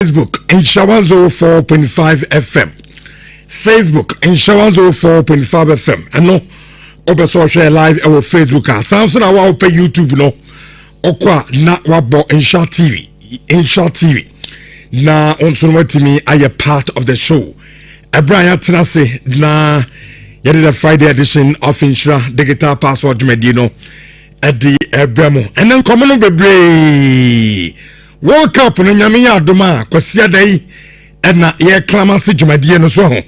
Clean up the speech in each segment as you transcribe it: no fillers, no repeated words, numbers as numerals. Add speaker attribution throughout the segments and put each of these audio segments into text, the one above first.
Speaker 1: Facebook Nhyira 104.5 FM. Facebook Nhyira 104.5 FM. And no, obeso share live our Facebook. Samson awa ope YouTube no. Okwa na wabo Nhyira TV. Nhyira TV. Na onsunwa timi aye part of the show. Abraham Tenase na yedi the Friday edition of Nhyira Digital Passport Jumedino at the Abramo. And then come on bebre. World Cup no nyame ya adoma kwasia dai na ye clamasi dwumadie no so ho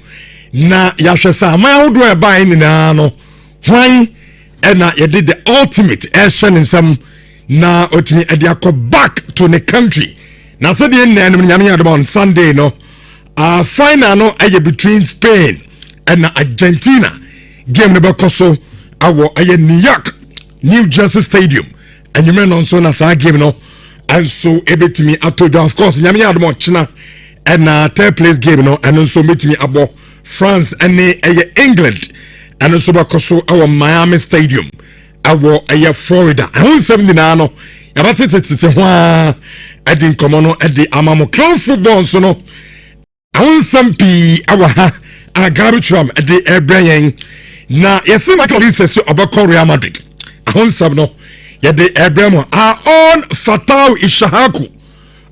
Speaker 1: na ya hwesa ma wodo e bai ni na no hwan na ye did the ultimate action in some na otimi e dia go back to the country na so de na nyame ya adoma on Sunday no final no aye between Spain and Argentina game no be koso awo aye New Jersey Stadium and you men on so na sa game no. And so ebetimi atojo of course nyame admo china and third place game no and so metimi abo France and England and so bakoso our Miami Stadium our Florida and 70 na no yabatete ho adin komono edi amamo club football so no awon sampi our LIVESTREAM edi ebrayen na yesima kalise obakọ Real Madrid awon sam no yede Abraham our own Fatal Ishahaku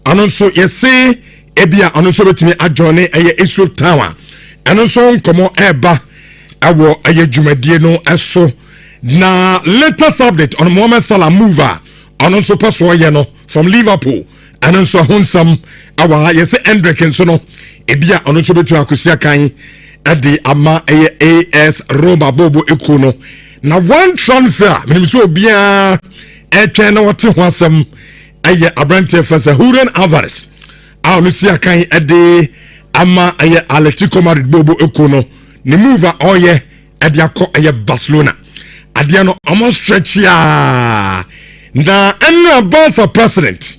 Speaker 1: anonso yesi ebia anonso betimi adjone eye Israel Tower anonso nkomo eba awo eye dwumadie no eso na latest update on Mohamed Salah mover anonso paso ye no from Liverpool anonso honsam awa yesi Hendrick nso no ebia anonso betimi akosia kan ade ama eye AS Roma bobo ekuno na one transfer minimso bia na wate ho asem aye abrante fasa Julian Alvarez a no sia kan ade ama aye Atletico Madrid bobo ekono ni mover oye ade akọ aye Barcelona ade no almost stretch ya na enna Barca president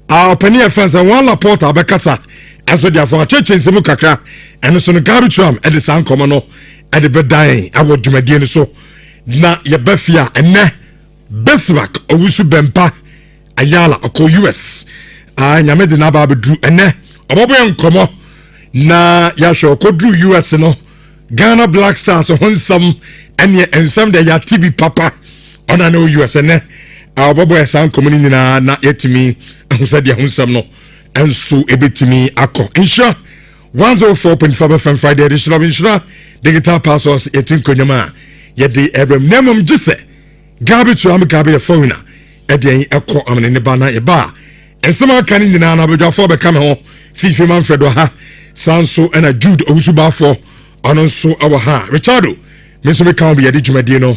Speaker 1: opinion fans one Laporta abekasa enso dia for chechense mu kakra eno so no LIVESTREAM ade san komo no ade bedan awo dwumadie no so na ye bafia enne Besmak owusu bempa ayala oko US nyame de na ba bedru enne oboboye nkomo na ya hwe okodru US no Ghana Black Stars honsam ene ensam de ya TB papa ona no US enne oboboye san komuni nyina na yetimi ahusade honsam no enso ebetimi akọ Nhyira 104.5 FM Friday edition of Nhyira Digital Passports yetin konyama yede Abraham nemum gise LIVESTREAM gabe the foreigner eden ekọ amene ne bana e ba ensema kan nyina na bedwafo be kame ho fifi Manfred ha sanso na Jude owusubafo anonso awo ha Richardo meso be kan be yede dwumadie no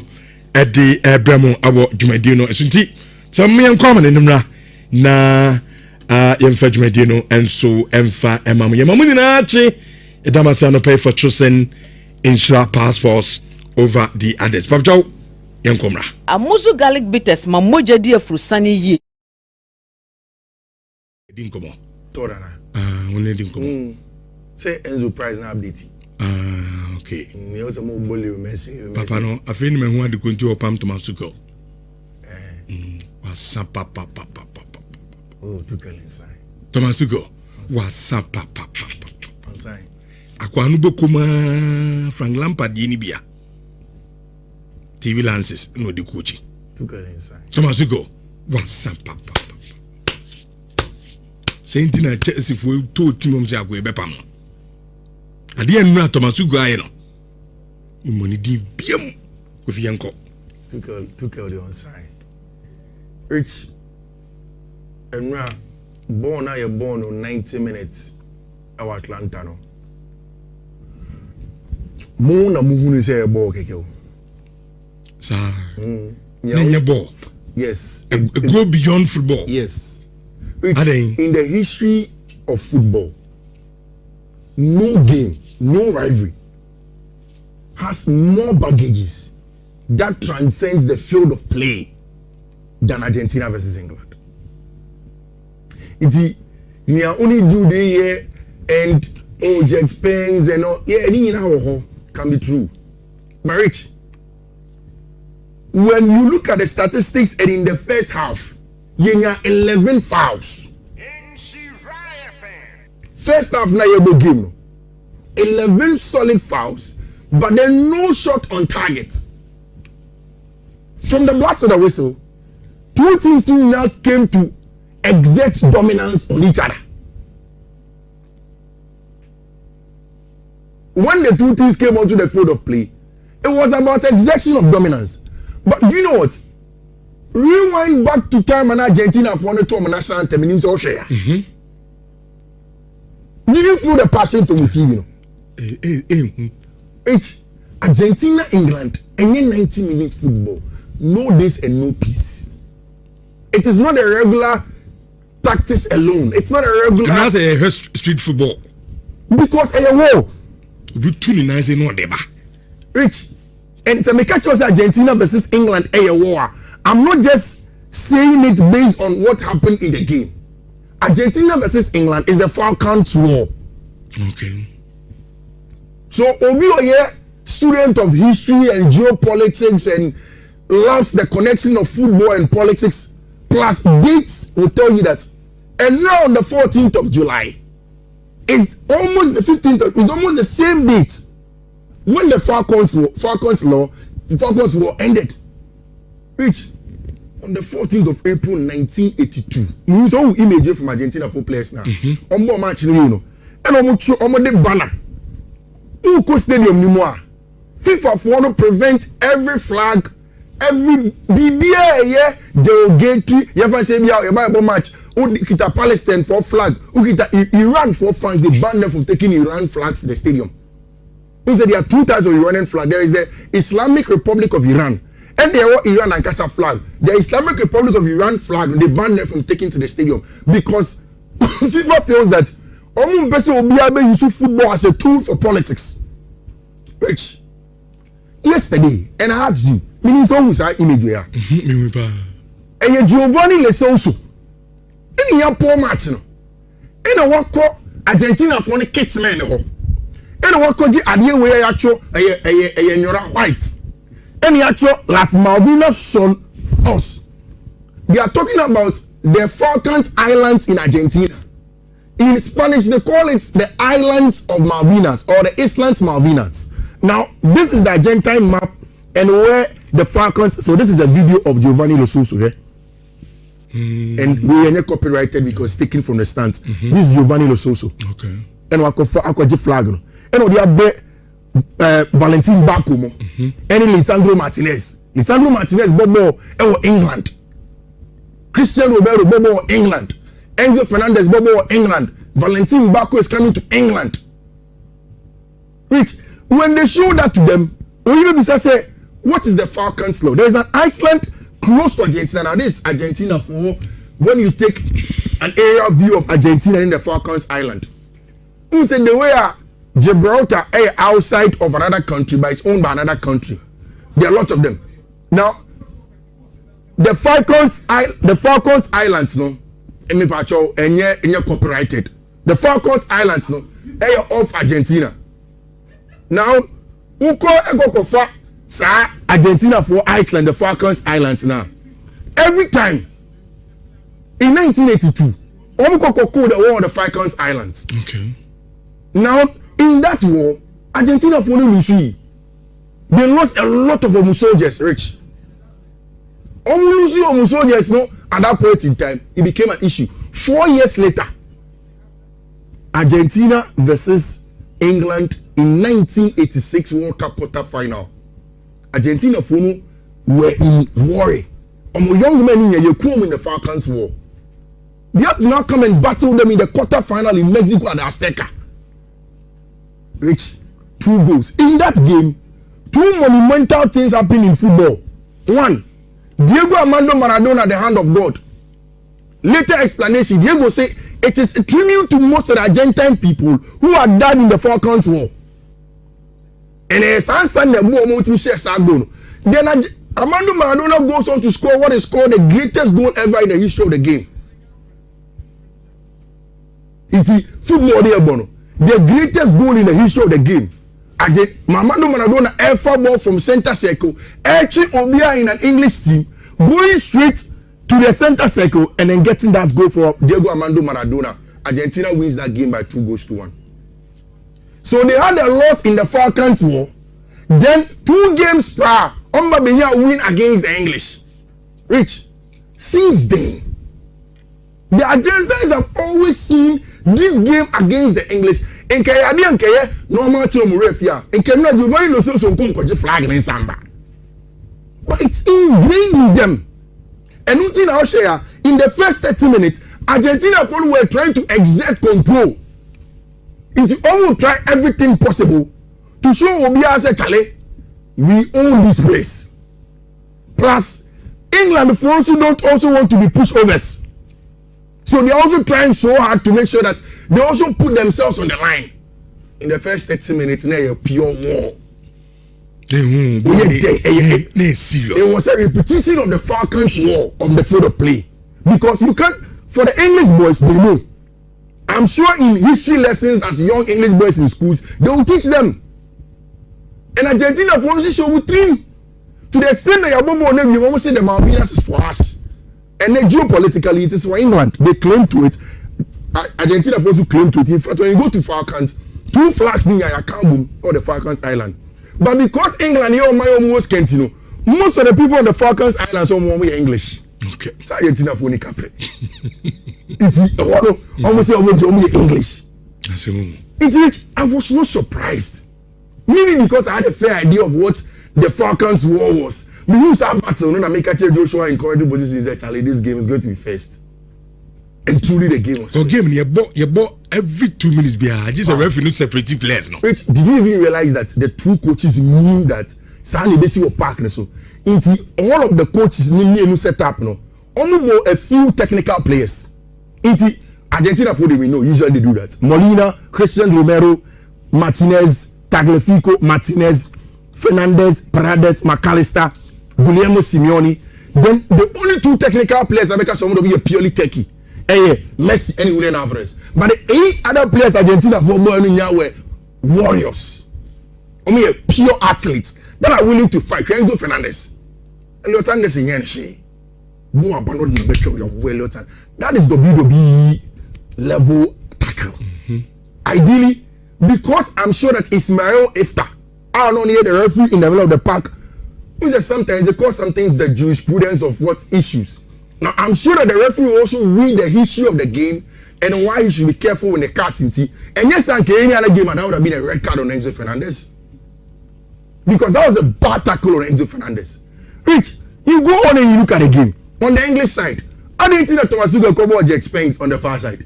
Speaker 1: ede Abraham awo dwumadie no esunti so me enko amene nimra na yemfa dwumadie no enso emfa emam yemam nyina chi edamasa no pay for choosing Nhyira passports over the others babjaw yankomra
Speaker 2: amuzu garlic bitters mamoja di afrusani yi
Speaker 1: dinkomo
Speaker 3: torana
Speaker 1: woni dinkomo
Speaker 3: say Enzo price na update
Speaker 1: okay
Speaker 3: me also mo boli o Messi
Speaker 1: papa no afeni me hu ade konti opam tomasuko wasa papa
Speaker 3: oh to call inside
Speaker 1: tomasuko wasa papa
Speaker 3: inside
Speaker 1: akwa nu bokuma Frank Lampard ni bia TV Lances no de coach
Speaker 3: to call inside
Speaker 1: tomasuko wasa papa Sentina Chelsea for to timom se akwa ebepam ade enu tomasuko aye no imoni di biam kofi yanko
Speaker 3: to call the onside rich enra born on 90 minutes our Atlanta no mo na muhunu say ball keke
Speaker 1: sa nanya ball
Speaker 3: yes
Speaker 1: go beyond football
Speaker 3: yes in the history of football no game no rivalry has more baggages that transcends the field of play than Argentina versus England. We are only do the year and Jack Spence and all can be true. But Rich, when you look at the statistics and in the first half, you have 11 fouls. first half na yebo game. 11 solid fouls, but then no shot on target. From the blast of the whistle, two teams now came to exert dominance on each other. When the two teams came onto the field of play, it was about exertion of dominance. But do you know what? Rewind back to time when Argentina wanted to national anthem in Australia. Did you feel the passion from the TV? Argentina, England, any 90-minute football, no this and no peace. It is not a regular tactics alone. It's not a regular.
Speaker 1: That's a street football.
Speaker 3: Because a war.
Speaker 1: We too nice no deba.
Speaker 3: Rich, and to make a choice Argentina versus England a war. I'm not just saying it based on what happened in the game. Argentina versus England is the Falklands War.
Speaker 1: Okay.
Speaker 3: So Obi Oye, student of history and geopolitics and loves the connection of football and politics plus dates will tell you that. And now on the 14th of July, it's almost the 15th. It's almost the same date when the Falklands War ended. Which on the 14th of April 1982, we saw image from Argentina for players now. On match you know, and on the banner. Uko Stadium Nimoa. FIFA want to prevent every flag, every BBA derogatory. You ever say about match? Ukita Palestine for flag, Ukita Iran for flags. They banned them from taking Iran flags to the stadium. He said there are two types of Iranian flag. There is the Islamic Republic of Iran, and there are Iran and Casa flag. The Islamic Republic of Iran flag, they banned them from taking to the stadium because FIFA feels that Omun person will be able to use football as a tool for politics. Rich. Yesterday, and I asked you, meaning so who's our image here? And Giovanni Lesonso. In your poor match, no. In a walk Argentina for the kids man, no. In a walk the idea where actual a white. Any actual Las Malvinas son us. They are talking about the Falklands Islands in Argentina. In Spanish, they call it the Islands of Malvinas or the Islands Malvinas. Now, this is the Argentine map and where the Falklands. So this is a video of Giovanni Lo Celso here. And we are not copyrighted because it's taken from the stands. This is Giovanni Lo Celso.
Speaker 1: Okay.
Speaker 3: And we flag. And we have Valentin Bakumo and Lisandro Martinez. Lisandro Martinez, Bobo, England. Christian Roberto, Bobo, England. Enzo Fernandez, Bobo, England. Valentin Baku is coming to England. Which, when they show that to them, we even say, what is the Falklands Law? There is an Iceland close to Argentina. Now, this is Argentina for when you take an aerial view of Argentina in the Falklands Island. You say the way Gibraltar is outside of another country, but it's owned by another country. There are a lot of them. Now, the Falklands Islands, no, and copyrighted. The Falklands Islands, no, off Argentina. Now, Uko Egokofa, sir, Argentina for Iceland, the Falklands Islands now. Every time, in 1982, Omukoko called the war of the Falklands Islands.
Speaker 1: Okay.
Speaker 3: Now, in that war, Argentina for Lucy, they lost a lot of Omu soldiers, Rich. Omu soldiers, no, at that point in time, it became an issue. 4 years later, Argentina versus England in 1986 World Cup quarter final. Argentina for were in worry. Young men in the Falklands War. They have to now come and battle them in the quarter final in Mexico at the Azteca. Which 2 goals. In that game, 2 monumental things happened in football. 1, Diego Armando Maradona, the hand of God. Later explanation, Diego say it is a tribute to most of the Argentine people who had died in the Falklands War. And then Armando Maradona goes on to score what is called the greatest goal ever in the history of the game. It's football there, Bono. The greatest goal in the history of the game. Armando Maradona ever ball from center circle, actually Obia in an English team, going straight to the center circle and then getting that goal for Diego Armando Maradona Argentina wins that game by 2-1. So they had a loss in the Falklands War. Then 2 games prior, Ombabenya win against the English. Rich, since then, the Argentines have always seen this game against the English. In Kayadi and Kaya, normal to Murefia. In Kenya, you very no sense on Concord flag and Samba. But it's ingrained in them. And nothing I'll share in the first 30 minutes, Argentina were trying to exert control. It's almost try everything possible to show Obia say, Chale, we own this place. Plus, England fans who don't also want to be pushovers. So they're also trying so hard to make sure that they also put themselves on the line. In the first 30 minutes, now a pure war. It was a repetition of the Falklands War on the field of play. Because you can't, for the English boys, they know. I'm sure in history lessons as young English boys in schools, they will teach them. And Argentina wants to show with trim. To the extent that you almost say the Malvinas is for us. And then geopolitically, it is for England. They claim to it. Argentina wants to claim to it. In fact, when you go to Falklands, 2 flags in Yakambu or the Falklands Island. But because England, you my almost can't, you know, most of the people on the Falklands Islands are English. Okay. So Argentina for Capri. It's almost only English. It's rich. I was not surprised. Maybe because I had a fair idea of what the Falklands War was. Me use our battle, no, make a Joshua in corridor position. Say, Charlie, this game is going to be first. And truly, the game was. So
Speaker 1: game, you bought every 2 minutes behind. Just a referee not separating players, no.
Speaker 3: Rich, did you even realize that the 2 coaches knew that Sani Besi were parked so? Into all of the coaches knew set up, no. Only a few technical players. Into Argentina, for we know, usually they do that. Molina, Christian Romero, Martinez, Tagliafico, Martinez, Fernandez, Paredes, McAllister, Guillermo Simeone. Then the only 2 technical players are because someone will be a purely techie. Messi and Julian Alvarez. But the 8 other players Argentina football were warriors. Only a pure athletes that are willing to fight. Enzo Fernandez. And Lotan in Yenshi. That is WWE level tackle. Ideally, because I'm sure that Ismail Iftar, I don't know the referee in the middle of the park, sometimes they call some things the jurisprudence of what issues. Now, I'm sure that the referee will also read the history of the game and why he should be careful when the cards in tea. And yes, any other game, and that would have been a red card on Enzo Fernandez. Because that was a bad tackle on Enzo Fernandez. Rich, you go on and you look at the game. On the English side, I didn't see that Thomas Tuchel covered Jack Spence on the far side.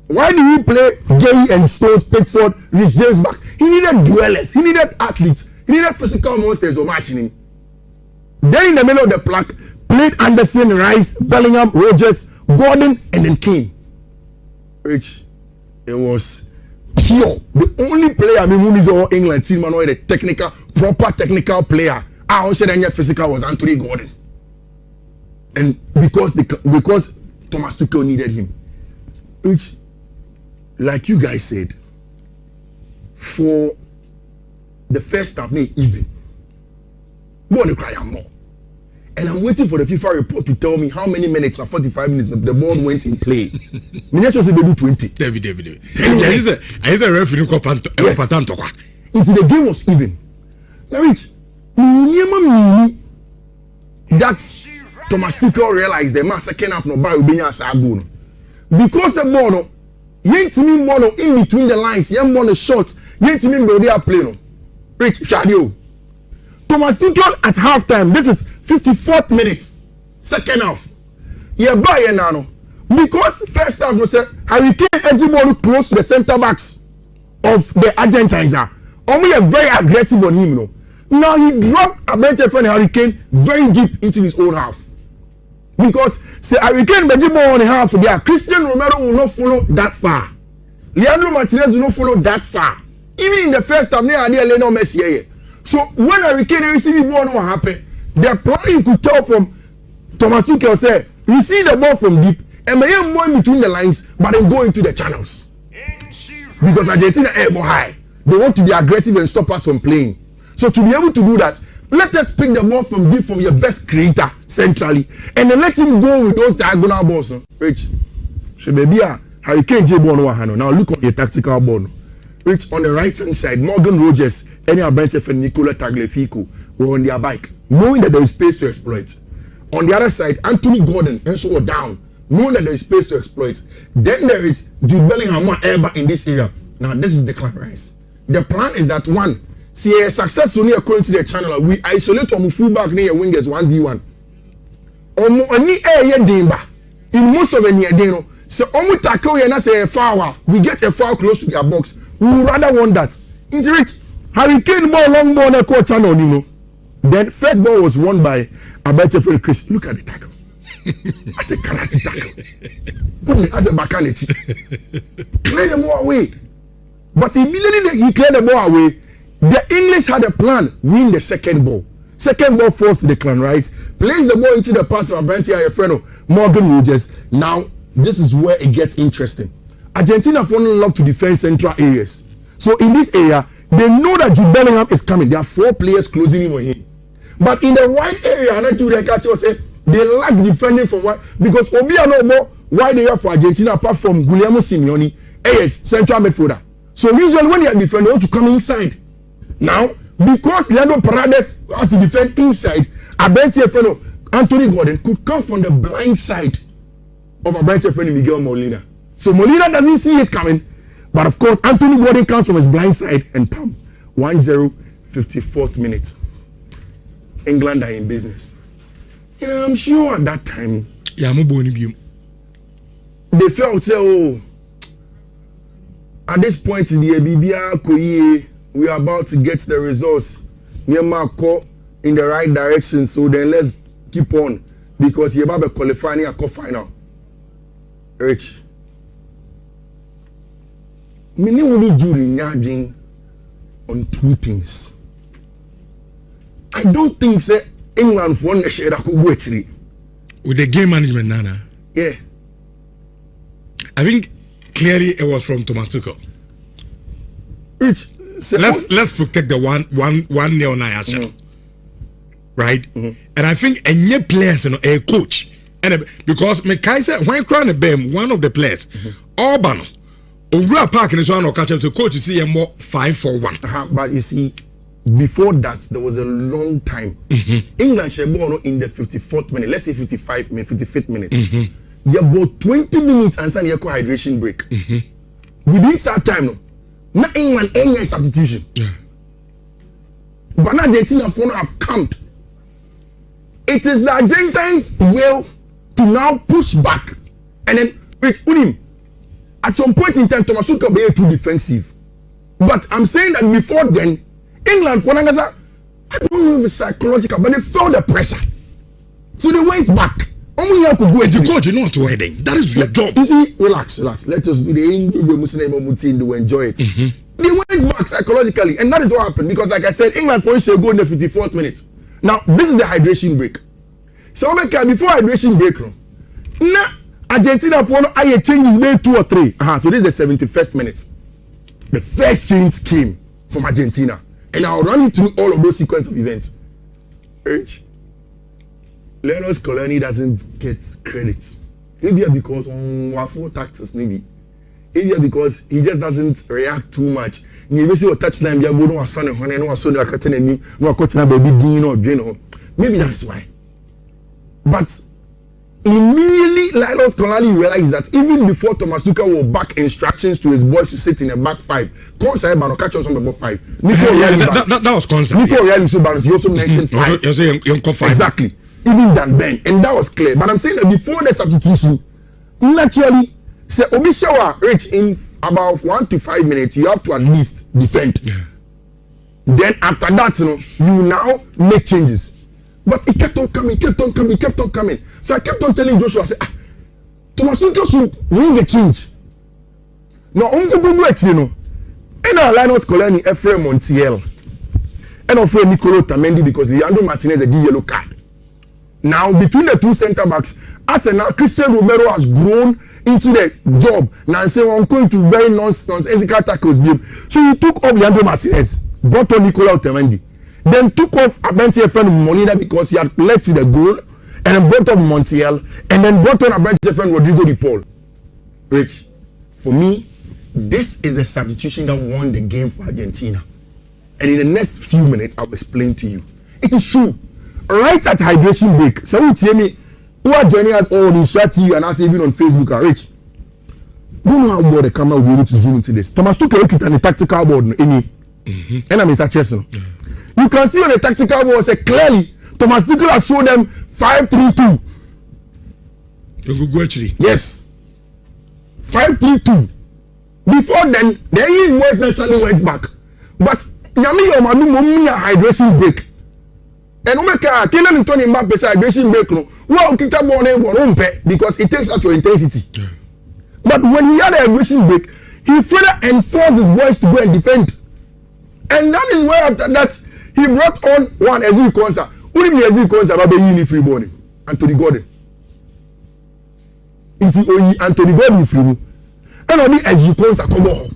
Speaker 3: Why did he play Gay and Stones, Pickford, Rich James back? He needed duellers, he needed athletes, he needed physical monsters who were matching him. Then in the middle of the pack, played Anderson, Rice, Bellingham, Rogers, Gordon, and then Kane. Rich, it was pure. The only player who is all England team and the technical, proper technical player. I also said that physical was Anthony Gordon. And because Thomas Tuchel needed him. Which, like you guys said, for the first half, even. More cry more. And I'm waiting for the FIFA report to tell me how many minutes or 45 minutes the ball went in play. Me just say they do 20. David. I
Speaker 1: said referee ko patanto kwa.
Speaker 3: Into the game was even. Now Rich, that Thomas Tuchel realized the man second half no bar will be asago. Because the ball no yentimi ball no in between the lines, yem ball no short, yentimi ball they are playing no. Rich, Shadio. Thomas Tuchel at halftime. This is 54th minute, second half. Yeah, buy now. Because first half, no sir, Harry Kane edgy ball close to the centre backs of the Argentines. Only a very aggressive on him, no. Now he dropped a bench friend Harry Kane very deep into his own half. Because say Harry Kane edgy ball on the half there, Christian Romero will not follow that far. Leandro Martinez will not follow that far. Even in the first half, they are there Lionel Messi here. So when Harry Kane receive the ball, what happened? The play you could tell from Thomas Tuchel said, receive the ball from deep and may have more in between the lines, but then go into the channels. Because Argentina air ball high. They want to be aggressive and stop us from playing. So to be able to do that, let us pick the ball from deep from your best creator centrally, and then let him go with those diagonal balls. Rich, so baby, Hurricane J ball no hano. Now look on the tactical ball. Which on the right hand side, Morgan Rogers, any Abrante for Nicola Tagliafico were on their bike, knowing that there is space to exploit. On the other side, Anthony Gordon and so down, knowing that there is space to exploit. Then there is Jude Bellingham Elba in this area. Now this is the Declan Rice. The plan is that one, see a successfully according to the channel, we isolate on fullback near wingers 1v1. In most of the near deno. So omu tackle and say a foul, we get a foul close to their box. We would rather want that. Into it, Hurricane ball, long ball, a quarter channel, you know. Then first ball was won by Abeche Chris. Look at the tackle. As a karate tackle. Put me as a bakanichi. Clear the ball away. But immediately he cleared the ball away. The English had a plan. Win the second ball. Second ball forced the Declan Rice. Plays the ball into the part of Abrante Ayefreno. Morgan Rogers. Now, this is where it gets interesting. Argentina love to defend central areas. So in this area, they know that Jude Bellingham is coming. There are 4 players closing in on him. But in the wide area, they lack defending from what? Because Obia no more wide area for Argentina apart from Guillermo Simeone, AS, central midfielder. So usually when they are defending, they want to come inside. Now, because Leandro Paredes has to defend inside, Abrante Ayefreno, Anthony Gordon could come from the blind side of Abrante Ayefreno Miguel Molina. So Molina doesn't see it coming. But of course, Anthony Gordon comes from his blind side and pam, 1-0, 54th minute. England are in business. Yeah, I'm sure at that time, they felt, oh, at this point in the BBR, we are about to get the results. Myanmar in the right direction, so then let's keep on because you're about to qualify a cup final. Rich. Many will jury on 2 things. I don't think say England for one share that could go actually.
Speaker 1: With the game management, Nana.
Speaker 3: Yeah.
Speaker 1: I think clearly it was from Thomas Tuchel.
Speaker 3: Rich.
Speaker 1: Let's protect the 1-0 national. Right? And I think any players, a coach. And because Mekai said when Crown Bem, one of the players, Orban, over park in this one or catch up to coach, you see a more 5-4-1.
Speaker 3: But you see, before that, there was a long time. England should go in the 54th minute, let's say 55th minute. You about 20 minutes and send your hydration break. Within that time, no. Not England, any substitution. But Argentina have camped. It is the Argentines' will to now push back. And then, wait, Unim, at some point in time, Thomas Tuchel be too defensive. But I'm saying that before then, England, for Nangasa, I don't know if it's psychological, but they felt the pressure. So they went back. Only you could go
Speaker 1: the coach, you know what to heading. That is your job.
Speaker 3: You see, relax. Let us do the Muslim team to enjoy it. They went back psychologically, and that is what happened. Because, like I said, England for should go in the 54th minute. Now, this is the hydration break. So, before hydration break, now Argentina for I changes maybe 2 or 3. So this is the 71st minute. The first change came from Argentina, and I'll run you through all of those sequence of events. Rich. Leonard Scolani doesn't get credit. Maybe because on waffle tactics, maybe because he just doesn't react too much. Maybe see a touchline, be able to son when I know so no cutting any no cutting baby dino. Maybe that's why. But immediately Lionel Scolani realized that even before Thomas Tuchel will back instructions to his boys to sit in a back 5, Consa Ebano catch on number 5.
Speaker 1: That was Consa.
Speaker 3: Nico Realis he also mentioned 5.
Speaker 1: You're saying 5.
Speaker 3: Exactly. Even than Ben, and that was clear. But I'm saying that before the substitution, naturally, say Obishawa reach in about 1 to 5 minutes, you have to at least defend. Then after that, you now make changes. But it kept on coming. So I kept on telling Joshua, I said, Thomas Tuchel should bring a change. Now, and Lionel Scolani, Ephraim Montiel, and also Nicolo Tamendi because Leandro Martinez a yellow card. Now, between the 2 center backs, Arsenal, Christian Romero has grown into the job. Now, say I'm going to very nonsensical tackles. So he took off Leandro Martinez, brought on Nicola Otamendi, then took off Abrante Ayefreno Molina because he had led to the goal, and then brought on Montiel, and then brought on Abrante Ayefreno Rodrigo de Paul. Rich, For me, this is the substitution that won the game for Argentina. And in the next few minutes, I'll explain to you. It is true. Right at hydration break, so you tell me who are joining us all on strategy and us even on Facebook are rich. Don't know how well the camera will be able to zoom into this. Thomas took a look at the tactical board in any. And I'm in Sacheson. You can see on the tactical board say clearly Thomas Tuchel has shown them 5-3-2. Yes. 5-3-2. Before then, the English boys naturally went back. But Yami Omadu Momi a hydration break. And Omeka, Kylian Anthony Mbappe say hydration break no. Well, kita bone because it takes out your intensity. Yeah. But when he had a hydration break, he further enforced his boys to go and defend. And that is where after that he brought on one Ezri Konsa. Who did Ezri Konsa about the free ball? Anthony Gordon. It's Anthony Gordon free. And only Ezri Konsa come on.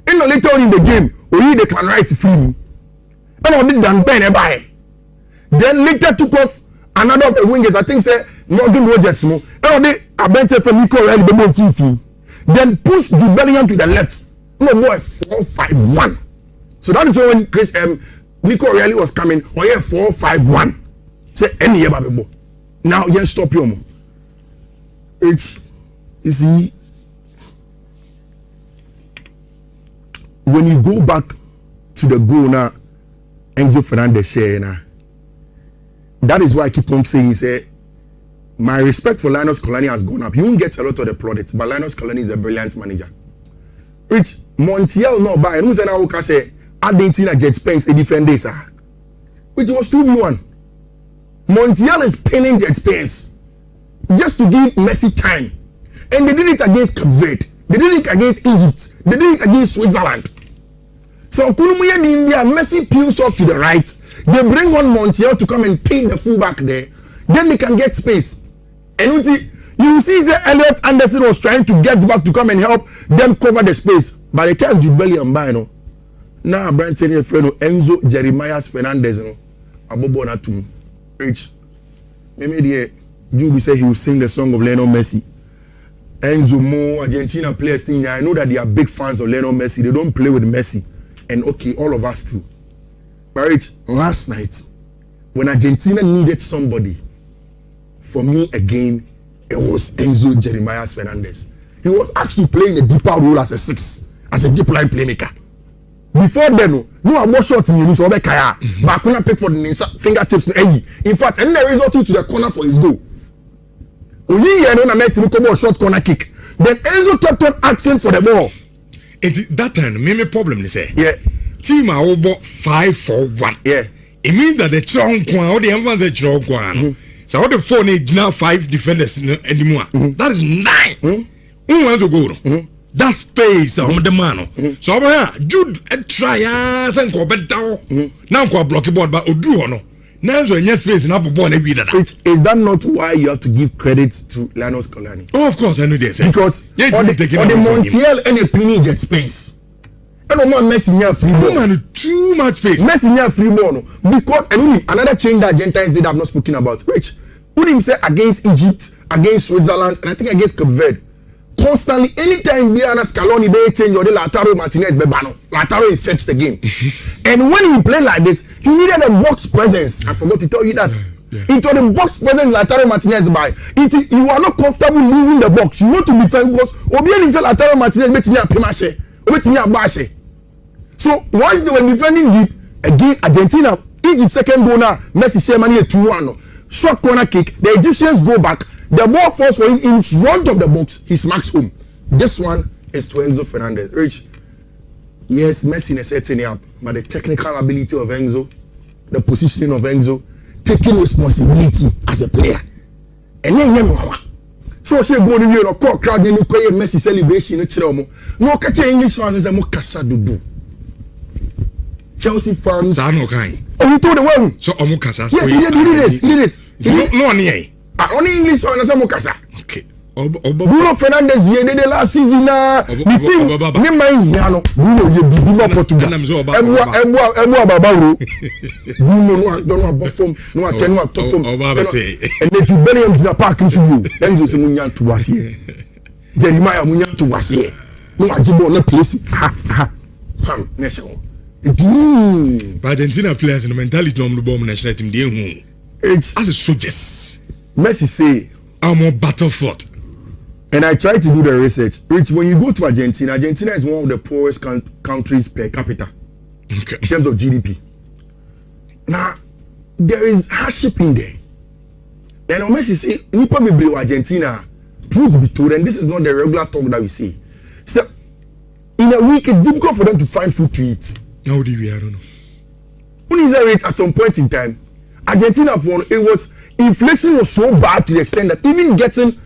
Speaker 3: And later on in the game, only the Clan Rice free. And only Dan Ben by. Then later took off another of the wingers. I think say Morgan Rogers. And only a bench from Nico Riley Bebo Fifi. Then push Jude Bellingham to the left. No boy 4-5-1. So that is when Chris Nico Riley was coming. Oh yeah, 4-5-1. Say any year Babebo. Now you stop your it's you see when you go back to the goal now, Enzo Fernandez share now. That is why I keep on saying say my respect for Linus Scolani has gone up. You won't get a lot of the plaudits, but Linus Scolani is a brilliant manager. Which Montiel no buy. And who said I say Argentina Jet Spence a defender, sir. Which was 2v1. Montiel is pinning Jet Spence just to give Messi time. And they did it against Cape Verde. They did it against Egypt. They did it against Switzerland. So Kulumuya in India, Messi peels off to the right. They bring on Montiel to come and pin the fullback there. Then they can get space. And you see that Elliot Anderson was trying to get back to come and help them cover the space. By the time Jude Bellingham buy no. Now Brian saying Enzo Jeremiah Fernandez no. Abobo na to rich. Maybe the Jude say he will sing the song of Lionel Messi. Enzo Mo Argentina players sing. I know that they are big fans of Lionel Messi. They don't play with Messi. And okay, all of us too. But rich, last night when Argentina needed somebody, for me again, it was Enzo Jeremiah Fernandez. He was asked to play in a deeper role as a 6, as a deep line playmaker. Before then, no about shot me, so be kaya. But I couldn't pick for the fingertips. In fact, and the result to the corner for his goal. Only you know Messi no short corner kick. Then Enzo kept on asking for the ball.
Speaker 1: That time, me problem they say.
Speaker 3: Yeah.
Speaker 1: Team are over 5-4-1.
Speaker 3: Yeah.
Speaker 1: It means that the strong one, or the emphasis the strong one. So what the 4 need now 5 defenders anymore. That is 9. Who wants to go? That space on the man. So Jude try and go back down. Now go block board, but Odu no. Now so any space in up board every day.
Speaker 3: Is that not why you have to give credit to Linus Scolani?
Speaker 1: Oh, of course I know this.
Speaker 3: Because on the Montiel and the Pini Jet Spence. And no man Messi near free ball.
Speaker 1: Man, too much space.
Speaker 3: Messi near free ball no. Because another change that Argentines did have not spoken about. Which put him say against Egypt, against Switzerland, and I think against Cape Verde. Constantly, anytime Biana Scaloni they change or the Lautaro Martinez Bebano, Lautaro affects the game. And when he played like this, he needed a box presence. I forgot to tell you that. It was the box presence Lautaro Martinez by. You are not comfortable moving the box. You want to defend because Obian himself Lautaro Martinez bet me a Pimache, bet me a Bashe. So once they were defending deep, again Argentina, Egypt second goal now, Messi Shermani a 2-1. Short corner kick, the Egyptians go back. The ball falls for him in front of the box. He smacks home. This one is to Enzo Fernandez. Rich, yes, Messi is setting up, but the technical ability of Enzo, the positioning of Enzo, taking responsibility as a player. And then so she go to the crowd, then you call Messi celebration. No catch English fans as a mokasa dudu. Chelsea fans.
Speaker 1: Oh, you
Speaker 3: told the world.
Speaker 1: So omukasa.
Speaker 3: Yes, he did this. He did this.
Speaker 1: No,
Speaker 3: only English fans as a mokasa.
Speaker 1: Okay.
Speaker 3: Bruno Fernandes ye de last season na the team ni man yano Bruno ye bibi ma Portugal ebu ababaro Bruno no don abofom no atenu atofom and the Bellingham in the park nso you Enzo se munya to wase Jeremiah munya to wase no ajibo na place pam na show
Speaker 1: Argentina players in the mentality no bomb national team dey hu as a soldiers
Speaker 3: Messi say
Speaker 1: I'm on battlefield.
Speaker 3: And I tried to do the research. Rich, when you go to Argentina is one of the poorest countries per capita.
Speaker 1: Okay.
Speaker 3: In terms of GDP. Now, there is hardship in there. And on Messi say, we probably below Argentina, truth be told, and this is not the regular talk that we see. So, in a week, it's difficult for them to find food to eat.
Speaker 1: How do we? I don't know.
Speaker 3: When is that rate at some point in time? Argentina, inflation was so bad to the extent that even getting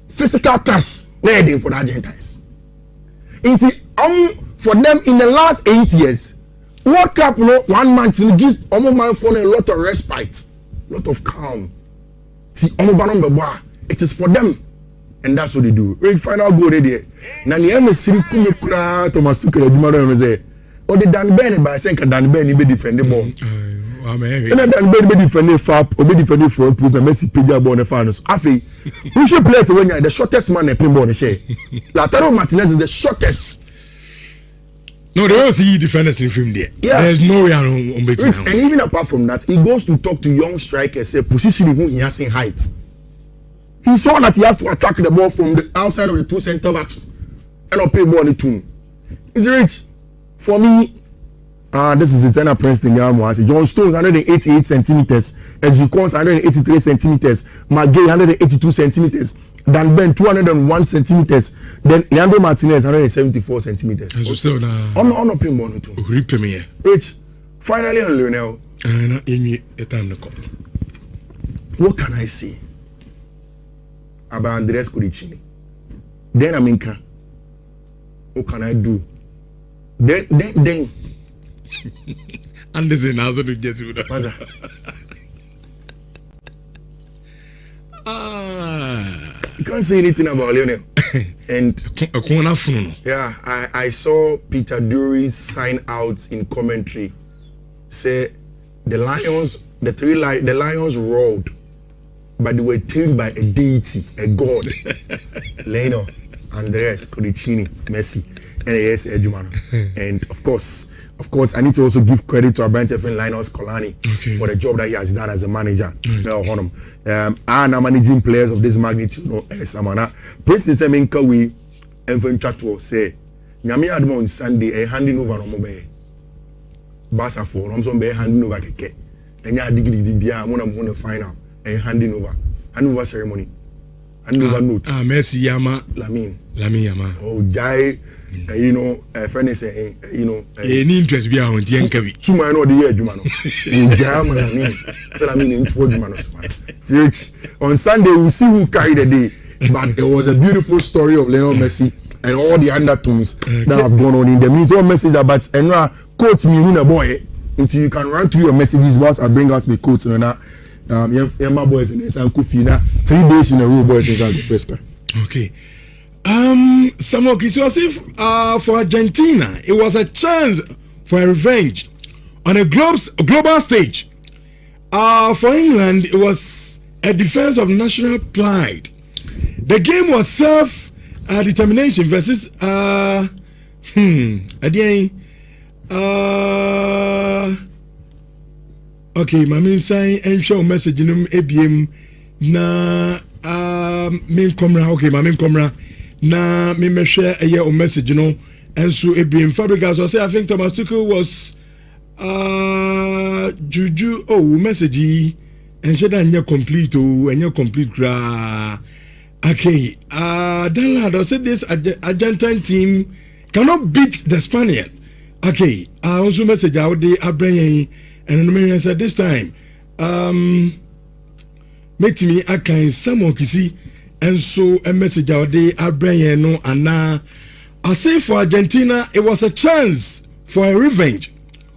Speaker 3: physical cash needed for the Argentines. For them in the last 8 years, World Cup, 1 month gives man for a lot of respite, a lot of calm. See, it is for them, and that's what they do. Right, final goal there. Now the MSC kumukura Thomas Tuchel Dumano say, "Oh, the Dan Ben by saying Dan Ben be defend the ball." And then Dan Ben defend the fap, or be defend the front post. Na Messi page ball on the finals. Afi, who should play when you the shortest man in pinball on the share. Lautaro Martinez is the shortest.
Speaker 1: No, they don't see defenders in film there.
Speaker 3: Yeah.
Speaker 1: There's no way on between.
Speaker 3: And even apart from that, he goes to talk to young strikers, say position who he has in height. He saw that he has to attack the ball from the outside of the two center backs and not play ball on the two. It's rich. For me, this is Eternal Princeton John Stones 188 centimeters, Ezukons 183 centimeters, Magay 182 centimeters, Dan Ben 201 centimeters, then Leandro Martinez 174 centimeters.
Speaker 1: So still now.
Speaker 3: On not pin ball too. Rich. Finally on Lionel. What can I say about Andres Codicini? Then Aminka. What can I do? Then.
Speaker 1: And this is also to just
Speaker 3: You can't say anything about Lionel. And yeah, I saw Peter Dury's sign out in commentary. Say the Lions roared, but they were tamed by a deity, a god. Leno, Andres, Codicini, Messi, and yes, Ejumano. And of course, I need to also give credit to our branch friend Linus Kolani for the job that he has done as a manager. And I'm managing players of this magnitude. Samana. President Semenka we Enventrato say, Nyami Admo on Sunday, a handing over on mobile. Basa for Romson Bay handing over keke. And ya degree Bia, Mona final, and handing over. Handover ceremony. Handover note.
Speaker 1: Messi Yama
Speaker 3: Lamin
Speaker 1: Yama.
Speaker 3: Oh, Jai. Friend is
Speaker 1: any interest be on the Enkavi.
Speaker 3: Two man or the year, Jumano. In German, I mean, in two Jumanos. On Sunday, we'll see who carried the day. But there was a beautiful story of Lionel Messi and all the undertones that have gone on in the means. All messages about Enra, quote me in a boy until you can run through your messages whilst I bring out my quotes. And my boys in San Kufina 3 days in a row, boys in the first car.
Speaker 1: Okay. Samoki, so as if for Argentina, it was a chance for a revenge on a global stage. For England, it was a defense of national pride. The game was self-determination versus okay, mami sign and show message in ABM na main camera. Okay, my main camera. Na me share a message, and so Ibrahim Fabregas was say I think Thomas Tuchel was juju message and said and complete gra. Okay, then lad said this Argentine team cannot beat the Spaniard. Okay, I also message out the Abraham and the said this time make me a kind someone kisi. And so a message out there, Abraham, and now I say for Argentina, it was a chance for a revenge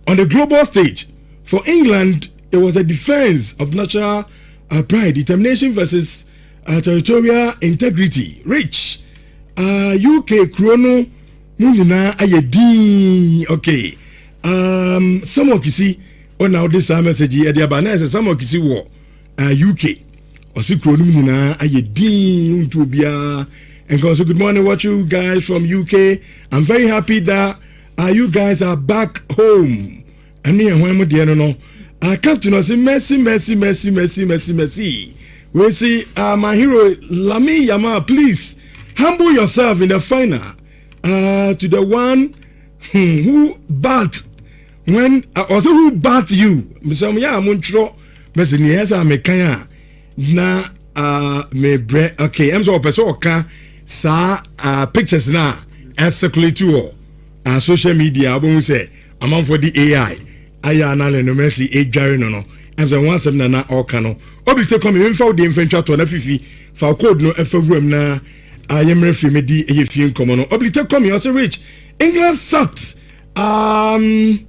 Speaker 1: on the global stage. For England, it was a defense of national pride, determination versus territorial integrity. Rich, UK chrono, Munina Ayedi. Okay, someone can see on now this message here. The Abanese, someone can see war, UK. Osi kronim nyina ayedin ntobia And also, good morning, what you guys from UK. I'm very happy that you guys are back home. And me and when no, I come to know say mercy. We see my hero Lami Yama, please humble yourself in the final. To the one who bat when also who bat you. Mr. Ya Munchro, Mr. Niesa Mekaya na me bre okay. I'm so person oka sa pictures na circulate to social media. Abon say among for the AI. Aya na le no mercy edware no. I'm so one sem na oka no. Obi take come me for the infantry to na fifi fa code no efa room na ayemre fi me di eyefie nkomo no. Obi take come me also reach England sucked and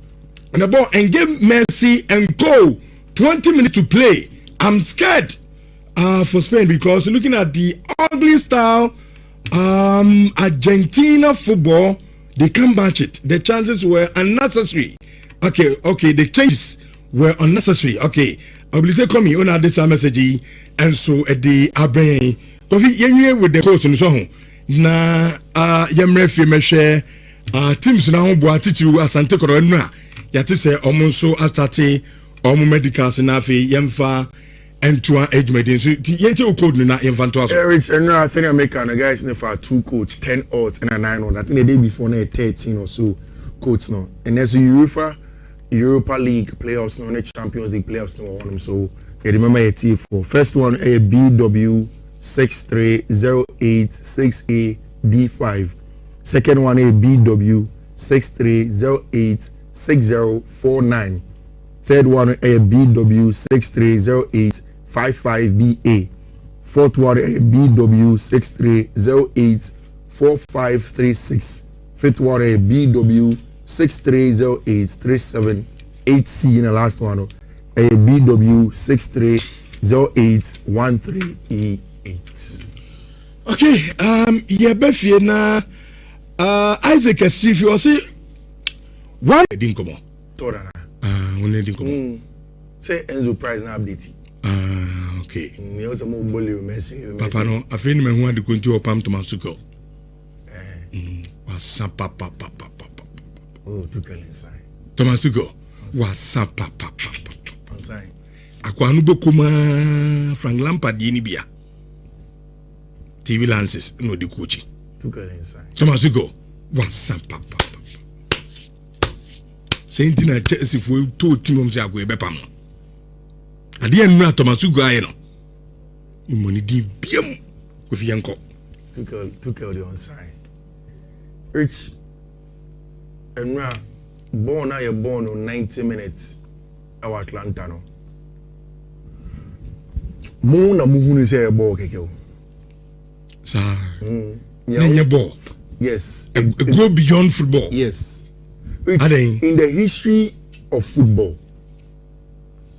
Speaker 1: the ball and give Messi and go 20 minutes to play. I'm scared for Spain because looking at the ugly style Argentina football, they can't match it. The chances were unnecessary. Okay, the changes were unnecessary. Okay, Oblite coming on this message and so at the Abrain. With the coach and so on. Na yemre fi meshe teams na ho bo atitu asante korona yate se omonso astate omo medicals na afi yemfa entua ejumedin so yente o code na yemfa nto aso
Speaker 3: Rich and now senior maker the guys in for 2 codes 10 odds and a 9 odds. I think the day before na 13 or so codes now and there's Europa League playoffs no Champions League playoffs no one so you remember a T for first one a BW 630868D5. Second one a BW 63086049. Third one a BW 630855BA. Fourth one a BW 63084536. Fifth one a BW 63083780C and the last one a BW 630813E8.
Speaker 1: Okay, yeah, Befie na Isaac Steve, you see one didn't come on.
Speaker 3: Torana.
Speaker 1: One didn't come on.
Speaker 3: Say Enzo price na update.
Speaker 1: Okay.
Speaker 3: Me also mo boli o Messi.
Speaker 1: Papa no, afei ni me hu ade konti opam Tomasuko. Wasa papa.
Speaker 3: Oh, Tuchel inside.
Speaker 1: Tomasuko. Wasa papa.
Speaker 3: Inside.
Speaker 1: Akwa no bokuma Frank Lampard ye ni bia. TV Lances no the coaching.
Speaker 3: Tuchel inside.
Speaker 1: Tomasuko. Wasa papa. Saying na Chelsea for to team om say agwe bepam. Ade enu Tomasuko aye no. Imoni di biam with yanko.
Speaker 3: Tuchel the onside. Rich Enra born on 90 minutes our Atlanta no. Mo na muhunu say ball keke.
Speaker 1: Sa. Nenye ball.
Speaker 3: Yes.
Speaker 1: Go beyond football.
Speaker 3: Yes. Rich, in the history of football,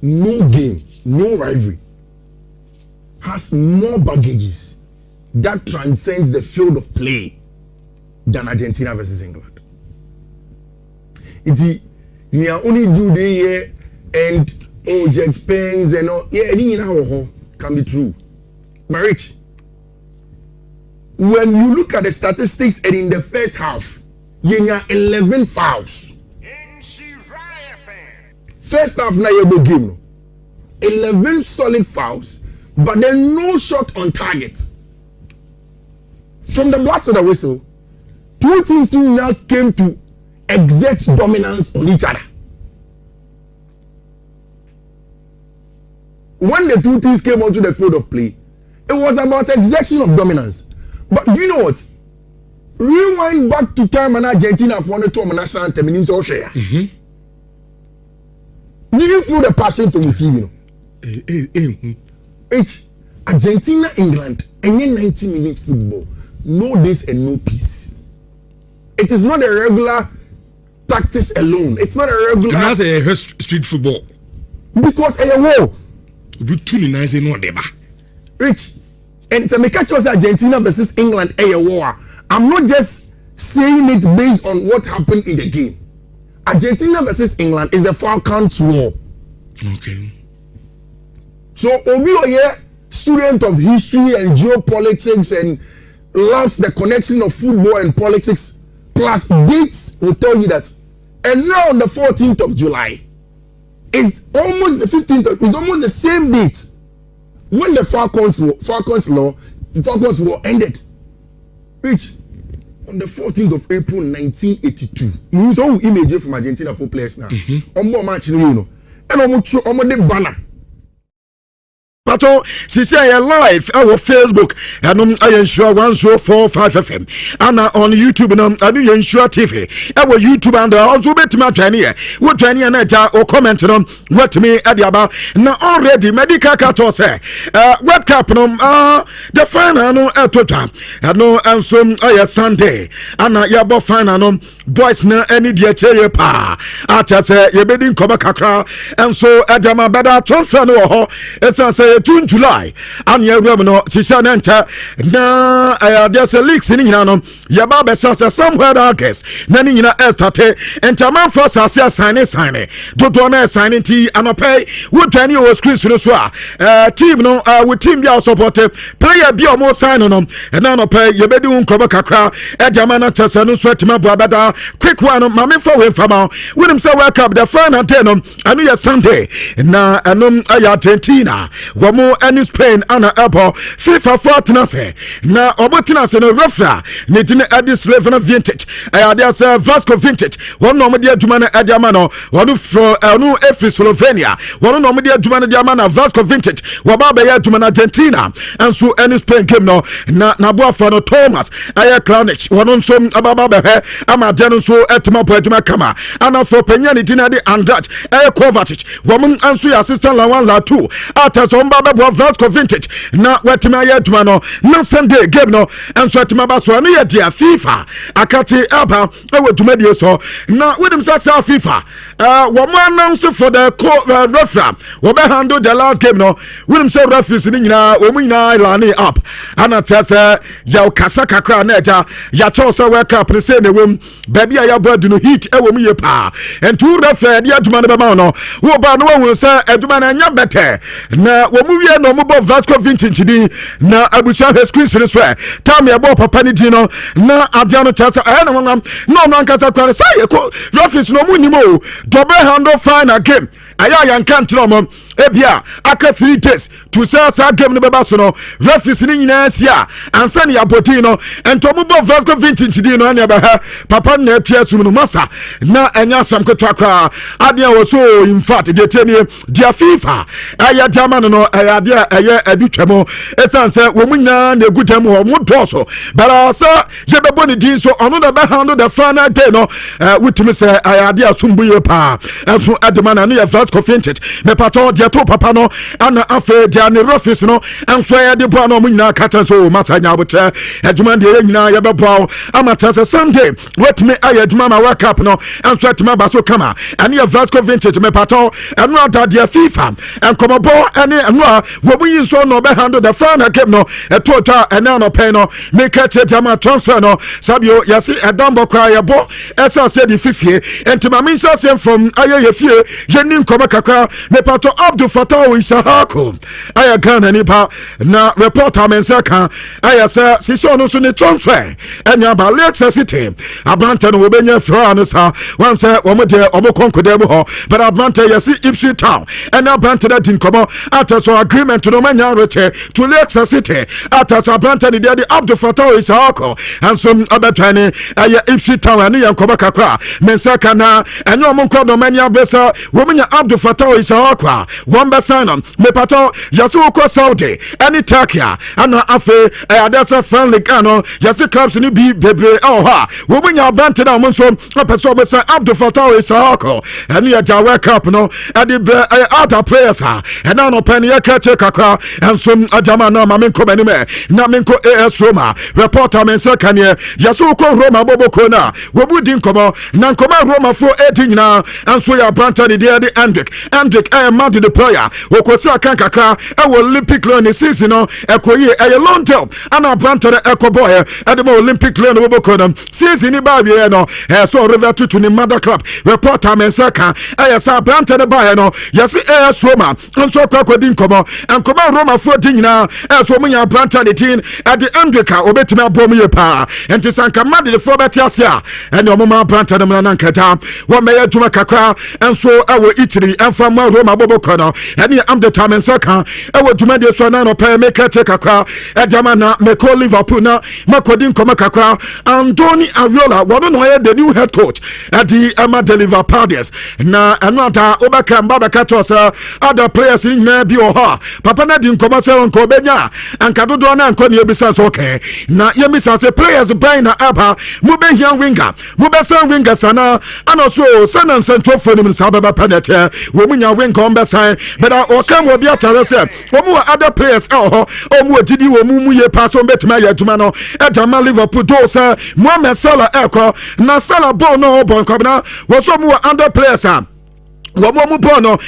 Speaker 3: no game, no rivalry has more baggages that transcends the field of play than Argentina versus England. We are only do the year and Jack Spence and all. Yeah, anything in our can be true. But Rich, when you look at the statistics and in the first half, you have 11 fouls. First half na your game. 11 solid fouls, but then no shot on target. From the blast of the whistle, two teams now came to exert dominance on each other. When the two teams came onto the field of play, it was about exertion of dominance. But do you know what? Rewind back to time and Argentina for the national anthem in Australia. Did you feel the passion from the TV? It's Argentina, England, and 90-minute football. No this and no peace. It is not a regular tactics alone. It's not a regular.
Speaker 1: It's not a street football.
Speaker 3: Because a war.
Speaker 1: We too nice no deba.
Speaker 3: Rich, and to make us Argentina versus England a war. I'm not just saying it based on what happened in the game. Argentina versus England is the Falklands War.
Speaker 1: Okay.
Speaker 3: So Obi Oye, student of history and geopolitics and loves the connection of football and politics, plus dates will tell you that. And now on the 14th of July, it's almost the 15th. It's almost the same date when the Falcons War ended. Which on the 14th of April 1982. We saw image from Argentina for players now. On match, you know, and almost the banner.
Speaker 1: Pato, she say live our Facebook and I ensure 1045 FM and on YouTube and I do ensure TV our YouTube and also bet my Tanya what Tanya Neta or comment on what me Adiaba now already medical cato say what happened the final no total and no and some Sunday and yabo final boys na any dear cherry pa at say you bedding cover kakra and so Adama better transfer no it's say June July and ya no sisa nenta na there's a leaks in no ya baba sasa somewhere August na ni nyina estate entaman first asia sign dodo na sign ti anopay wo tani o screen so team no with team bia support player bia mo sign no na anopay ya bedi unkoba kakra edama na tasa no so tima bo abada quick one mame for we fama wonim say world cup the final day no anu ya Sunday na anom Argentina wo any Spain ana abo FIFA fortuna say na obotina say no referee ne dine adis level vintage there say Vasco vintage one no media aduma na adama no one from no efi Slovenia one no media aduma na adama na Vasco vintage wo ba be aduma na Argentina and so any Spain game no na boafa no Thomas aya Clonic one so ababa be he ama de no so etuma po aduma kama ana for penya ne dine de Andrat aya Kovacic woman anso ya assistant la 1 la 2 ata so mbaba Vasco vintage na wetima ya aduma no na Sunday game no enso atima ba so na ya dia FIFA akati aba ewetuma die so na wedim sa FIFA wo mo announce for the referee wo be handle the last game no wedim say referees ni nyina wo mu nyina line up ana tese ya kasa kakra na eja ya chose world cup ne say ne wem baby ya bodu no heat ewo mu ye pa entu referee dia aduma ne be ma no wo ba no wo say aduma na nya better na wo mu wie no mo bo Vasco vintage di na abusia he screen so time ya bo papa ni di no na adia no tese no nkasa kware say referees no mu nimo double handle final game aya yankan tro mo ebia aka 3 days to say game no beba so no referees ni nyina sia ansa ne aboti no entomo bo Vasco vintage di no anya ba ha papa na atua sum no masa na anya sam kwatwa adia wo so in fact de tenie dia FIFA aya diamano no aya dia aya abitwamo esanse wo munya na egutam ho mo doso barasa je bebo ni din so ono da be handle the final day no wutumi say aya dia sumbuye pa enso ademana no ya Vasco vintage me pato dia to papa no ana afa dia ne referees no enso ya de bo no munya kata so masanya bote aduma de nyina ya bebo amata say Sunday wetumi aya aduma ma world cup no enso atuma ba so kama ani ya Vasco vintage me pato eno ada dia FIFA enkomobo ani eno wo muyi so no be handle the final game no total ena no pay no make it jama transfer no sabio yasi edambo kwa yebo esa se di fifie entima min say from aye fie yenin koma kaka me pato Abdul Fatah Isahako aya Ghana nipa na reporter mensaka aya say sisi no so ne transfer enya ba Leicester City abrante no obenya France sa wan say omo de omo konkoda mu ho but abrante yasi Ipswich Town and abrante that din komo after so agreement no manya reche to Leicester City after so abrante ni de Abdul Fatah Isahako and some abetane aya Ipswich Town ani yankoba kakra mensaka na enyo omo nkodo manya besa womenya Abdul Fatah Isahako one sign me pato yasu ko Saudi any Turkey ana afe adasa friendly kano yasi clubs ni bi bebre ha womenya abrante na monso apeso be say Abdul Fatah Isahako and ya World Cup no at the other players ha and now no pen ya kache kakra and some ajama na mamenko benime na menko AS Roma reporter men say kan yasu ko Roma boboko na wobudi nkomo na nkoma Roma fo 18 na and so ya abrante ni dey and
Speaker 4: Hendrick Madrid the player okosi akan kakra Olympic Lyon season no ekoyi long term ana brand boy Olympic Lyon Boboko season ni ba wie no so revert to ni mother club reporter Mensaka sa brand ba no yes Roma nso kwakwadi nkomo Roma for nyina so munya brand the team at the Hendrick obetuma bom ye pa enti sanka Madrid for betiasia omoma brand na nankata wo meya juma kakra enso Italy from Roma Boboko no am the time Mensaka juma de so na no pay make kakra edamana meko Liverpool na makodin koma kakra Andoni Aviola one no the new head coach at the Emma Liverpool na another Obaka Mbabaka tosa other players in na bi oha papa na din koma se onko benya ankadodo na anko ne ebisa so okay na yemisa se players buy na aba mu be hian winger mu be san winger sana ana so sana central for nim sa baba penalty wo mu nya winger on be san but o kam wo bi atare se wo mu other players o mu didi wo mu ye pass on betuma ya aduma no edama Liverpool do say Mohamed Salah eko na Salah ball no bon kwabna wo so mu other players Wamu bono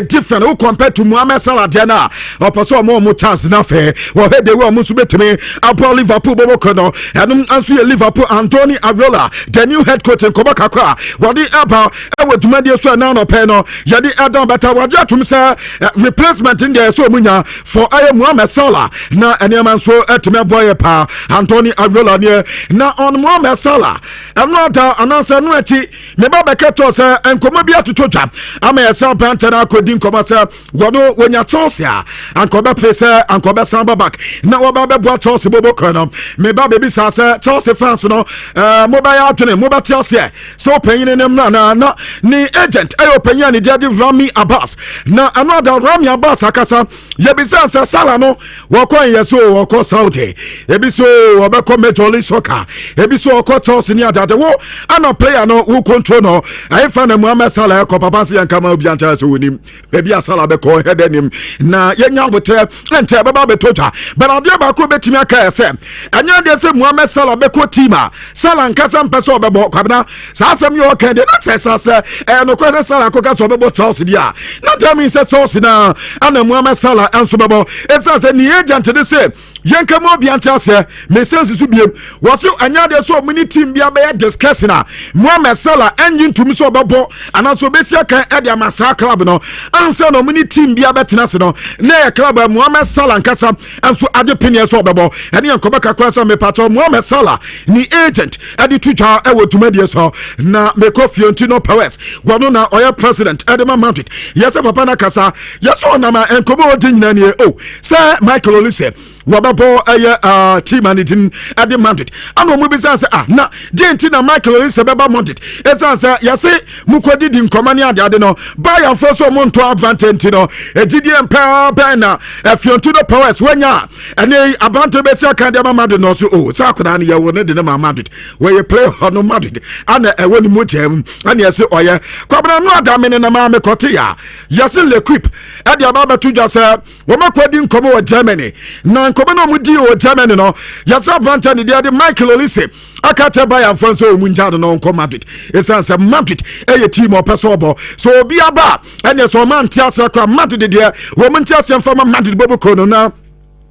Speaker 4: different who compared to Mohamed Salah Diana or person more chance na fair or head they were musubetime about Liverpool Bobokono and answer Liverpool Anthony Aviola the new head coach in Kobakakra what the about would media so now no peno yadi Adam better what you say replacement in there so munya for I am Mohamed Salah na and so at me boy pa Anthony Aviola near na on Mohamed Salah I'm not announcer no echi me ba beketo say and komabia to toja ama yesa branta na kodin komasa wono wonya Chelsea ankoba pese ankoba samba back na wo ba be bo Chelsea Boboko no me ba bebi sa Chelsea fans no mobile atune mobile Chelsea so penyin nem na ni agent ayo penyin ni dia Rami Abbas na another Rami Abbas akasa yebisa sa Salah no wo kon yeso wo ko Saudi ebiso wo be ko Major League Soccer ebiso wo ko Chelsea ni adade wo ana player no who control no ai fa na Mohamed Salah ko papa kama obianta so wonim bebi Salah be ko hedenim na yenya bote ente baba betoja but ade ba ko betimi aka ese anya de se Mohamed Salah be ko tima Salah nkasa mpese obebo kwabna sa asem yo kan de na se no ko Salah ko ka so obebo Chelsea dia na tell me say Chelsea na ana Mohamed Salah enso bebo esa se ni agent de se yenka mo obianta se me sense su biem wo so anya de so mini team bia be discuss na Mohamed Salah engine to me so obebo ana so be sia kan ede amasa club no ansa no mini team bia betena se no na club Mohamed Salah nkasa enso ade penie so obebo ene yankoba kakwa so me pato Mohamed Salah ni agent ade tuta e wotumade so na me ko Fiorentino Perez wono na oya president Edema Madrid yes papa na kasa yes ona ma enkoba odinyina ne say Michael Olise wababo team managing at the Madrid ano mu bi say na denti na Michael Olise beba Madrid say yes mukodi di nkomani ade no Bayern first one to advantage no GDM pa na Fiorentino Perez wanya ene abante be sia kan de Madrid no so sakoda na ye wo ne de na Madrid where you play on Madrid ana e woni mu tem ana ye say oye kwabra no adamene na ma me kote ya yes l'equipe e de ababa to just wo makodi nkomo wo Germany na nkomo no mu di wo Germany no yes abante ne de Michael Olise akata Bayern France o mu njado no nko Madrid esanse Madrid e team o peso so obi aba ene so man tiasa kwa Madrid de wo mun tiasa fama Madrid Boboko no na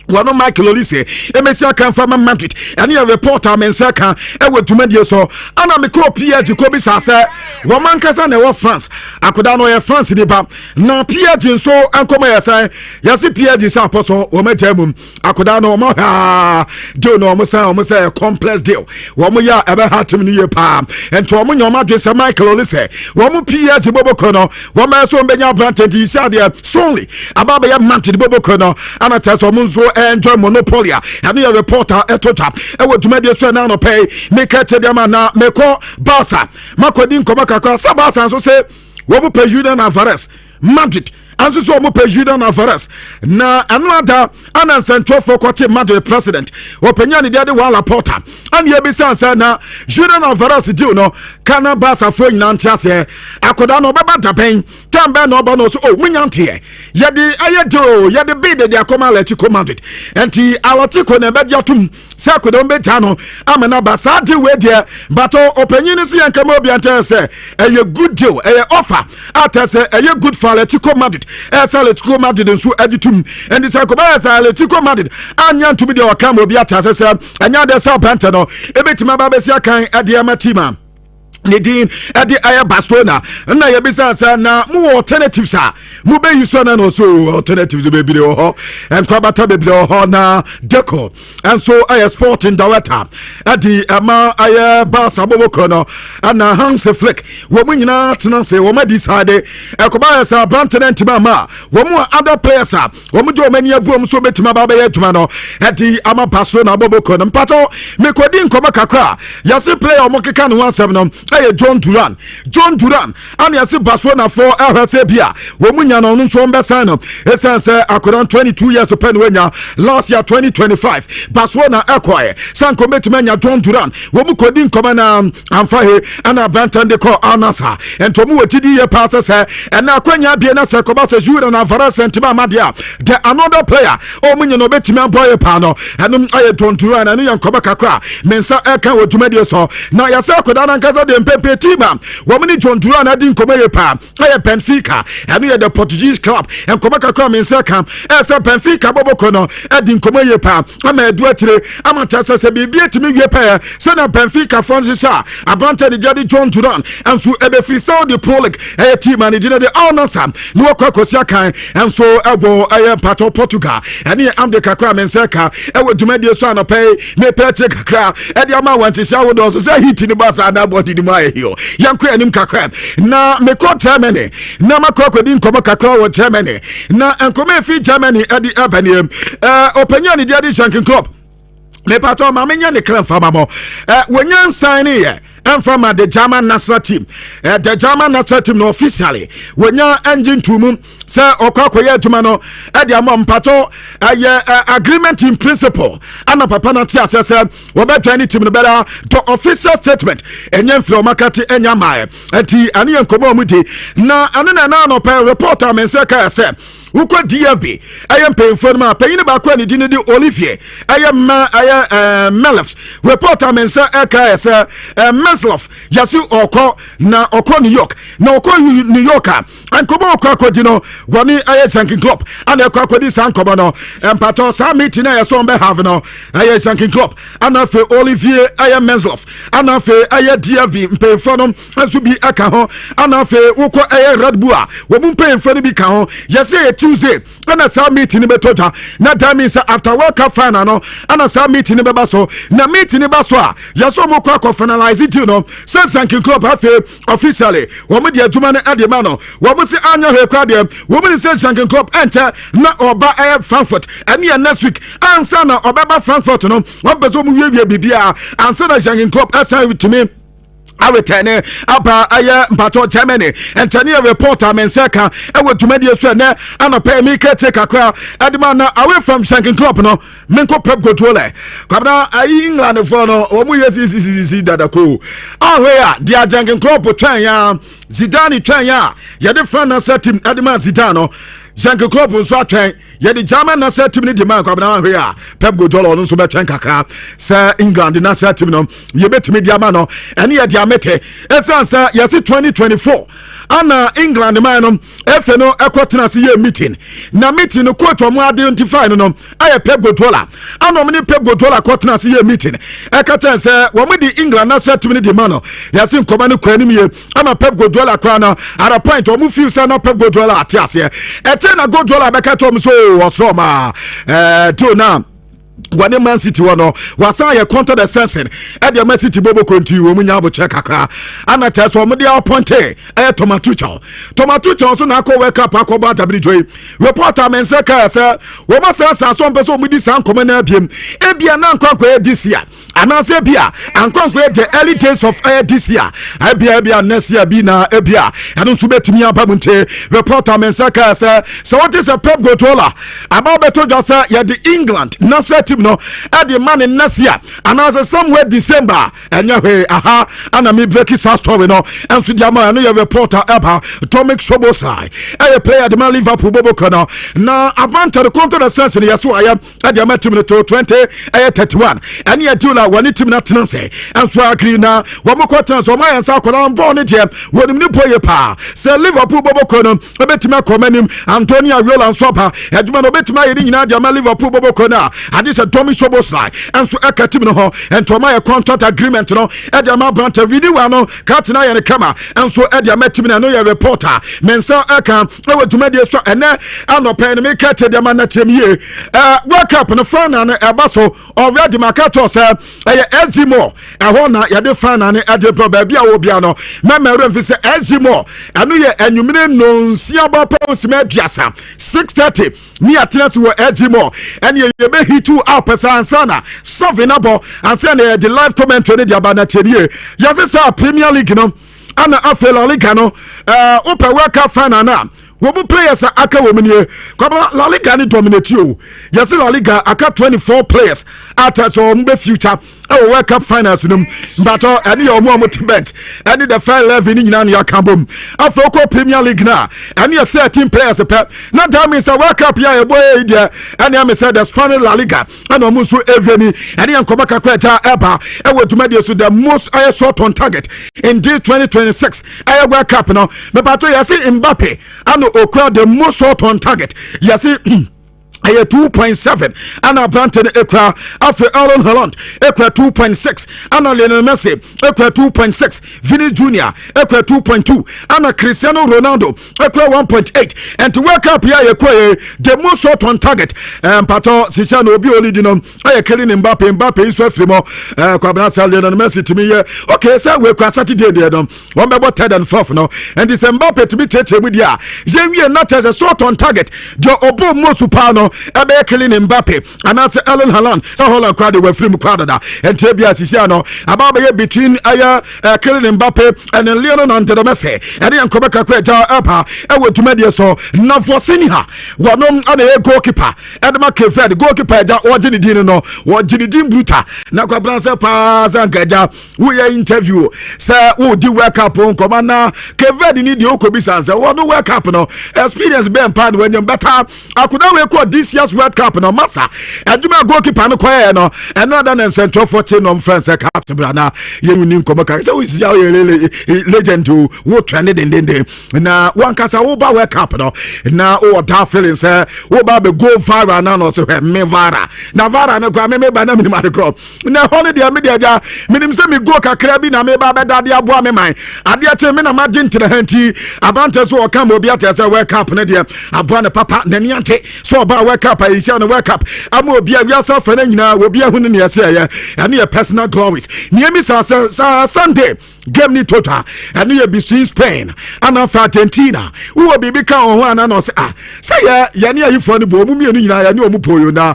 Speaker 4: wano Michael Olise emesia kan fama Madrid ene ya reporter mensaka e wadumade so ana me ko PSG ko bi sase wo man kasa na wo France akoda no ye France ni ba na PSG so ankoma ya sai ya si PSG sa aposo wo matamum akoda no mo ha do no mo say complex deal wo mo ya ebe hatim ni ye pa ento mo nyoma de se Michael Olise wo mo PSG Boboko no wo ma so mbenya advantage isa de solely ababa ya Madrid Boboko no ana taso mo so enjoy monopoly and your reporter etota e wotumade so na no pay make tell man na meko Barca makodi nkoma kakwa sa Barca so say wo bu Julian Alvarez Madrid anso so mo pe Julian Alvarez na another ana central for court Madrid president openya ne de wala porta an ye bi sansa na Julian Alvarez deal no kana basa fo nyina ntiase akoda no baba dapen tambe no ba no so munyante ye de ayedo ye de bid de akoma Atletico Madrid enti Atletico na be diatum se akoda mbe tano amena basa de we de but openyin se yankama obi ante se a good deal a offer ata se a good for Atletico Madrid Atletico Madrid nso agitum enti se akoba Atletico Madrid anya to be the akama obi ata se anya de sa panta no ebetima ba besia kan ade amatima Nidin at the Aya Barcelona, and I have na more alternatives. Mube Yusona no so alternatives baby and Kabata baby na Deco, and so I sporting director at the Ama Aya Barca Bobokono and Hans Flick. Woman Nancy, Woma decided Ekobas are Branton and Timama, one more other players are Womujo many a boom so betima Baba Tumano at the Ama Barcelona Bobokon and Pato, Mekodin Komakaka, Yasi player Mokikan 17. John Duran and yasi Barcelona for Arabia womunya no nso mbesa no esense akoran 22 years open wenya last year 2025 Barcelona acquire sanko metimenya John Duran womu kodin komana amfahe ana bantande ko anasa entomu wetidi ye pass se na akwanya bie na se kobasa Julian Alvarez sentima madia the another player omunya no betimi aboye pa no enum aye John Duran anu yankoba kakra mensa eka wodumade so na yasa akodana nkaza de pepe tima womani John Duran adin komaye pa aye Benfica anu the Portuguese club en komaka kwa mensa kam esa Benfica boboko no adin komaye pa ama edu atire ama tasa se bibie timi wie pa se na Benfica Francisca abante de jadi John Duran enso ebe free Saudi Pro League team and de the Al-Nassr no kwakosia kan enso ebo aye pato Portugal ene am de kakra mensa ka ewo dwumade so anopai me peche kakra e de ama wanti sha wo do so say hit ni basa na body di mai hiyo yanko anim kakra na me ko Germany na makoko di nkomo kakra wo Germany na nkoma fi Germany e di Albania opinion di adi Shankin Club me pato ma menya ne kran fama mo wonyan sign ye from the German national team. The German national team no officially when you engine to moon say okokoye tumano e dia mom pato agreement in principle and papa na tia say we better any team no better to official statement enye from market enya mai enti ani enkomo muti na anana na no pe reporter men say ka say uko DFB ayem paying ma paying ba kwa ni dini di Olivier ayem Melefs reporter men say ka say Meslof yasi oko na oko New York na oko New Yorker and kobo oko dino wani aye Shankin Club and oko di san kobo no empato sa meeting na yaso mbe have no aye Shankin Club and afe Olivier aye Meslof and afe aye DFB mpaying no asu bi aka ho and afe uko aye Red Bull wo mu mpaying bi ka ho yasi Tuesday and sa meeting be tota na that means after World Cup final no and sa meeting be baso na meeting be baso a yaso mo kwa finalize it you know since Shankin Club afi officially wo me de aduma na ade ma no wo mo se anya he kwa de wo me se Shankin Club enter na oba Frankfurt and next week answer na oba Frankfurt no wo bezo mu wie bibia answer na Shankin Club assign with me I return apa aya mpato Germany and tania reporter menseka e wotumadi so na anopa me kete kakra adima na away from Shankin Club no menko Pep Guardiola kwabna ayi England for no omu yesi dadako ahwe dia Shankin Club twan ya Zidane twan ya ye de France team adima Zidane no Shankin Club nso atwan ye de German national team ni de man kwabna ahwe a Pep Guardiola no nso betwan kakra sa England national team no ye betimi dia ma no ene ye dia mete esansa yesi 2024 ana England man no efe no ekotena se ye meeting na meeting no coach omo identify no aye Pep Guardiola ana omo ni Pep Guardiola kotena se ye meeting ekata se wo mo di England national team ni de man no yesi nkoma no kwani miye ama Pep Guardiola kwa na at a point omo feel say na Pep Guardiola atiase ete na Guardiola bekato omo so osoma till now Wani Man City wano wasa ye counter the sensing e de Man City bobo konti wo munya bo check kakra ana teso mo de appointe tomatucho so na ko wake up akoba WJ reporter men say ka say wo ma say so mpeso mo di san komana biem e bia na nkwa this year anase bia ankonkwe the early days of this year bia next year bi na bia eno so betimi abamunte reporter mensaka so what is a Pep Guardiola about beto just ya the England nasa team no at the man in next year anase somewhere December enye aha ana me break sa story no enso diama no your reporter eba Tomic Shobosai a player the man Liverpool bobo kono na advantage the counter the sense ya so aya at the team no 2031 and ya tula one team na tense enso agree na wo mo kwatan so my answer kola ball ne dem wonim ni boye pa say Liverpool bobo kono obetima komanim Antonio Viola Sopa eduma no betima yedi nyina dia ma Liverpool bobo kono ade se Tomic Shobosai enso aka team no ho ento my contract agreement no e dia ma branta video wa no katina ya ne kama enso e dia ma team na no ya reporter mensa aka e waduma de so ene anope ne me ka te dia ma na tem ye World Cup no final na eba so already makato say SG ɛhɔ na yɛde fan ne ɛde pro baabi a wo bia no memero mfi sɛ SG ɛno yɛ anwumire nonsia ba pounds me aduasa 6:30 ni atenase wɔ SG ɛne yɛbɛ hitu up sansana savinabo ansana the live commentary ne de aba na terie yɛse sa Premier League no ana afɛ La Liga no opa World Cup final na wobu players aka womnie kwaba La Liga ni dominate you yes La Liga aka 24 players ata so mbe future e World Cup finals num but any your mo motivate any the fair level ni nyina ya kambom afoko Premier League na any 13 players pe na that means a World Cup ya boy dia any am say the Spanish La Liga and omo so eveni any ankoba kakwa ja eba e wotuma dia so the most shot on target in this 2026 World Cup no me pato yes Mbappe and okra the most shot on target yes 2.7 ana Branton ekra after Erling Haaland ekra 2.6 ana Lionel Messi ekra 2.6 Vinicius Junior ekra 2.2 ana Cristiano Ronaldo ekra 1.8 and to World Cup ya ekwa the most shot on target pato Cristiano obi olidino aye Kylian Mbappe iso afimo kwa Brazil Lionel Messi timi ye okay say we kwa Saturday dey don one be third and fourth no and this Mbappe to be tete mu dia je wie not as a shot on target jo obo mo super no ebe Kylian Mbappe anase Erling Haaland so Holland crowd we film crowd da entebia sisia no about be between Kylian Mbappe and Lionel Messi and then come back ja apa e we tumade so na fosini ha wonom ana e goalkeeper edema Kevin goalkeeper ja ojini din no ojini din bruta na kwa branse pa zangaja we interview say wo di World Cup on come na Kevin ni di okobisa say wo no World Cup no experience ben pad when you better akuda we call this year's World Cup no massa aduma goalkeeper no koye no another than central 14 no friends ka brana ye uni nkomo ka say we see how legend who trended in na one kasa wo ba World Cup no na o da feeling say wo ba be go viral na no so me vara na vara no kwa me ba na me ma de ko na holiday me de ja minim say me go kakra bi na me ba da de aboa me man ade ache me na ma dintre hanti abante so o kan obi ate say World Cup ne de aboa ne papa na ni ante so ba World Cup I see on the World Cup am obi a wiasa fa na nyina obi a hunu ne yase ya and your personal glories niemi sa Sunday game ni total and you be Spain and Argentina who will be become one and say say ya ni ayifo ni bo mu mienu nyina ya ni omu poyo na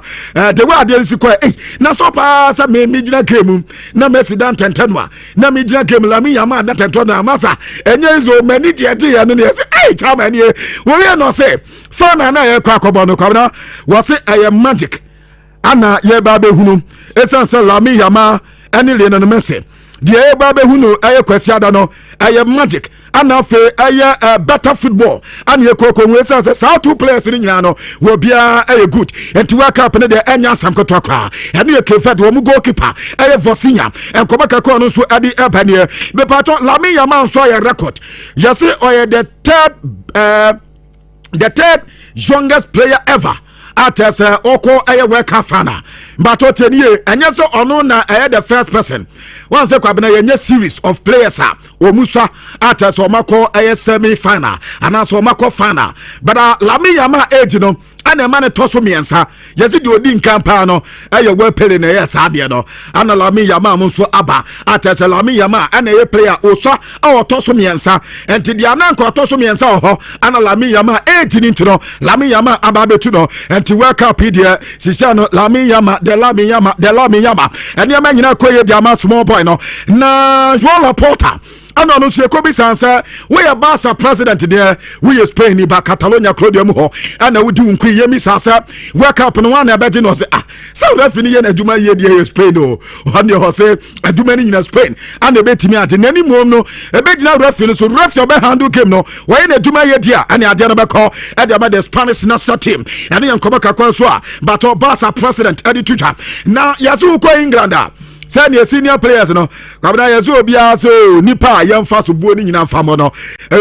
Speaker 4: the way dey si kwa na so pa sa me gina game na Messi dan tentenwa na me gina game la mi yama dan tentenwa masa enye zo mani je ya no ne say chama ni we no say fana na ya kwa kobo no kwa was it a magic ana ye ba be hunu esan se Lami Yama ani Lionel Messi de ye ba be hunu aye kwasi ada no aye magic ana fe aye better football ani ye koko we esan se how two players ni nyina no we bia aye good and to World Cup ne de anya sam koto akra ani ye Kefet wo mu goalkeeper aye Vosinya en ko baka ko no so adi ebanie be pato Lami Yama so aye record yes oye the third youngest player ever at oko aye World Cup final but otenie enye so ono na aye the first person one say kwabena yenye series of players omusa at so mako aye semi final and so mako final but Lami Yama age no ana ma ne toso miensa yesi de odi nkan pa no eye we pele na yes ade no ana Lami Yama mo so aba atese Lami Yama ana ye player osa a toso miensa enti de ana nka toso miensa ho ana Lami Yama 18 ntino Lami Yama aba betu no enti work up here sisia no Lami Yama ene ma nyina koye de ama small boy no na Joao Porta ana no se ko bi sansa we ya Barca president there we is Spain ni ba Catalonia Claudio mu ho ana wudi unku yemi sansa work up no one abeti no se South Africa ye na aduma ye de Spain o oni ho se aduma ni nyina Spain ana betimi ade nani mom no ebegina referee no so referee be handle game no we na aduma ye dia ana ade no be call e de the Spanish national team ana yan koba kakwa so but Barca president ade tuja na yasu ko England senior senior players no kwabna yeso obia so nipa yemfa so buo ni nyina famo no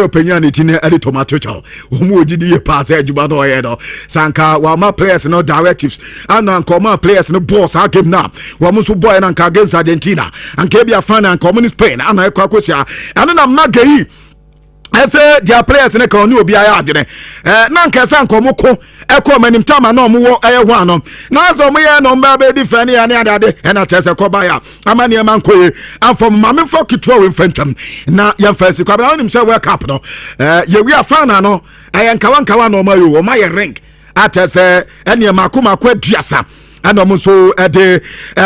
Speaker 4: penya ne tine ade tomato chow omu ogidi ye pass adwuma no ye no sanka wa ma players no directives and ma players no boss a game na wa mu so boy na nka against Argentina anka bia fan and common Spain ana ekwakosia ana na magayi ese dia players ne kan ni obi aya adene na nka san komoko eko manim tama na omo eye ho anom na so mo ye no mba be defend ya ne adade na tese ko ba ya amani e man koye afom mame for kitro we fantam na ya fancy ko ba onim se world cup no ye wi afana no ayankawa no ma yo o ma ye ring atese ene makoma kwa duasa ana mo so de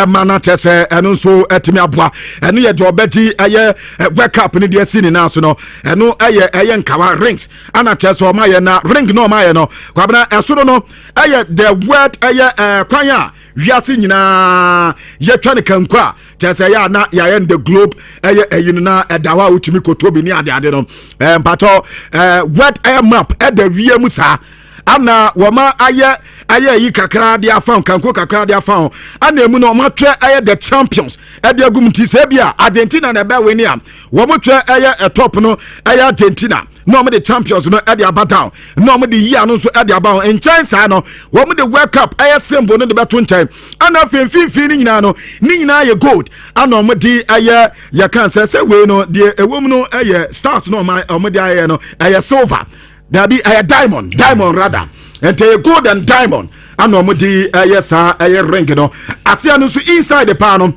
Speaker 4: mana tese eno so etimi aboa eno ye jobeti eye world cup ni de sini na so no eno eye nkawa rings ana tese o ma ye na ring no ma ye no kwabna esoro no eye the word eye kwanya wiase nyina ye twa ne kankwa tese ya na ya the globe eye na edawa utumi kotobi ni ade no mpato word eye map e da wiemu sa ana wama aye yi kakra dia fan kanko kakra dia fan ana emu no matwe aye the champions e dia gumti se bia Argentina na be weni am wo motwe aye top no aye Argentina no mo the champions no e dia battle no mo the year no so e dia ba en chance no wo mo the world cup aye symbol no de beto nchen ana fenfin ni nyina no ni nyina ye gold ana mo di aye ya kan se we no de ewom no aye stars no mo di aye no aye silver there be a diamond rather and a gold and diamond and no mudi yes a ring no asia no so inside the panel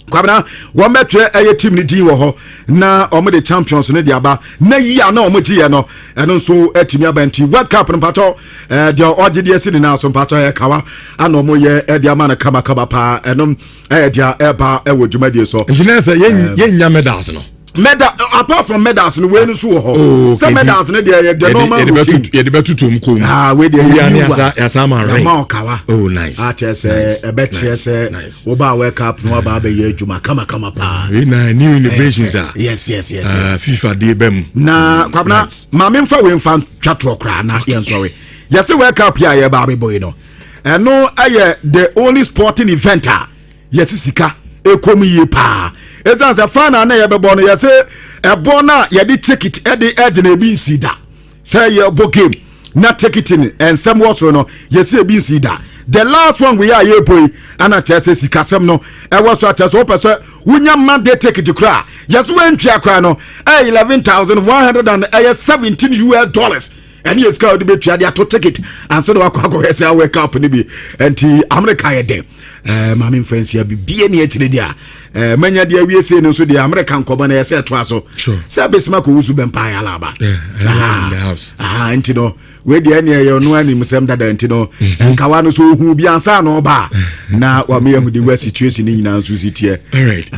Speaker 4: kwabna wo metre a team ni di wo ho na omo the champions no di aba na yi na omo di no eno so atimi aba nti world cup no pato the odidi esi na so pato e kawa and omo ye e di ama na kama pa eno e dia eba e wo dwumadi so
Speaker 1: engineer say yen nya medals no
Speaker 4: medal apart from medals no we no so ho some medals no dey the normal
Speaker 1: ye de betutum kom
Speaker 4: we dey
Speaker 1: ya sama right
Speaker 4: oh nice atese e betese wo ba world cup no ba ye adwuma kama pa
Speaker 1: we na new innovations
Speaker 4: yes
Speaker 1: FIFA dey bem
Speaker 4: na kwabna ma me mfa we mfa twato kra na yen sorry yes world cup ya ye ba boy no no aye the only sporting event yes sika ekomi ye pa ezanza fana na ye bebo no ye se ebo na ye di ticket e na bi sida say ye bo game na ticketing and some was no ye se bi sida the last one we are ye boy ana tese sikasem no e was so tese o pese wunya mande ticket kra ye so entry akra no 11,117 US and yes ka de betua de ato ticket and so akwa yes I wake up ni bi enti America ye dem mami fancy ya bibie ni etire dia manya dia wiese no so dia America nkoba na yes to aso say besima ko wusu bempa ya laba
Speaker 1: in the house
Speaker 4: enti no we dia ne ye no ani musem dada enti no nkawa no so hu bi ansa no ba na wa me hu di wa situation ni nyina so sitie
Speaker 1: all right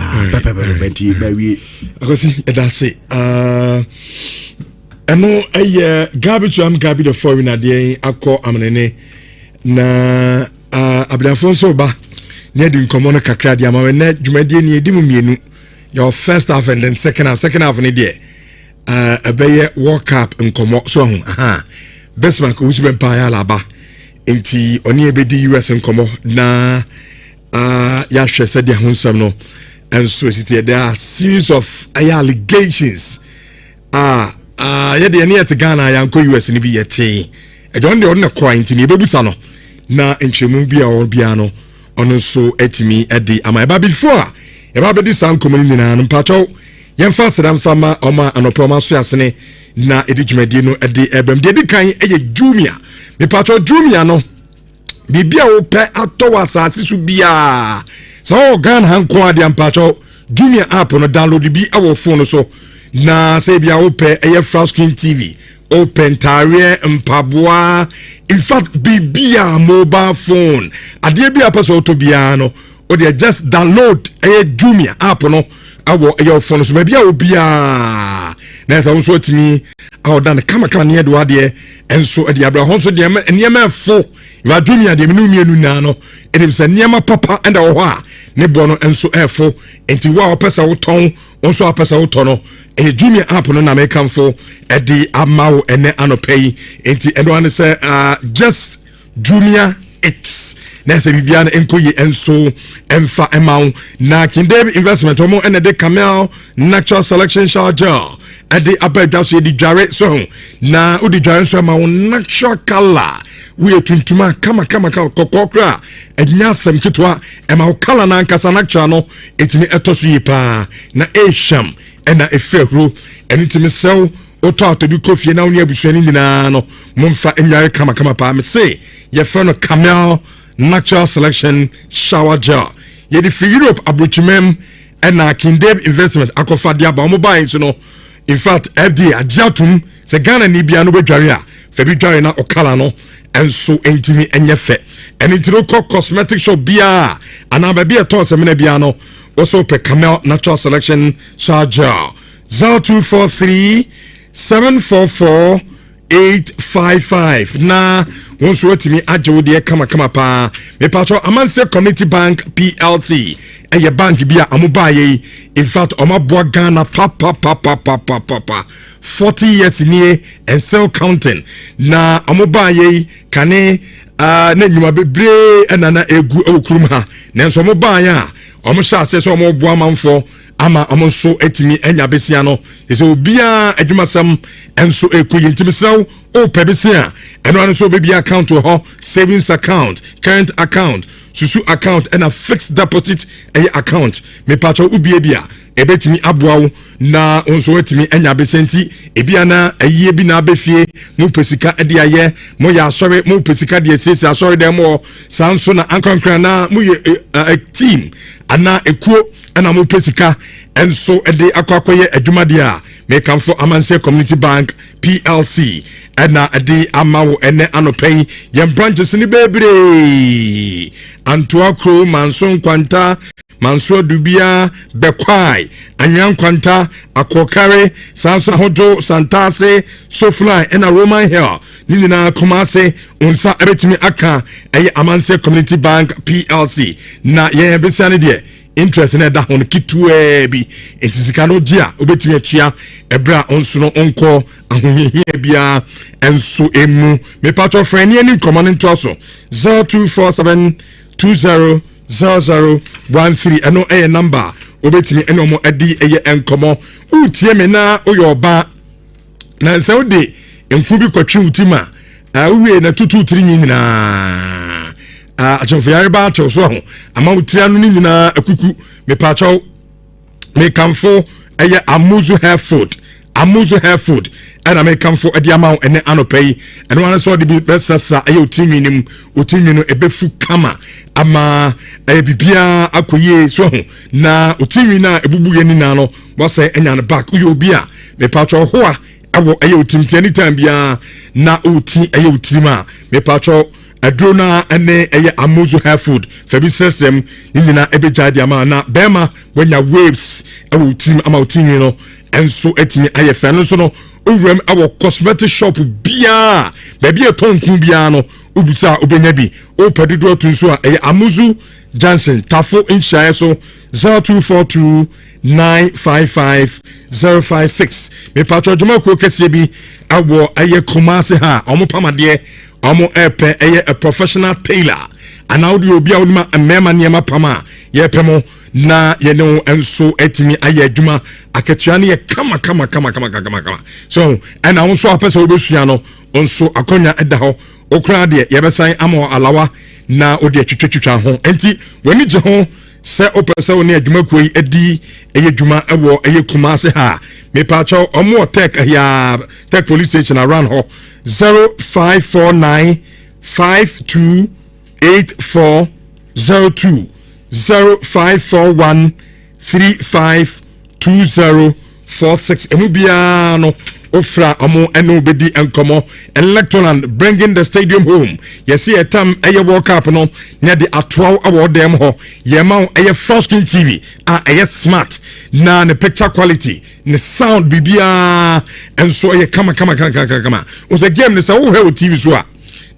Speaker 4: benti ba wi
Speaker 1: akosi that's it eno garbage the foreign ade akọ amnene na ablafon so ba ne di nkomo no kakra de ama na dwumade ni edi mumienu your first half and then second half ni de abeye world cup nkomo so hu besma ko usu bempa ya laba enti oni ebedi US nkomo na ya hwese de hunsam no and so there are series of allegations yede ye ne Ghana yanko US ni bi yete ejon de on quarantine e bebusa no na enchemu bi a obia no ono so etimi edi ama eba before eba be di san komani nyina no mpacho yemfa sedam sama oma anopoma so asene na edi dwumadi no edi ebem de di kan eye Jumia me patro Jumia no bibia wo pe atọ asase su bia so Ghana hanko ade ampacho Jumia app no download bi awo phone so na say bia wo pe eye flat screen TV open tare mpaboa in fact bibia mobile phone ade bia person to bia no o dey just download eye Jumia app no awo eye phone so bia obia na so so timi awdan kama ne do ade enso ade abra honso de enema fo wa Jumia de menu mienu na no edim se niema papa enda wo ho a ne bo no enso efo enti wa opesa wo ton onso opesa wo ton no Jumia app no na make am for edi amawo ene anopay enti eno an se just Jumia it na se bibia na enkoyi enso emfa emaw na Kindeb investment omo ene de Camel natural selection charger edi abeda so edi dware so na odi dware so emaw natural color we tuntuma kama kokokra enya sem kitwa emaw color na nkasa natural no etimi etoso yipa na esham ena efehro enitimi sew oto atobi kofie na oni abusuani nyina no momfa enware kama pa me say ye friend Camel natural selection shower gel ye di free Europe abrochimem ena Kindeb investment akofa dia ba mo buy so no in fact FD ajatum se Ghana ni bia no bedware a fa bi dware na okala no enso entimi enyefe enitiro cosmetic shop bia ana ba bia to se mena bia no also pe Camel natural selection shower gel 0243 744 855 na wonso watimi ajewo de kama pa me patro Amanse Community Bank PLC eye bank bia amobaye in fact omabua Ghana papa 40 years near and still counting na amobaye kane na nyuma bebre enana egu okurum ha nanso amobaye a omsha ase so omobua manfo ama amonso etimi enya besia no ese obia adwumasam enso ekuyi ntimi saw o pebesia eno an so bebia account ho savings account current account susu account and a fixed deposit account me patcho ubie bia ebetimi aboawo na onso etimi enya besenti ebia na aye bi na abefie mu pesika ade aye mo ya asore mu pesika de sesi asore dem mo sanso na ankonkran na mu ye team ana ekuo ana mu pesika enso ede akwakoye adwumade a me come for Amanse Community Bank PLC ana ade amawo ene anopay yem branches ni bebre Antoa Kro Manson Kwanta Manso Dubia Bekwai Anyan Kwanta Akokare Sansa Hojo Santase Sofly ena Roman Hill Nina Kumase unsa ebetimi aka eye Amanse Community Bank PLC na ye besane de interest na da hon kitue bi entisika no dia obetimi atua ebra onso no onko ahohehia bia enso emu me patro friend ni common ntoso 0247 200013 eno eye number obetimi eno mo adi eye enkomo utie me na oyoba na se ode enku bi kwatwe utima uwie na tutu tiri nyina achofyare ba achoso ho ama utria no nyina akuku me pacho me kamfo eye amuzu hair food and me kamfo edi ama ene anopay and one so the besasa eye utimi no ebefu kama ama bibia akoye so ho na utimi na ebubu ye ni na no wose enya no back uyo obi a me pacho ho a awo eye utimti anytime bia na uti eye utima me pacho adrona ene eye amuzu hair food fabi system nyina ebejade ama na bema wenya waves ewo utim ama utimi no enso etimi aye fa no so no owuram awo cosmetic shop bia baby etonku bia no obusa obenya bi o pedodo tunso a eye amuzu Johnson tafo inshae so 0242 955 me patro joma ko kese bi awo aye Kumase ha omo pamade omo epe eye a professional tailor and audio obi a wonima emema niema pama ye pemo na ye no enso etimi aye adwuma aketua ne ye kama so and I also apesa obesua no onso akonya eda ho okra de ye besan amo alawa na odi atwitwa ho enti wani je ho se opese oni adwuma koi edi eye dwuma ewo eye Kumase ha me pa cho omo tech ya tech police station around ho 0549 528402 0541 352046 emubia no ofra amo eno bedi enkomo Electroland bringing the stadium home. Yes, see a time a World Cup no near the atwao award dem ho yema a first screen TV a smart na the picture quality the sound bibia and so a kama was a game this who have TV so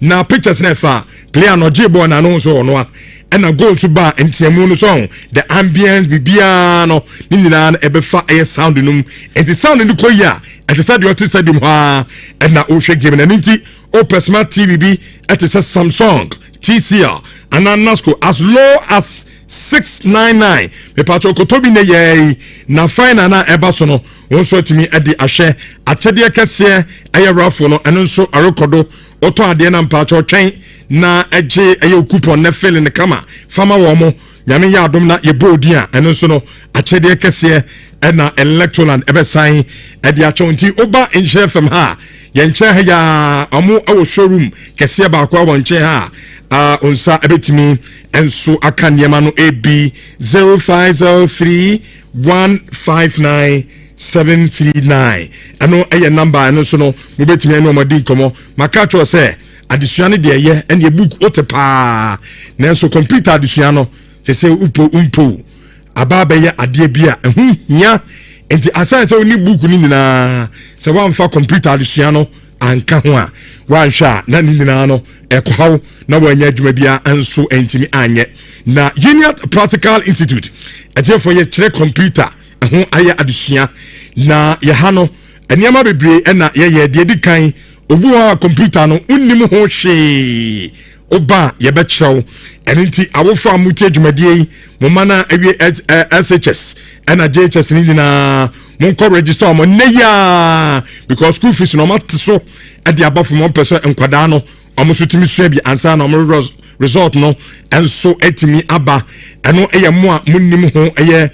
Speaker 1: na pictures na fa player no jebo na no so no and a goal to bar and Tiamuno song the ambience bibiano nina ebefa a sound num and the sound in the koya at the stadium ha and na o shake game and inti open smart TV at the Samsung TCL and Nasco as low as 699 me pacho kotobi ne ye na fine na ebasono wonso timi edi ahwe achede kese ayerafo no eno nso arekodo oto ade na mpacho twen na eje aye coupon na fill ne kama fama wo mo nyame ya adom na ye bodi a eno nso no achede kese na Electroland ebesan edi achonti oba enche fam ha ye nche ha ya amu awo showroom kese ba kwa wo nche ha onsa ebetimi enso akanyema no AB 0503 159 739 ano eye number ano so no mobetimi eno madi komo maka cho se adisuane de ye ene book otepa na enso computer adisuano se umpo ababa ye ade bia ehia enti asan se oni book ni nyina se wanfa computer adisuano anka ho a wanhwa na ni nyina no ekohaw na wanya adwuma bia enso entimi anye na Union Practical Institute ejefo ye kire computer ho aye adusua na ye ha no eniama bebre na ye de dikan obu a computer no unnim ho hwe oba ye be kirew enti awofo amuti adwumadie mo mana awie SHS na JHS ni na mon ko register mo neya because school fees no mat so e de abafo mo person enkwada no omuso timi so bi ansa na omo result no enso etimi aba eno eye mo a munnim ho eye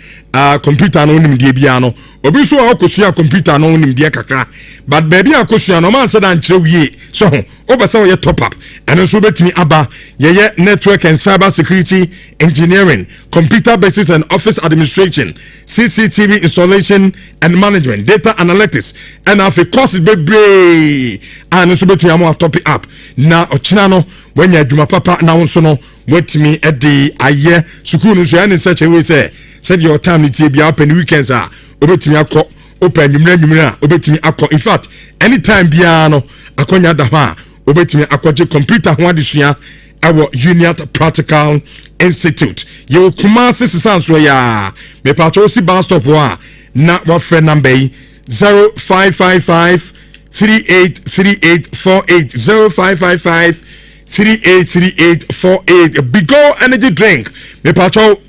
Speaker 1: computer no nim die bia no obi so akosua computer no nim die kakra but baby akosua no man said ankyere wie so ho obesa wo ye top up eno so betimi aba ye network and cyber security engineering, computer based and office administration, CCTV installation and management, data analytics and have a course bebre and so betimi am top it up na ochina no when you duma papa na won so no wetimi e de aye school no so ya in such a way say said your time it be open weekends are obetimi akọ open nwumra obetimi akọ in fact anytime bia no akonya da ho a obetimi akọje computer ho adesua our Union Practical Institute you Kumase sanso ya me pacho si bus stop wa na wa friend number 0555 383848 0555 383848 Bigo energy drink me pacho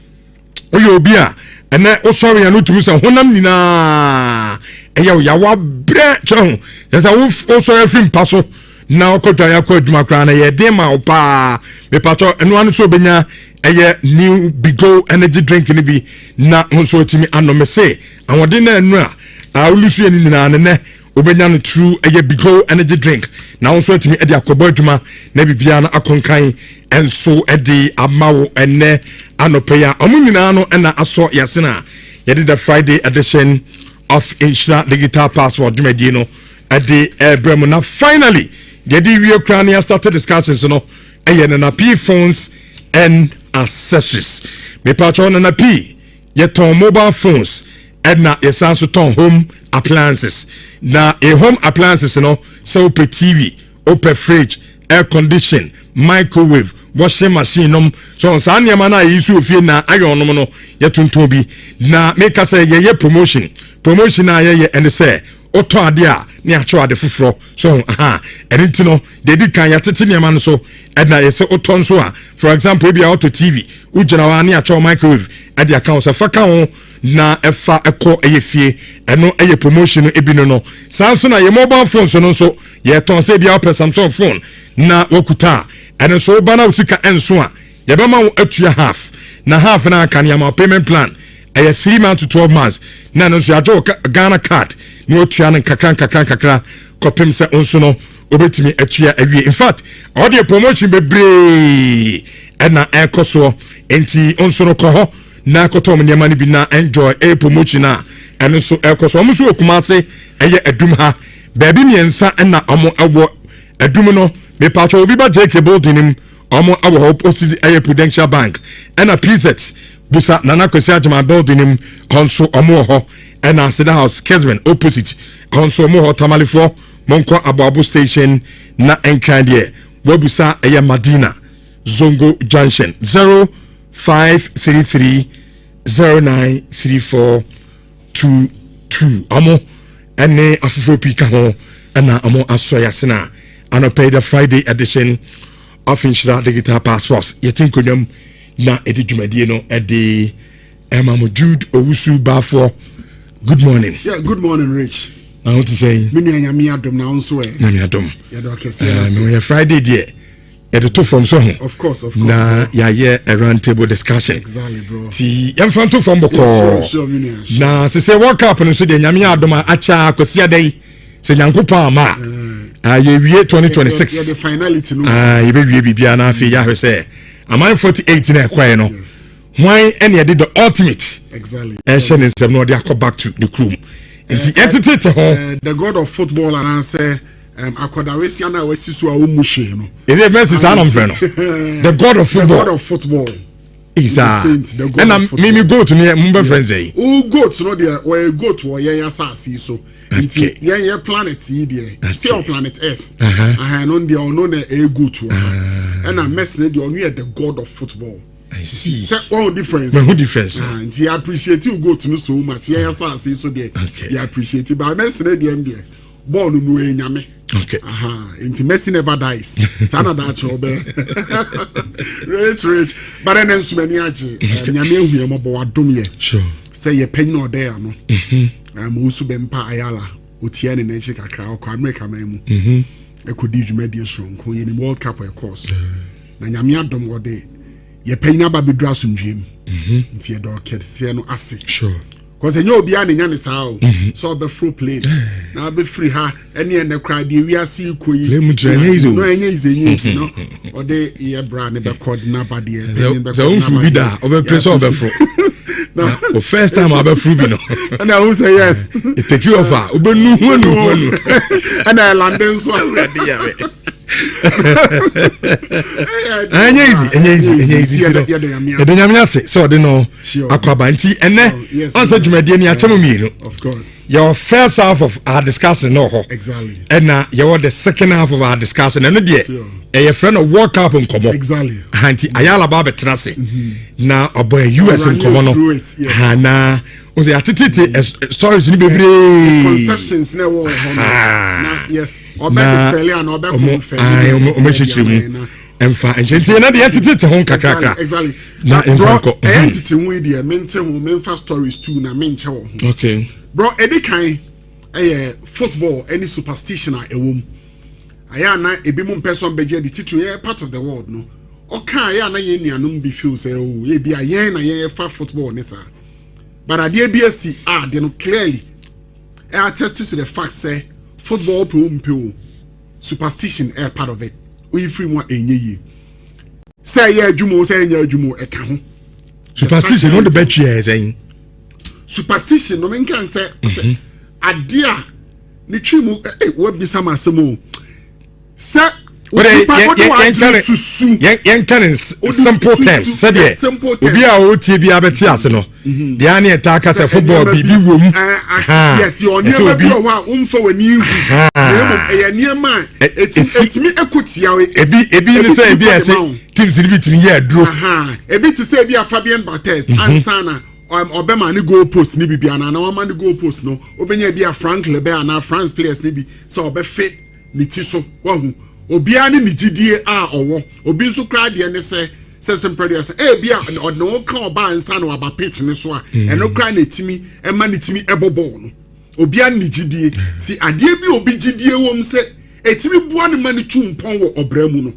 Speaker 1: oyo bia ene o sorry anu tumi say honam nyina eya ya wa bre chon yesa wo sorry film paso na okotwa ya kwa adwuma kra na ye dem ma opa me pacho enu anu so benya eye new Bigo energy drink ni bi na nso timi anomese awode na enu a olusu eni nyina ne obenya no true eye Bigo energy drink na nso timi e de akobo adwuma na bibia na akonkan enso e de amawo ene anopeya omunyina no na aso yasena ye de the Friday edition of Nhyira digital passport dwumadi no e de ebrem na finally the Ukraine started discussions no na P phones and accessories me patcho na P ye ton mobile phones and na ye sanso ton home appliances na a home appliances no so pe TV open fridge air condition microwave washing machine so sa niam na yisu ofie na ayon no no ye tonton bi na make us say ye promotion na ye and say oto ade a ne acho ade foforo so enti no de di kan yatete niam no so na ye say oto nso a for example bi auto TV ujina wa ne acho microwave ade account sa faka ho na efa eko eyefie eno eye promotion ebi no sanso na ye mobile phone so no so ye ton say bia Samsung phone na wakuta eno so bana usika enso a yɛbɛma wo atua half na half na aka ne payment plan 3 months to 12 months na no so agye Ghana card na otua no kakra kopem sɛ onso no obetimi atua awie. In fact all the promotion bebre na ekoso enti onso no kɔ na kotom nyama ni bi na enjoy a promotion a eno so ekoso omo so okumase eye adum ha baabi miensa na omo ewo adum no me patcho obi ba JK building nim omo ewo opposite eye Prudential Bank na PZ busa nana kwesi ajama building nim konso omo ho na Seda House Kesman opposite konso omo ho tamalifo monko Abu station na enkande wabusa eye Madina Zongo Junction 0533093422 amo ene afufo pika ho na amo asoya sena anopay the Friday edition of Nhyira Digital Passports yetin konwam na edidwumadie no ede Emma Jude Owusu Bafo. Good morning.
Speaker 5: Yeah, good morning, Rich.
Speaker 1: I want to say
Speaker 5: me nyame adom na onso e
Speaker 1: nyame adom
Speaker 5: ya do kese
Speaker 1: no Friday there to from so
Speaker 5: of course
Speaker 1: na ya a round table discussion
Speaker 5: exactly bro
Speaker 1: ti yemfanto from boko
Speaker 5: sure
Speaker 1: na se World Cup no so de nyame adom acha akosia dai se nyankopa ama ye wie 2026
Speaker 5: yeah the finality no
Speaker 1: ye be wie bibia na afi ya hwese amai 48 na kwae no why any did the ultimate
Speaker 5: exactly
Speaker 1: shen nsem no de akọ back to the crew enti entity ho
Speaker 5: the god of football and answer akodawesi na wesi so a womuhwe no
Speaker 1: is it Messi sanom fe no the god of football
Speaker 5: the god of football
Speaker 1: is and me go to near mumba friends eh
Speaker 5: who go to no there where go to yen asase so nti yen planet yi there say on planet earth no there no na e go to and am Messi dey on the god of football.
Speaker 1: I see.
Speaker 5: So what difference?
Speaker 1: What difference?
Speaker 5: And he appreciate you go to know so much. Yeah, say so there. He appreciate it. But Messi the end there. Born no nyame.
Speaker 1: Okay.
Speaker 5: Into Messi never dies. Sana that job. Rich. But then so many aje. Nyame hu mo bo adom ye.
Speaker 1: Sure.
Speaker 5: Say ye penny no there no. Usu bempa ayala. Otia ne nchi kakra o America man mu. Ekodi dwumadi strong ko ye ni World Cup of course. Na nyame adom wo de ye payina ba be dra sundwem nti ye do ketse no ase
Speaker 1: sure
Speaker 5: cause enyo obi an nya ne sao so be full play na be free ha ene ne kra de wi ase koyi
Speaker 1: le mu tranya izo
Speaker 5: no enye izenyi no o de ye bra ne be code na ba de be
Speaker 1: so unfu bi da o be press o be fro na for first time o be fru bi no
Speaker 5: and I will say yes
Speaker 1: it take you over o be nu hunu
Speaker 5: and I landing so already ya
Speaker 1: enye easy the nyame ase so de no akwaba nti ene answer dwumadie ni achemu mienu
Speaker 5: of course
Speaker 1: your first half of our discussion no ho
Speaker 5: exactly
Speaker 1: and you the second half of our discussion and there your friend of World Cup in komo
Speaker 5: exactly
Speaker 1: anti ayala ba betra se na oboy US in komo no na o say atititi stories ni bebre
Speaker 5: conceptions na wo ho na yes obe spell and obe confirm
Speaker 1: o me chichimu emfa enchenti na de atititi ho kakaka
Speaker 5: exactly
Speaker 1: na enfako
Speaker 5: entity hu de mente hu memfa stories too na menche wo
Speaker 1: okay
Speaker 5: bro edikan football any superstition a ewom aya na ebi mu person beje the title ye part of the world no oka aya na ye nuanum bi feel say oh ye bi ayen na ye fa football ne sa but adie bi asi they no clearly I attest to the fact say football pe superstition part of it we free one enye yi say ye adwumo say enye adwumo e ka ho
Speaker 1: superstition no the bet ye saying
Speaker 5: superstition no men can say adia ni twimu we bi sama asemo say
Speaker 1: but yen can simple terms said ye obi a o tie bi abeti ase no de an e ta ka say football bibi wom
Speaker 5: yes you never be o umfa wani hu e niema etimi ekotia
Speaker 1: ebi ni say ebi ase teams ni bitimi ye aduro
Speaker 5: ebi ti say ebi Fabian Barthez ansana obema ni goal post ni bibia na wama ni goal post no obenya ebi Frank Lebert na France players ni bi so obefe ni ti so wahu obi ani ni gidie a owo obi nso kra de ne se producer bia no ka oba ansa na aba pitch ne so a eno kra na etimi ema ne timi ebobo no obi ani ni gidie ti ade bi obi gidie wom se etimi bua ne mani tumpon wo obramu no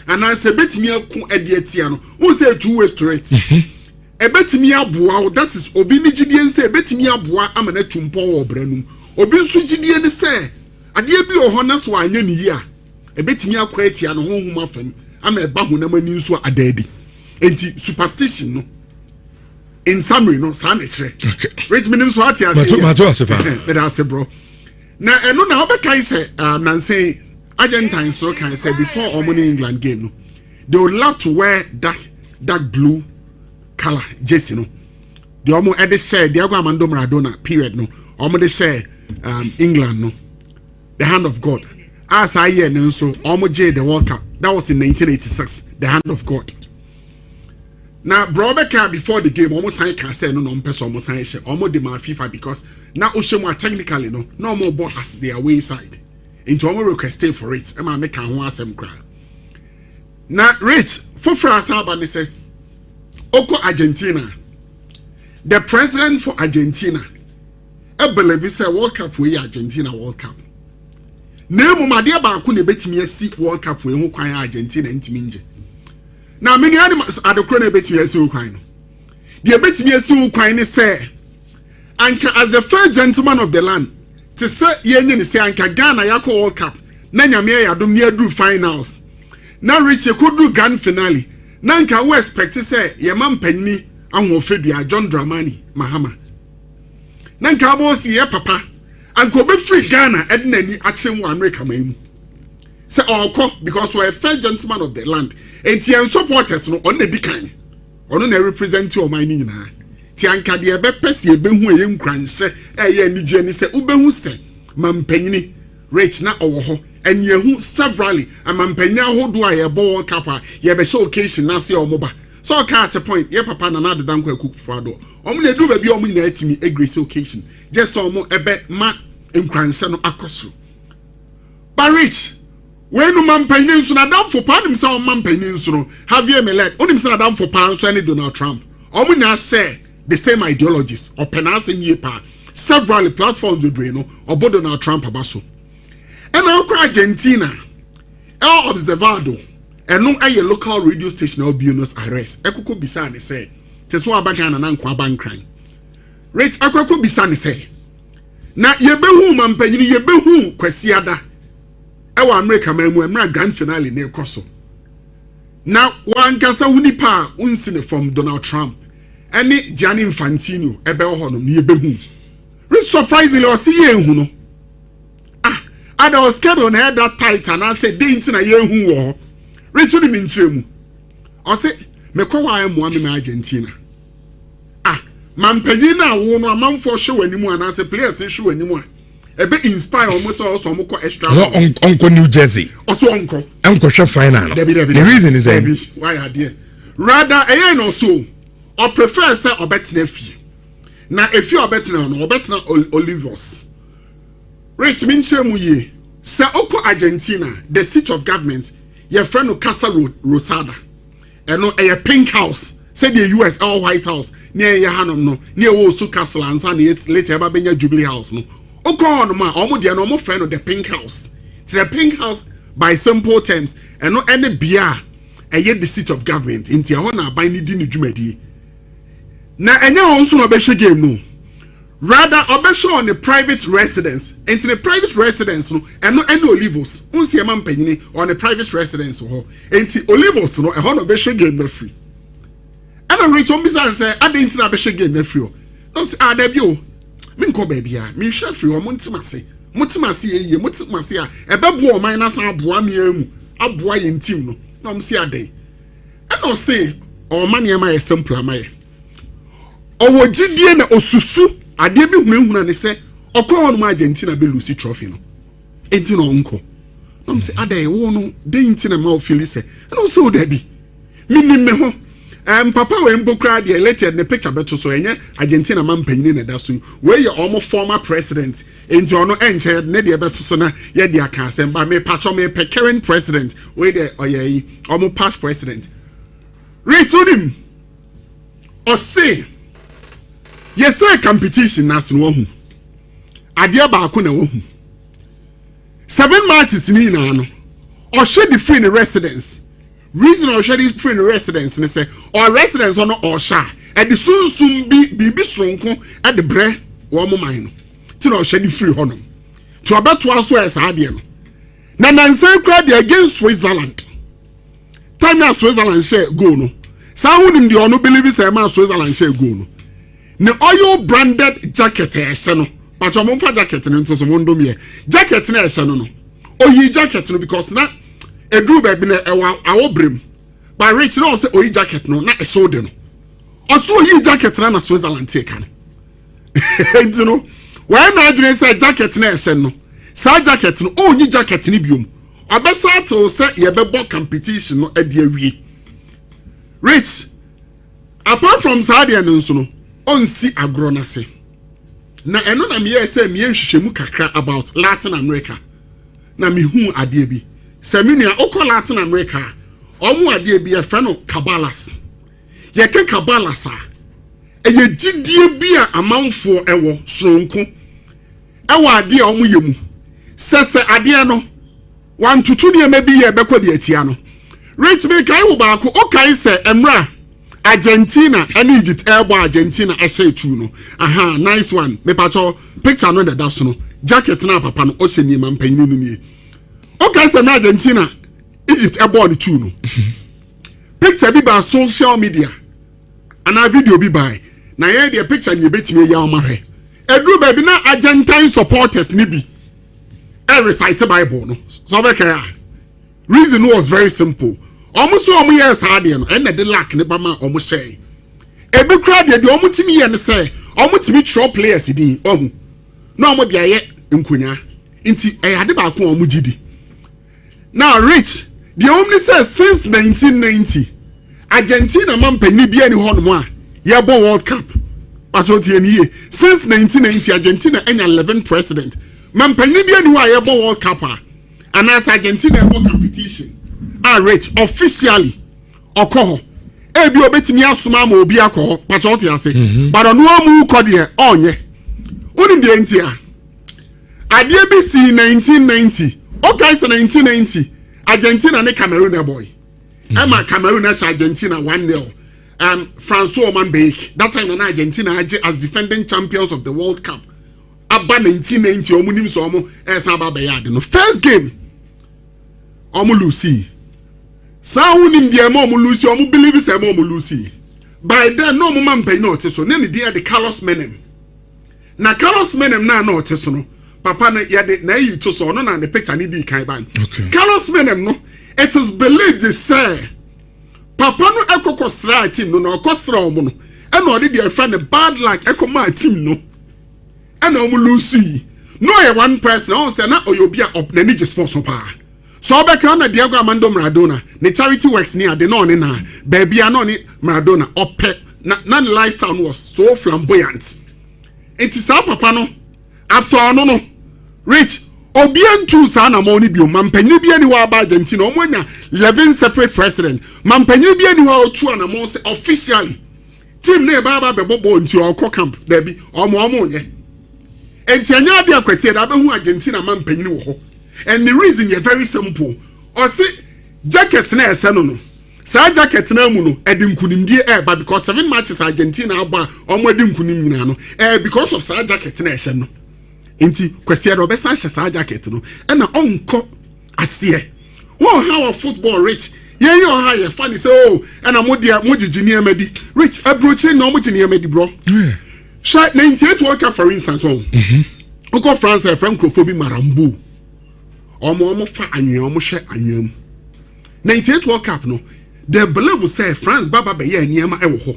Speaker 5: and I say betimi aku ediatia no who say two-way street ebetimi aboa that is obi ni gidie say ebetimi aboa amana tumpon wo branum obi nso gidie ni say ade bi o ho na so anya ni yi a ebetimi akwa atia no honhum afam ama eba honam ani nso adadi enti superstition no in summary no sa na kire rich minim so atia say
Speaker 1: mato asepa
Speaker 5: me da say bro na eno na obekai say Nancy Argentines so can say before Omani England game no they would love to wear dark blue color jersey no the omo ede share Diego Armando Maradona period no omo de share England no the hand of God as I hear no so omo J the World Cup that was in 1986 the hand of God. Now Brobeka before the game almost sign can say no person almost sign share almost the FIFA because now Oshemo technically no more bought as their away side into almost requesting for it Emma make an one some cry. Now rich for France Albany say Oko Argentina the president for Argentina I believe say World Cup we Argentina World Cup name my dear ba ku na betimi asi World Cup we hu kwan Argentina ntimi nje. Now, many animals are the crony betting as you kind. The betting as you kind say, Anka as the first gentleman of the land, to say Yen say Anka Ghana Yako World Cup, Nanya Mea do near do finals. Now reach a could do grand finale. Nanka we expect to say, Yaman Penny, and Wofidia, John Dramani, Mahama. Nanka was ye papa, and go be free Ghana, Edna action one recommend. Say all because we're a first gentleman of the land. And Tian supporters no on the decline. On the represent your mining na. Tianka de be pesi be hu e nkranse eye ni je ni se ubehu se mampanyi rich na owo ho enye hu severally amampanyi ahodo a ye bo World Cup a ye be show occasion na se omoba. So ka at a point ye papa na do danko akukufo ado. Omo na du ba bi omo na atimi agree occasion. Just so omo ebe ma nkranse no akoso. But rich when no man paying so na down for pan himself man paying so no Javier Millet on himself down for pan so any Donald Trump or we now share the same ideologies or penasing ye pa several platforms we bring no or Donald Trump abaso and now Argentina El Observado and no a local radio station or Buenos Aires ekuko bisa ne say te so abagana na nkwa bankran rich akoko bisa ne say na yebehu man paying yebehu kwasiada Ewa America memu grand finale na ekoso. Na wankasa unipa unsine from Donald Trump. Any Gianni Infantino ebe ohono ni ebehu. Really surprisingly o see ye hu no. I was scared on head that tight and I said dey nti na ye hu wo. Retu ni minchemu. O say me ko wa emu me Argentina. Mampanyi na wo no amanfo hwe wanimu ana say players ni hwe wanimu a. Ebe inspire almost also moko extra.
Speaker 1: Uncle New Jersey.
Speaker 5: Also uncle
Speaker 1: share final. The reason is
Speaker 5: why are there? Rather, no so. Or prefer say or better fee. Now if you are better no or better Olivos. Rich minche muye. Say Oko Argentina, the seat of government, your friend of Casa Rosada. And no a pink house. Say the US or White House near Yahanum no near Wosu Castle and San later Babenya Jubilee House no. Okon ma omo dia no mo friend of the pink house. To the pink house by simple terms and no any bia the seat of government inti ho na ban ni di ni dwumadi. Na enye ho so no be hwe game no. Rather obesho on the private residence. Into the private residence no and no any Olivos. Unsi e man panyini on the private residence ho. Into Olivos no e ho no be hwe game na free. And I reach on bizarre say adenti na be hwe game na free. No say adabio Minko baby, me chef you Montimasi. Montimasi ye, Montimasi, a babu minus a boamium, a boy in team. No, see a day. And no say, or money am I a simple am I. Or what did you know, Susu? I did be when they say, or call on my Argentina be Lucy Trophy. No, ain't no uncle. No, say, a day, one, they ain't in a mouth, Phyllis, and also Debbie. Me. Papa when Bokra the elected the picture better so any Argentina man penny in that where you almost former president into no entered nedia better so na ye dia can send by me patch me current president where the almost past president. Read to him or say yes sir competition nas no hu adia ba ko na wo hu 7 matches ni na no or should the free in the residence reason or shady free residence and say or residence or no or sha at the soon be strong at the bread one mine to no shady free honor to about 2 hours as adian na nansan crowd against Switzerland time na Switzerland share go no sa won the ono believe say ma Switzerland share go no ne oil branded jacket e se no but o mo fa jacket no nto so mo ndom ye jacket na e se no oyi jacket no because na edu ba bi na awo brem but rich no say oyi jacket no na e so de no oso oyi jacket na Switzerland take no you know when na adwene say jacket na e se no sa jacket no onyi jacket ni biom abesa to say ye bebo competition no ade awie rich apart from sadia no nso no onsi agro na se na eno na me say me nhwehwemu kakra about Latin America na me hu ade bi seminia okọ Latin America omu ade bi e fe no cabalas ye ke cabalas a eye gidie bi a amanfo ewo sronko ewo ade a omu yemu sese ade no wan tutu ne me bi ye bekọ de atia no rich me kai wo ba ko okay se emra Argentina and Egypt airbo Argentina essay tu no aha nice one me pacho picture no that so no jacket na papa no o se ni man panyin no ni okay se na Argentina Egypt airbo the tu no picture bi ba social media and a video bi by na here the picture ni betimi ya o mahwe edru ba bi na Argentine supporters ni bi e recite Bible no so be kai reason was very simple almost so yes hardian and the lack ne bama almost say e be crowd de almost timi ye ne say almost timi throw players di oh no almost dia ye nkonya nti e ade ba ko almost gidi now rich the only says since 1990 Argentina man pani bia ni hono mo a ye bo World Cup but what ye ni since 1990 Argentina enya 11 president man pani bia ni wa ye bo World Cup and as Argentina bo competition rich officially okoho ebi obetimi asoma ma obi akoho pacho ote ase but onu amu ko de onye uni de ntia ade bi si 1990 okay so 1990 Argentina ne Cameroon boy ama Cameroon as Argentina 1-0 François Manbeek that time na Argentina as defending champions of the World Cup aba 1990 omunim so omo esa ba be yade no first game omu lucy sa wunim de mo mu lucy omu believe say mo mu lucy by then no mo man pay no te so na me dia de Carlos Menem na Carlos Menem na no te so no papa na ya de na yi to so no na the picture ni di kan ban Carlos Menem no it is believed to say papa no ekokosra team no na okosra omo no e na odi de friend bad luck ekoma team no e na omu lucy no e one person on say na oyobia op na ni je sponsor pa so obeka na Diego Armando Maradona ne charity works near the no na baby no ni Maradona ope na lifestyle was so flamboyant it is our papa no after no rich obiantu sa na mo ni bio mampanyi bia ni wa ba Argentina omonya 11 separate president mampanyi bia ni wa otu na mo say officially team na ba bebobo nti okọ camp da bi omo nye enti anya bia kwese da be hu Argentina mampanyi wo ho. And the reason is very simple. Or see, jacket na eseno no. Sa jacket na mu no edim kunimdie but because 7 matches Argentina aba omo edim kunim nyina no. Because of sa jacket na eseno. Enti kwese do be sa hye sa jacket no. E na onko ase. Wo how football rich. Ye how ye funny say oh and amodia mojigini amadi. Rich abrochi na omojini amadi bro. Shot 98 World Cup for instance oh. Oko France e francophobia marambu. Omo fa anwe omo hwe anwam 98 World Cup no the believe say France baba be ye niema e wo ho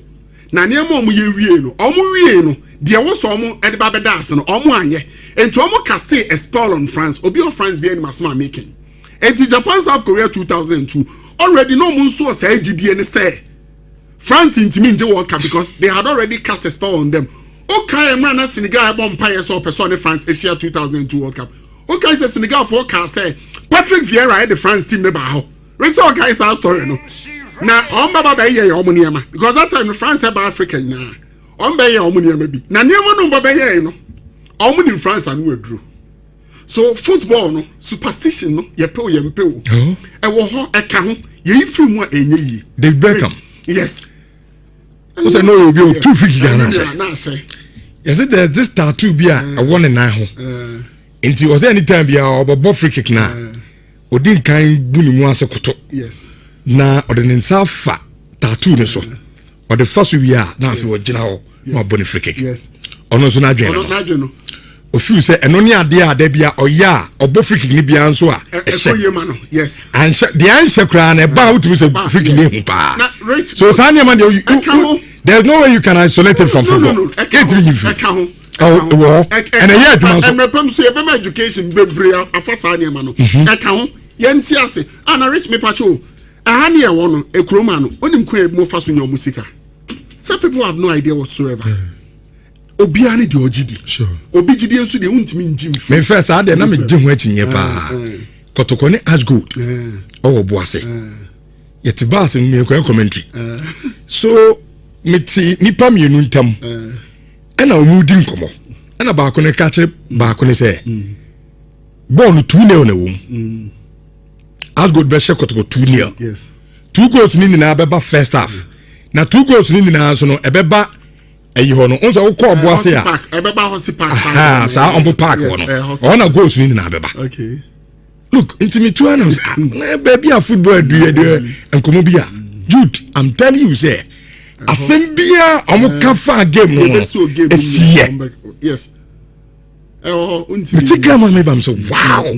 Speaker 5: na niema omo ye wie no de wo so omo e de baba dance no omo anye enti omo caste expel on France obi of France be any masma making enti Japan South Korea 2002 already no mo so say gidie ne say France intimi nje World Cup because they had already cast a spell on them okay emra na Senegal bomb empire so person France Asia 2002 World Cup. Okay, so Senegal for can say Patrick Vieira the France team never how. We saw guys our story no. Now on baba be ye omuniema because that time France about Africa na. On be ye omuniema bi. Na niema no baba ye no. Omuni France and we drew. So football no superstition no ye pe o ye mpe o. E wo ho e ka ho ye free mu enye yi.
Speaker 1: David Beckham.
Speaker 5: Yes.
Speaker 1: What's I know you be 2 free kick na
Speaker 5: say.
Speaker 1: Yes, there's this tattoo be a 1 and 9 ho. Inti was any time be a obo free kick na. Odin kan bu ni mu ase koto.
Speaker 5: Yes.
Speaker 1: Na ordinance fa tattoo ne so. Or the first we are na afi ogina ho na obo ni free kick.
Speaker 5: Yes.
Speaker 1: Ono so na adwen.
Speaker 5: Ono na adwen no.
Speaker 1: Ofiu say eno ne ade a da bia oya obo free kick ni bia nso a
Speaker 5: yes
Speaker 1: and the answer kra na ba utumi say free kick ni hu pa so sanya man there's no way you can isolate it from football can't be you and yeah aduma so
Speaker 5: and repam so e be my education bebre afa sanya man no e ka ho ye nti ase ana rich me pacho aha ne e wo no e kroma no onim kwa mo fa so nyom musika. Some people have no idea whatsoever. Obia ne de ogidi
Speaker 1: sure
Speaker 5: obi gidi enso de untimi njim fu
Speaker 1: me first ade na me je ho achinye pa kotoko ne as good oh boase yet bass me ko commentary so meti nipa mienu ntam na omudi nkomo na ba ko ne ka che ba ko ne se ball 2-0 na wom as good be she kotoko 2-0
Speaker 5: yes
Speaker 1: 2 goals ni na beba first half na 2 goals ni na so no ebeba eyi ho no onso wo ko obo ase a
Speaker 5: ebeba hosi park
Speaker 1: sa ombo park ho no ona goals ni na beba
Speaker 5: okay
Speaker 1: look intimate to am na baby a football do enkomo bia Jude I'm telling you say asembia omuka fa game no esiye
Speaker 5: yes
Speaker 1: me tika ma me bam so wow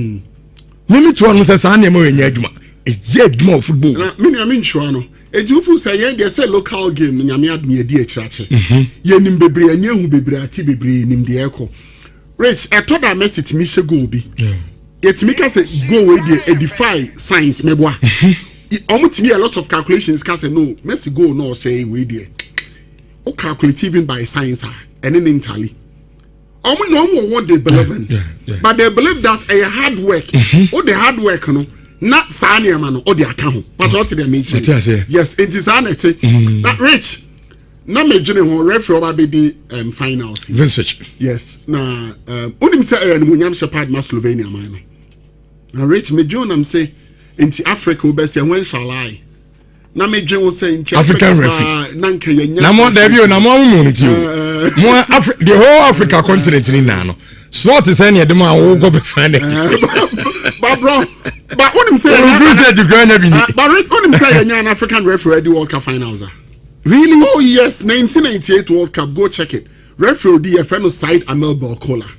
Speaker 1: me to am say sa na ma nya adwuma eje adwuma of football
Speaker 5: na me na me nchwa no ejufu say yen dey say local game nyame adum ye di akirache ye nim bebre anya hu bebre ati bebre nim de eko rich etoda message mi she go bi yet me ka say go we dey edify science meboa omutimi a lot of calculations ka say no Messi go no say we dey o calculate even by science and in tally no what they believe in but they believe that a hard work or the hard work no not sanya man or the account but what they make yes it is anete that rich na me jene ho referee oba be the finals
Speaker 1: Vincent
Speaker 5: yes na onim say en munyam shepherd ma Slovenia man na rich me jonam say into Africa we be say when shall I na me dwen wo say into
Speaker 1: African referee
Speaker 5: na nka yenya
Speaker 1: na mo da bi o na mo munity mo the whole Africa continent ni na no sport is any dem a wo go be find
Speaker 5: but bro but onim say but onim say an African referee at the World Cup finals
Speaker 1: really
Speaker 5: oh yes 1998 World Cup go check it referee the friend side Amel Balkola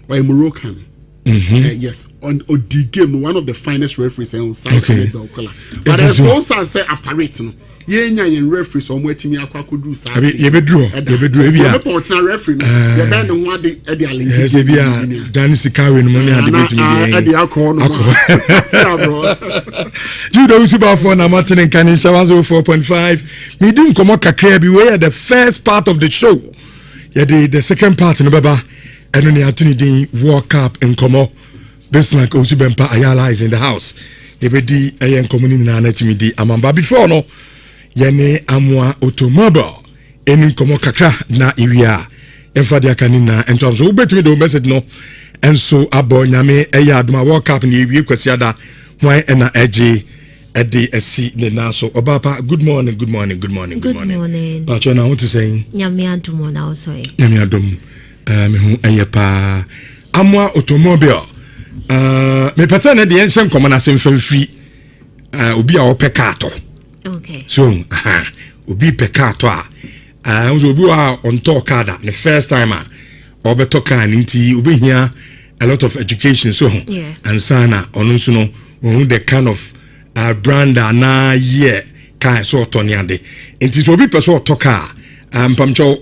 Speaker 5: by Moroccan yes on the game one of the finest referees on side Balkola but there's also say after it no yenya yen referees on wetimi akwakodu sa
Speaker 1: ye bedru bia
Speaker 5: e portna referee ye be no ho ade e de alink
Speaker 1: yes e bia dan sikawe no money ade betimi
Speaker 5: e de akọ no bro
Speaker 1: judo usuba for na martin kan 4.5 me din komo kakra bi we the first part of the show yeah the second part no baba eno ne atuni din World Cup in komo Bismarck Osubempa Ayala is in the house ye be di ayen komo ni na na timi di amamba before no yene amwa automobile eni komo kakra na iwia emfa dia kanina entom so ubetimi do message no enso abo nyame eya aduma World Cup ni iwie kwasiada hwan ena eje ede esi ne naso obapa good morning pacho na what to say
Speaker 6: nyame adum na also
Speaker 1: nyame adum me hu eyepa amwa automobile me pesa na de enhye komo na semfamfiri obi a opekato
Speaker 6: okay
Speaker 1: so obi pekato a obi wa on talk ada the first time obeto kan nti obi hia a lot of education so and sana onu so no the kind of brand na ye kan so toniade nti so obi person talk pamcho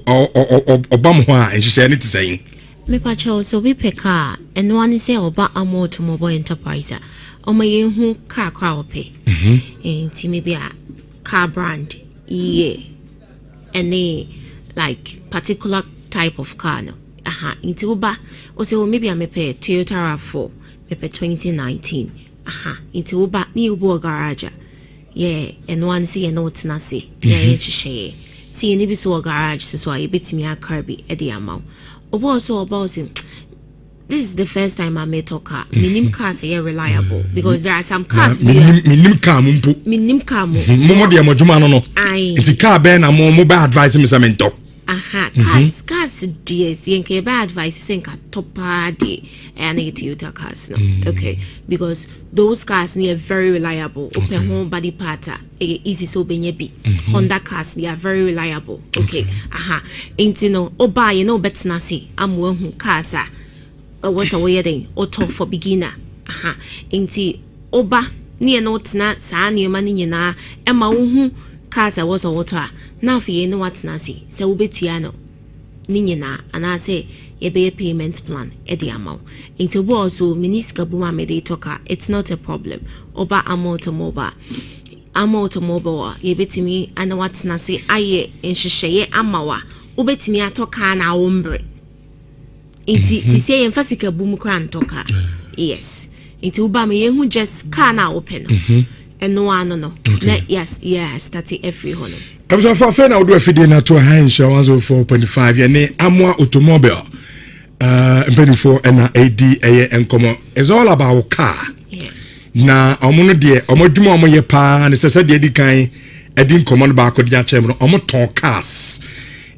Speaker 1: obam ho a nhihye ne tisayin
Speaker 6: me pacho so we peka and one say oba automobile enterprise omaye hu car kwa ope nti maybe a car brand and like particular type of car no into uba or so maybe I may pay Toyota RAV4 maybe 2019 into uba ni ubo garage and one see and what's not see see ni so garage so I bit me a Kirby at the amount obo so about him this is the first time I met a car. Minim cars are reliable because there are some cars.
Speaker 1: Minim car mumpu.
Speaker 6: Minim car mo.
Speaker 1: Momo de amojuma no no.
Speaker 6: Aye.
Speaker 1: Inti car ben na mo ba advice me samento.
Speaker 6: Aha, cars DS yenke ba advice senka topa de and Toyota cars no. Okay, because those cars they are very reliable. Open home body part easy so benye bi. Honda cars they are very reliable. Okay. Aha. Inti no oba you know betina say am won cars was a way then auto for beginner. Aha. Inti oba ni no tina sa nneema ni nyina e ma wo hu cars was a water na fe no what na say se wo betua no ni nyina ana say ye be payment plan e de amount inti wo so miniska buma me de toka it's not a problem oba amount mobile ye betimi ana what na say aye nhyehyeye amawa wo betimi atoka na wombre inti sisi ye mfasika bum kra ntoka yes inti wo ba me ye hu just car na open and no one no yes starting every hono
Speaker 1: I'm so for fan out do afide na to high insurance 4.5 ye ne amwa automobile for and AD enkomo it's all about car na omo no de omo dwuma omo ye pa ne sese de di kan edi nkomo no ba ko dia chem no omo ton cars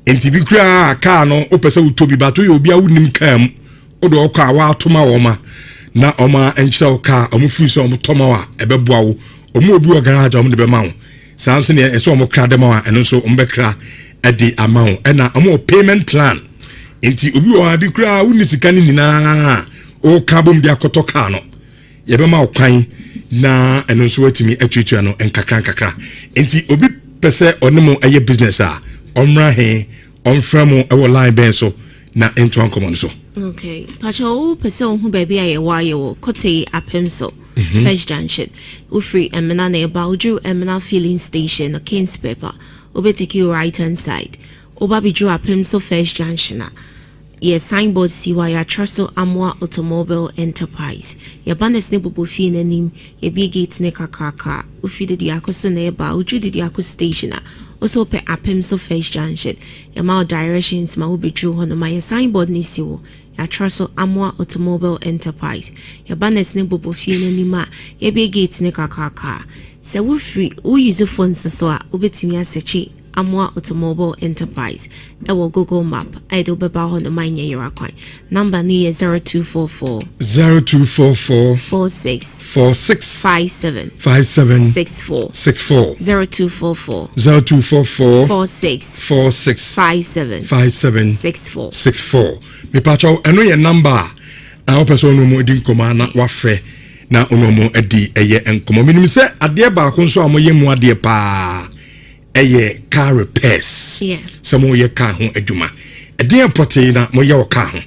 Speaker 1: enti bi kura car no opese utobi ba to ye obi a wunim kam o do okwa wa atoma wo ma na oma enchira car omo fu so omo toma wa ebeboa wo omo obi o garage omo de be ma wo sanso ne eso omo kra de ma wa eno so omo be kra edi ama wo na omo payment plan enti obi o abi kra wuni sika ni nyina o ka bom de akoto car no ye be ma wo kwan na eno so watimi atwetwa no enkakra enti obi pese onemo eye business a omra he onframo e wo line ben so na ento ankomo so.
Speaker 6: Okay, pacho person who baby aye wa ye wo kote apemso first junction ufri emena na eba oju emena filling station a King's Pepper obe take you right hand side oba biju apemso first junction ye signboard siwa ya Trussell Amwa Automobile Enterprise ye bandes ne bobo fi nanim ye bi gate ne kakaka ufi de akoso na eba oju de akoso station also pe apemso first junction ye ma directions ma obi ju hono ma ye signboard ni siwo ya Trussell Amwa Automobile Enterprise ya bannes ne bobo fie nanim a ye be gate ne kakaka se wo free wo use phone so a obetimi asechi Amwa Automobile Enterprise ewo Google Map aido beba hono ma Nhyira kwan number ni 0244 46 57 64 0244 46 57
Speaker 1: 64 me pacho eno ye number a person no mo din koma na wafre na ono mo edi eye enkomo minim se ade ba ko so amoye mu ade pa eye car repairs some ye car ho adwuma ade importe na mo ye o car ho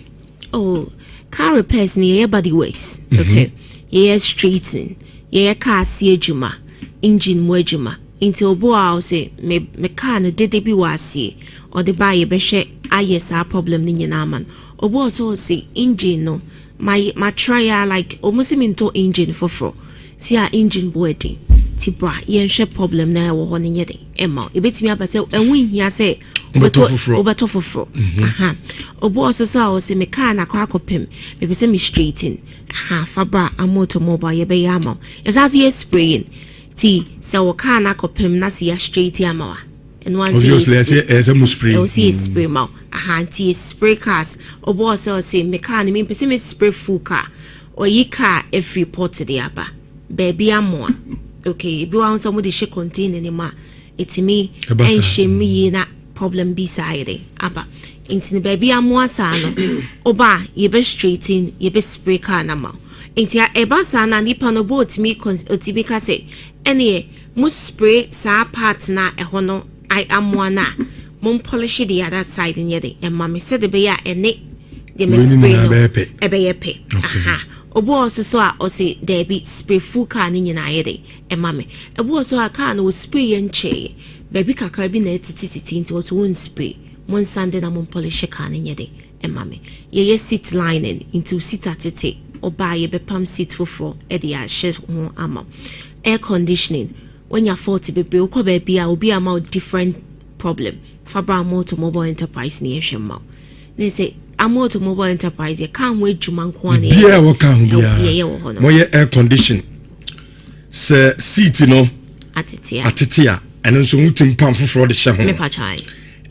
Speaker 6: oh car repairs ni ye body works okay ye straightening ye car si adwuma engine mo adwuma inti obo a o se me car no dede bi wase or the buy ye be hwe ayesa problem ni nyina man obo so say engine no my try like almost into engine for see our engine boarding tibra yen hwe problem na wo ho ne nyede emma ebetimi abase enwu hia say obeto foforo aha obo so say o say me car na kwa akopem me be say me straighten aha fabra automobile ye be yama yes ye spraying ti say wo car na akopem na see ya straight yama and once
Speaker 1: obviously as a spray
Speaker 6: o see spray ma aha anti spray cars obo so say me car ni me pese me spray full car or yi car every port the aba baby amoa okay bi wan some de she contain any ma etimi en she mi na problem beside aba inti baby amoa sa no oba ye be straighten ye be spray car na ma inti eba sa na nipa no bo otimi otibi ka say ene mu spray sa part na ehono I am one na mom polish the other side in yede and mommy said the bear and ne the spray no ebe pe aha obo also so a o say there be spray full car ni nyina yede and mommy obo also a car no spray and che baby kakra bi na tititi into what one spray one sunday na mom polish car ni yede and mommy ye seat lining into seat atete oba ye be pam seat for e dey a she ho ama air conditioning when you're 40 baby uko baby a obi ama different problem fabra automobile enterprise ni ehwema they say I'm automobile enterprise. You can't wait to Manquani.
Speaker 1: Yeah, what can be? Moye air condition. Se seat no atitia eno so mutim pam foforo de hye ho
Speaker 6: me pa chai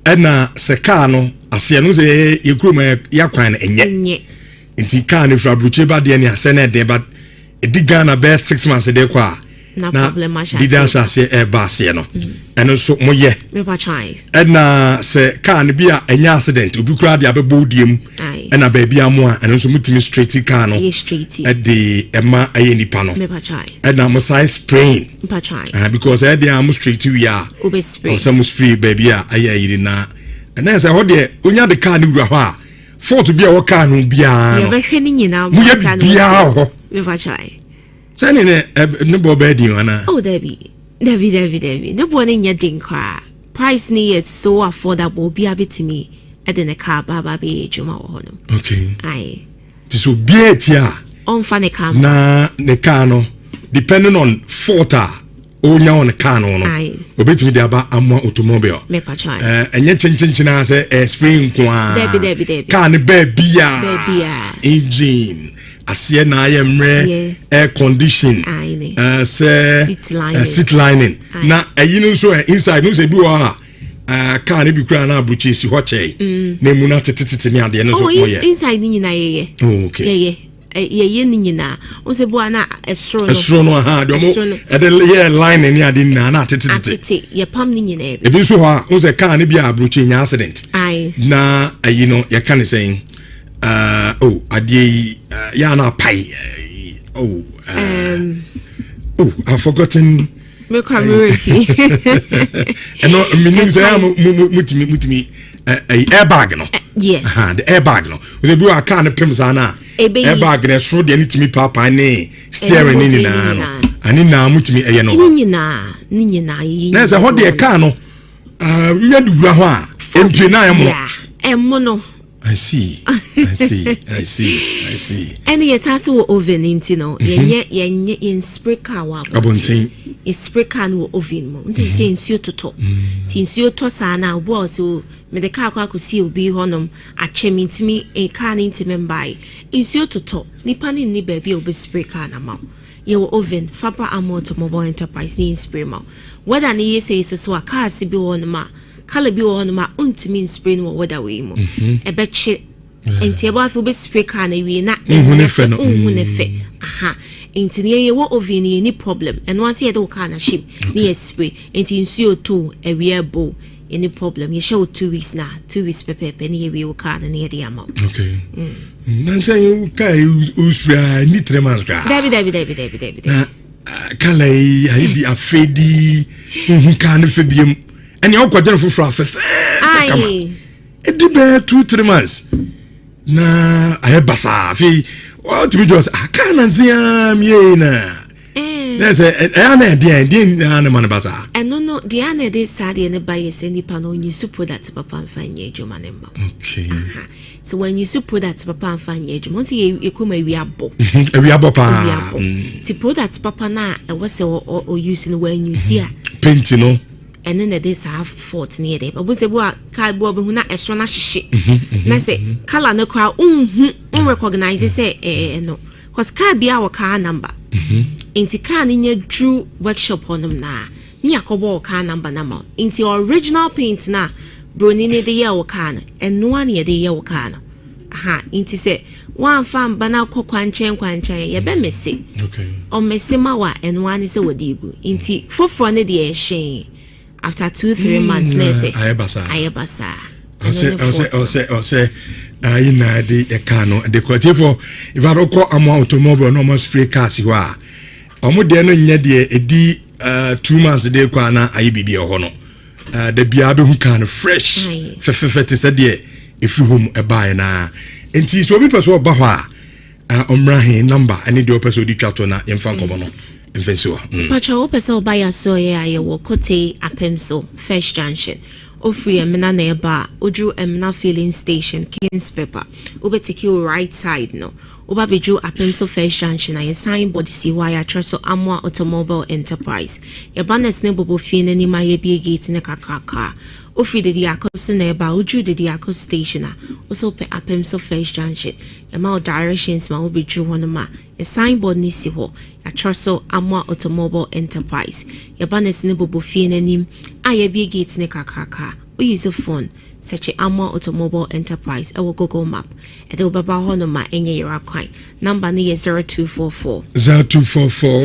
Speaker 1: ena se car no ase no se yekuruma yakwan enye nti car no fra bruche ba de ne ase na de ba ediga na be 6 months de kwa
Speaker 6: na problem ma sha
Speaker 1: di dan ase e ba ase no eno so moye
Speaker 6: me pa chai
Speaker 1: ena se car no bia enya accident obi kura de abebo diem ena ba bia mo a eno so mutimi straight car no e de ema aye nipa no
Speaker 6: me pa chai
Speaker 1: ena mo size spraying
Speaker 6: pa chai
Speaker 1: because e de am straight we are
Speaker 6: obe spray
Speaker 1: or some spray baby aye yiri na ena se ho de onya de car ni wura ho a fault bia wo car no bia no
Speaker 6: ye be hwe ni nyina
Speaker 1: mo ye bia ho
Speaker 6: me pa chai
Speaker 1: sani ne bo be di ana
Speaker 6: oh Debbie ne bo ne nya din kwa price ni is so affordable bia betimi e de ne car baba be ejuma wo no
Speaker 1: okay
Speaker 6: ai
Speaker 1: so bia tia
Speaker 6: on fa ne car
Speaker 1: na ne car no depending on fault onya on car no obetimi de aba amwa automobile
Speaker 6: me pa chai
Speaker 1: enye chinchinchina se spring kwa
Speaker 6: Debbie
Speaker 1: car ne ba bia engine asiye na ayemre air condition se seat lining na ayinu so inside no se bi wa car ne bi kura na abruchi si ho chei na mu na tetete ne ade no so moye
Speaker 6: inside ni na ye
Speaker 1: okay
Speaker 6: ye ni nyina o se bo na
Speaker 1: esro no ha de mo e de ye line ni ade na tetete
Speaker 6: ye pam ni nyina
Speaker 1: e bi so ha o se car ne bi abruchi nya accident na ayino ye kan saying adie yana pai I've forgotten
Speaker 6: me kwa refi
Speaker 1: no meaning say mutimi airbag no
Speaker 6: yes
Speaker 1: the airbag no we be a car no pem sana airbag na so de nitimi papa ne steering ni na no ani na mutimi eye no
Speaker 6: ni nyina yi
Speaker 1: na say ho de car no nya duwura ho a empie na
Speaker 6: emo no
Speaker 1: I see.
Speaker 6: And yes, has to oven into no. Ye in spray car wa.
Speaker 1: Abontin.
Speaker 6: Is spray can wo oven mo. Nti say nsuo toto. Ti nsuo to sa na wo so me de car kwa kusi obi honom achemi ntimi e car ni ntimi mbai. Nsuo toto. Nipa ni ni baby obi spray car na ma. Ye wo oven fapa automobile enterprise ni spray ma. Whether ni ye say so a car si bi won ma. Kala bi won ma untimi spray no whether we mo. E be che enti ebo afi be spray car na wi na unhunefe aha enti ne ye wo oven ni problem and once ye do car na ship ni spray enti nsuo to e wi ebo any problem ye show 2 weeks na 2 weeks pepe ni ye wi car na ye dey am
Speaker 1: okay nan say you kai spray ni 3 months gra
Speaker 6: David
Speaker 1: kala ayi bi afedi kan fe biem and you go for afefe kama e di be 2-3 months na aye basa fi o timi just kana nzia mie na na say na dey na man basa
Speaker 6: no the ana dey sad e ne buy say nipa no you support that papa mfanye adwuma ne ma
Speaker 1: okay
Speaker 6: so when you support that papa mfanye adwuma say e kuma wi abo
Speaker 1: pa
Speaker 6: ti product papa na e was o use no when you see
Speaker 1: paint no
Speaker 6: and then this have fault near there but we a car boy who na extra na shishi na say color no crowd recognize say no cause car be our car number inti car ni drew workshop on them na ni akobo car number na ma inti original paint na bro ni de ye car na and no one ye de ye car na aha inti say one farm bana kwanchan ye be messy
Speaker 1: okay
Speaker 6: o messy ma wa and one is wodigu inti foforo ne de ye after 2-3 months na say
Speaker 1: ayebasa I say na de car no de kwati for if I don't call amo automobile no more spray car si wa omo de no nya de edi 2 months de kwa na ayibibi ho no de bia be hu car no fresh fe te say de if you home e buy na enti so bi person ba ho a omrahe number ani de person di twato na yemfa nkomo no mfensiwa
Speaker 6: pacho person buy so ye wo kote apemso first junction ofri emna na eba odru emna filling station Kings Pepper obeteki right side no Oba beju apem so first junction na ye signboard si wa ya so Amwa Automobile Enterprise. Ye banners ne bobo fie na ni ma ye bie gate ne kakaka. Ofi de diakos na eba uju de diakos station a also pe apem so first junction. Ye ma directions ma obi ju hono ma. Ye signboard ni si ho. Ya so Amwa Automobile Enterprise. Ye banners ne bobo fie na nim a ye bie gate ne kakaka. We use a phone. Search Amwa Automobile Enterprise or Google Map. It will be Bahonoma in your coin. Number near 0244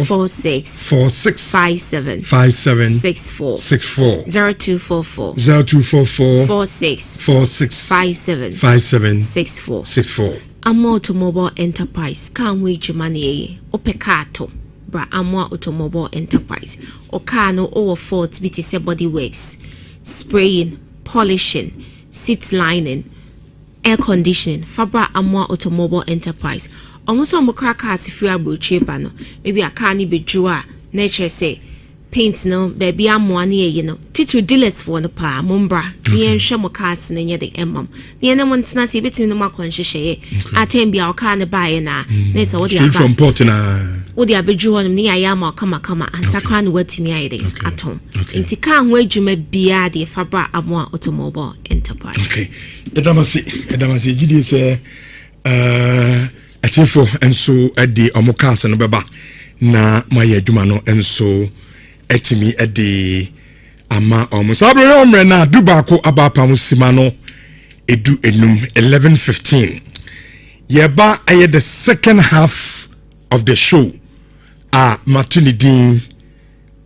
Speaker 6: 46 57 64 0244 46 57 64. Amwa Automobile Enterprise. Can't wait your money. Opekato. Bra Amwa Automobile Enterprise. Okano over faults BTC body works. Spraying, polishing, seat lining, air conditioning, Fabra Amwa Automobile Enterprise. Almost on cars if you are cheaper, no. Maybe a canny be jua, nature say, paint no, baby I'm one year, you know. Teacher dealers for the pa, Mumbra, the end shamo cars and the emum. The end one's not a bit in the mark on she. I tell me our kind buy na. That's what you
Speaker 1: from Portina.
Speaker 6: Would you be drawn near Yama, comma, and Sakran word to me at home. Inti can't wait you may be a the Fabra Amwa Automobile Enterprise.
Speaker 1: Okay. Edamasi, Gidi say, a tifo and so at the Omokas and Baba na Maya Jumano and so etimi at the Ama Omusabri Omrena Dubako Abapa Musimano Edu Enum 11:15. Yeba aye the second half of the show. Maternity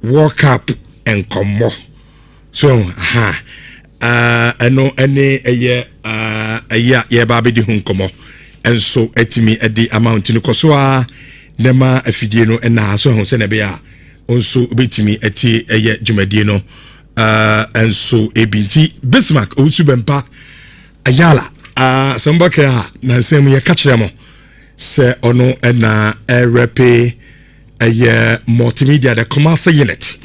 Speaker 1: World Cup and Como. So, I know any a year, baby di hunkomo. And so, etimi at the amount in the Koswa, Nema Efidino, and Naso Honsenabia, also betimi eti a year Jumadino, and so ABT Bismarck, Usubempa, Ayala, Sambaka, Nasem Yakachamo, Se Ono, and Repe. A multimedia the commercial unit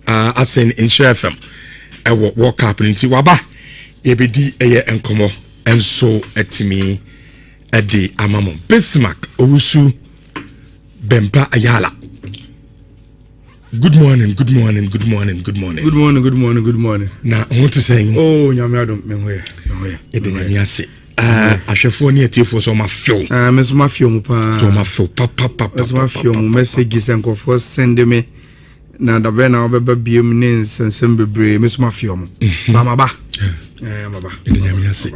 Speaker 1: as in Share FM a work happening to Waba ebedi a enkomo and so etimi at the amamo Bismarck Owusu Bempa Ayala. Good morning. Now I want to say
Speaker 3: Nyamiadum menwe
Speaker 1: Edanyamiase ahwefo ne atiefo so ma feel
Speaker 3: me so ma feel mu pa
Speaker 1: so ma feel papa
Speaker 3: so ma feel mu messages enko send me na da be na obeba biem ne nsensem bebre me so ma feel mu ba maba maba
Speaker 1: Edanyamiase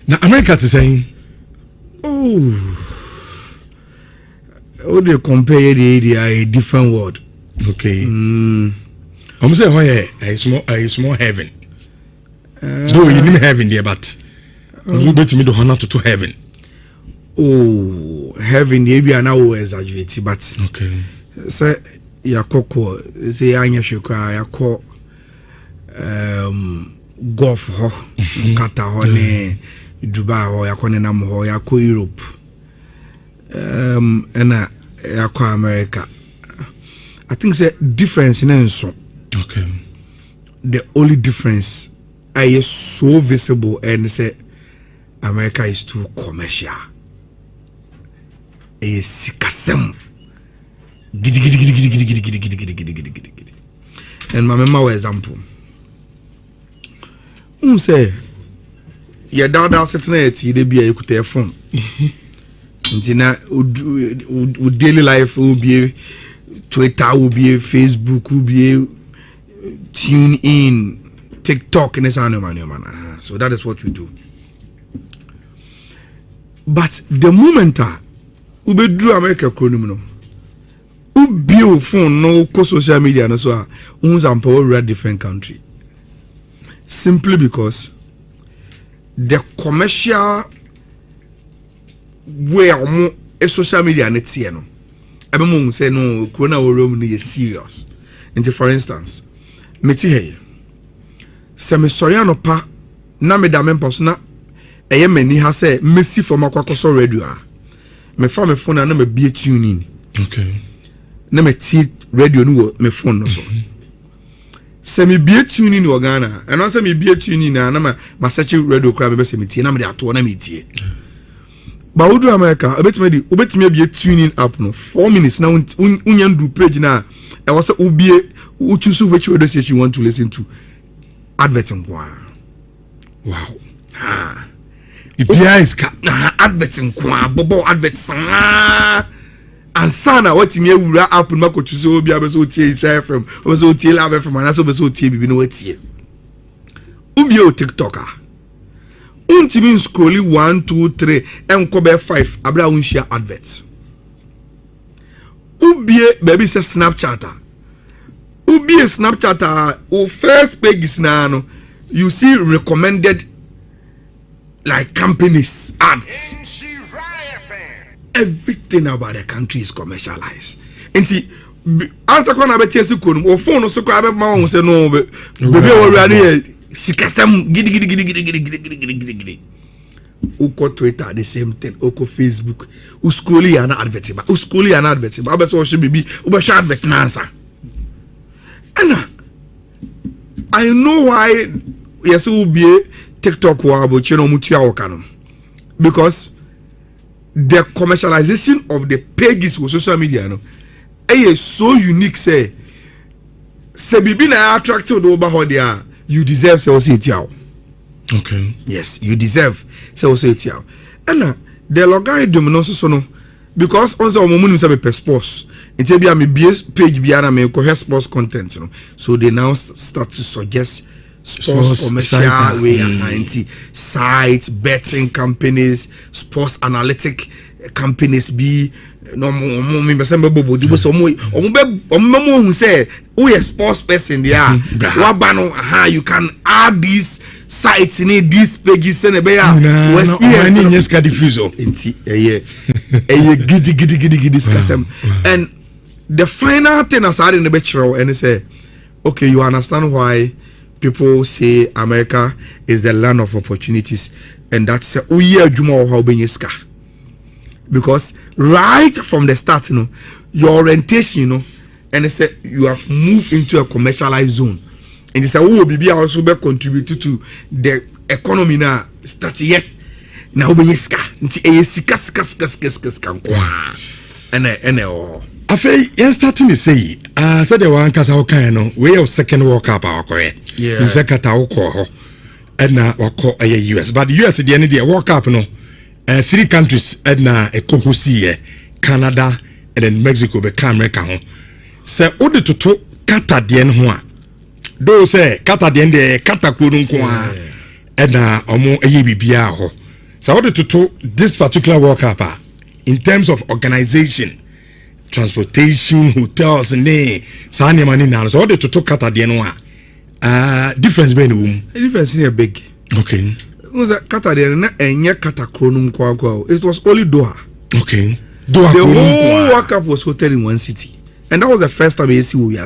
Speaker 1: na America to saying
Speaker 3: they compare a different world.
Speaker 1: Okay. I'm say a small heaven. So you need heaven there, but you bet me to honor to heaven.
Speaker 3: Heaven maybe I now exaggerate, but
Speaker 1: okay.
Speaker 3: Say yakoko say anya shukra yako golf ho kata ho ne Dubai ho yakone nam ho yako Europe ena yako America. I think the difference in so.
Speaker 1: Okay.
Speaker 3: The only difference is so visible and say America is too commercial. Is sikasem. And my mama example. Say your dad certainty they be a good phone. Intina would daily life will be Twitter, will be Facebook, will be tune in, TikTok, and so that is what we do. But the moment we do America chrono, we build phone no social media no so we are different country. Simply because the commercial way of social media net no. Everyone say no, corona room is serious. And for instance, meti hey. Se me sorry no pa na me da me persona eye mani ha say mesi for makwakoso radio a. Me fa me phone na me be tune in.
Speaker 1: Okay.
Speaker 3: Na me ti radio no me phone no so. Se me be tune in Ghana, and also me be tune in na ma search radio kra me se me tie na me de ato na me tie.
Speaker 4: But we do America. Obetime be tuning up no 4 minutes now. Unyan do page na. I was say we choose which radio station you want to listen to. Advertising.
Speaker 1: Wow.
Speaker 4: Ha.
Speaker 1: Ibia is ka.
Speaker 4: Advertising. Bobo advertising. And sana what me wura app no ko choose obi abeso tie FM. Obeso tie Live FM and so obeso tie bibi no wetie. Ubi o TikToker. Untimi scrolli 1 2 3 enkobe 5 abra unshare adverts. Ubie baby say Snapchat. Ubie Snapchat o first page is na no you see recommended like companies ads. Everything about the country is commercialized. Enti answer kwa na betiesi konum o phone so kwa be ma won say no be o ready sikasam gidi uko Twitter the same thing uko Facebook uskoli ana advertisement abe so she bibi ube sha advert nansa ana I know why yes will be TikTok wa bo cheno mutia okano because the commercialization of the pages with social media no is so unique say bibi na attractive over how they are. You deserve say also it yaw.
Speaker 1: Okay.
Speaker 4: Yes, you deserve say also it yaw. And the logarithm no so no because on say omomu say be sports. It be am BS page bi na me ko sports content no. So they now start to suggest sports commercial way and sites, betting companies, sports analytic companies be no me be say bobo di so omo say who is sports person there wabano you can add these sites in these pages and be
Speaker 1: yes ka diffuser
Speaker 4: enti gidi discuss and the final thing as I in the bachelor and say okay you understand why people say America is the land of opportunities and that's because right from the start your orientation and they say you have moved into a commercialized zone and they say oh baby also be contribute to the economy now start yet now be ska sika and
Speaker 1: afei yen starting to say said the one kasa o kan no we your second World Cup akoye you say kata wo ko ho na wako US but US the end the World Cup no 3 countries na ekohosi Canada and then Mexico be America ho say odi toto kata de ho a do say kata de de kata kro no nko a na omo bibia ho so odi toto this particular World Cup in terms of organization transportation hotels and sani money now so they to talk at the no difference be no
Speaker 4: difference is big
Speaker 1: okay
Speaker 4: was a kata de na enye kata kronum kwa it was only Doha
Speaker 1: okay Doha
Speaker 4: the whole World Cup was hosted in one city and that was the first time I see we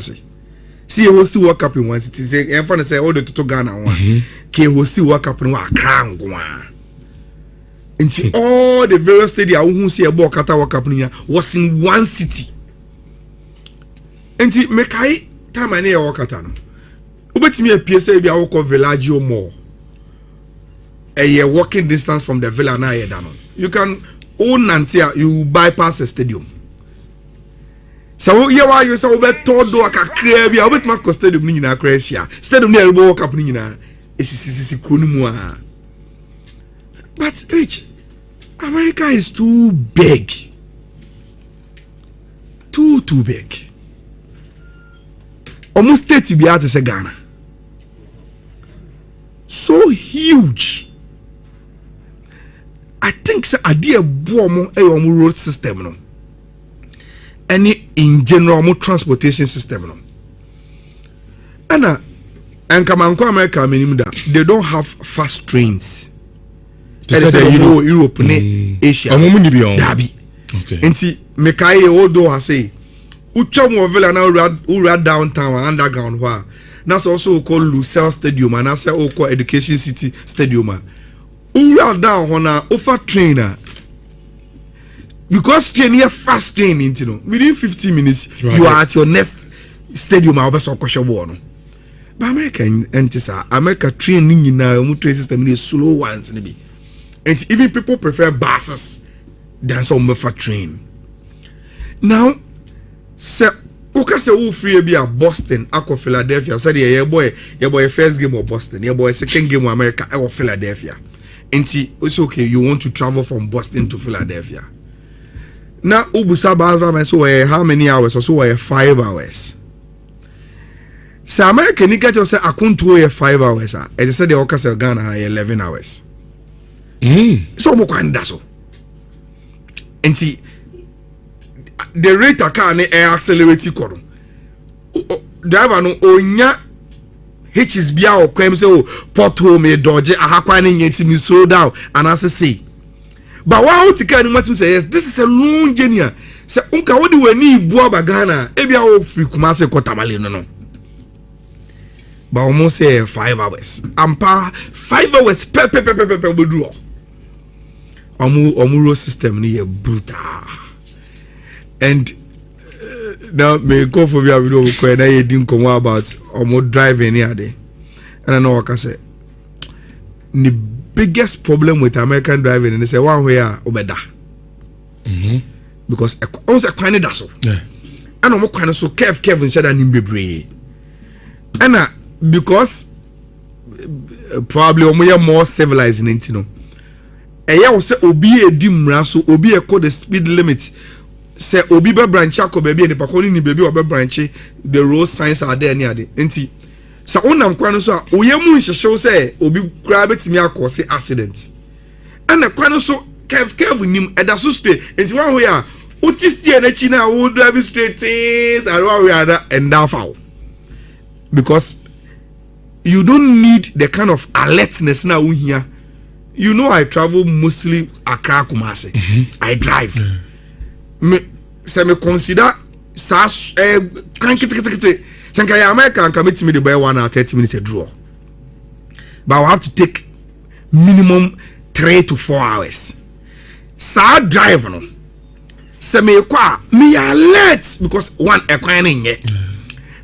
Speaker 4: see a host World Cup in one city say and for say all the to Ghana one ke host World Cup in Accra ngwa into all the various stadiums who see a ball kata World Cup was in one city. Enti mekai time ani e wakata no. Ubetimi e PSA bi awoko Villaggio Mall. A walking distance from the villa na yeda no. You can own until you bypass a stadium. So yeah why you say obeto do akakra bi obetima ko stadium ni nyina akra sia. Stadium ni e World Cup ni nyina esisi kunu mu a. But America is too big. Too big. Almost 30 be out of Ghana. So huge. I think say idea boom road system no. Any in general transportation system no. And come America they don't have fast trains. Europe Asia Dabi
Speaker 1: okay
Speaker 4: enti mekai odo ha say uchom villa na ura downtown underground wa na so also call Lucille Stadium and say call Education City Stadium ura down hona over trainer because train here fast train within 15 minutes you are at your next stadium obeso kwhwe ball no but America entisa America train ni na mu train system ni slow ones ni bi. And even people prefer buses That's on for train. Now, sir, okay, say who free be a Boston, Aqua Philadelphia. Said your boy first game of Boston, your boy second game of America, or Philadelphia. And it's okay, you want to travel from Boston to Philadelphia. Now, Ubusaba, so how many hours or so? 5 hours. So America, you get yourself, I couldn't wait 5 hours. And they said the Ocas of Ghana 11 hours. So more kind that's so. And see, the rate a car air accelerate koro. Driver no onya HSBA or kwem say pothole me dodge ahakwa ne yenti me slow down and as say. But why to carry what say yes, this is a long journey. Say unka wodi wani bua bagana e bia o free Kumasi Kotamale no. But almost say 5 hours. Ampa 5 hours pe boduro. Omuro system ni brutal. And now me go for via video ko na ye din komo about omo driving here there. And I know what I say. The biggest problem with American driving and they say one way obeda. Because I say kwan da so. Yeah. And omo kwan so Kevin said and bebre. And because probably omo more civilized in it, you know. Eya wo say obi edi mra so obi e call the speed limit. Say obi be branch akọ baby and pakoni ni baby obi branch the road signs are there near the enti sa onam kwan so a oyemu nhyehyew say obi kura betimi akọ say accident ana kwan so kev nim eda so straight enti one way a uti steer na chi na wo drive straight is and one way and down foul because you don't need the kind of alertness na wo here. You know I travel mostly Accra Kumasi. I drive. Me consider sas Sankaya America can meet me the by 1 hour 30 minutes a draw. But I will have to take minimum 3 to 4 hours. Sa drive no. Se me kwa me alert because one acquiring yet.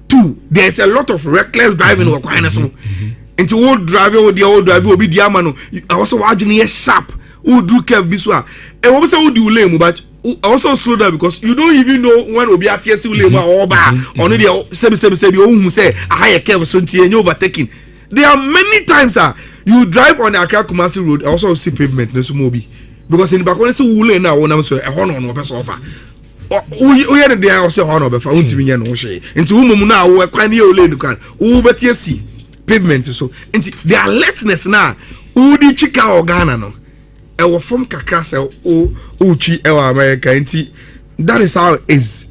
Speaker 4: 2 there's a lot of reckless driving acquiring so. Into old driving or the old driver will be diamano. I also watching here sharp. Who do curve this one? And what would you lame, but also slow down because you don't even know when will be at TSC lame or bar. Only the 777 who say a higher curve so and you overtaking. There are many times you drive on the Accra Kumasi road, also see pavement, no mobi. Because in the back when it's a woolly now, when I'm so a horn on over sofa. We had a day also horn over for Untimin no shade. Into whom now we're quite near lane can. Oh, but TSC. Pavement so nti the alertness na udi chika organa no e wo from kakra se o uchi e wa America nti that is how is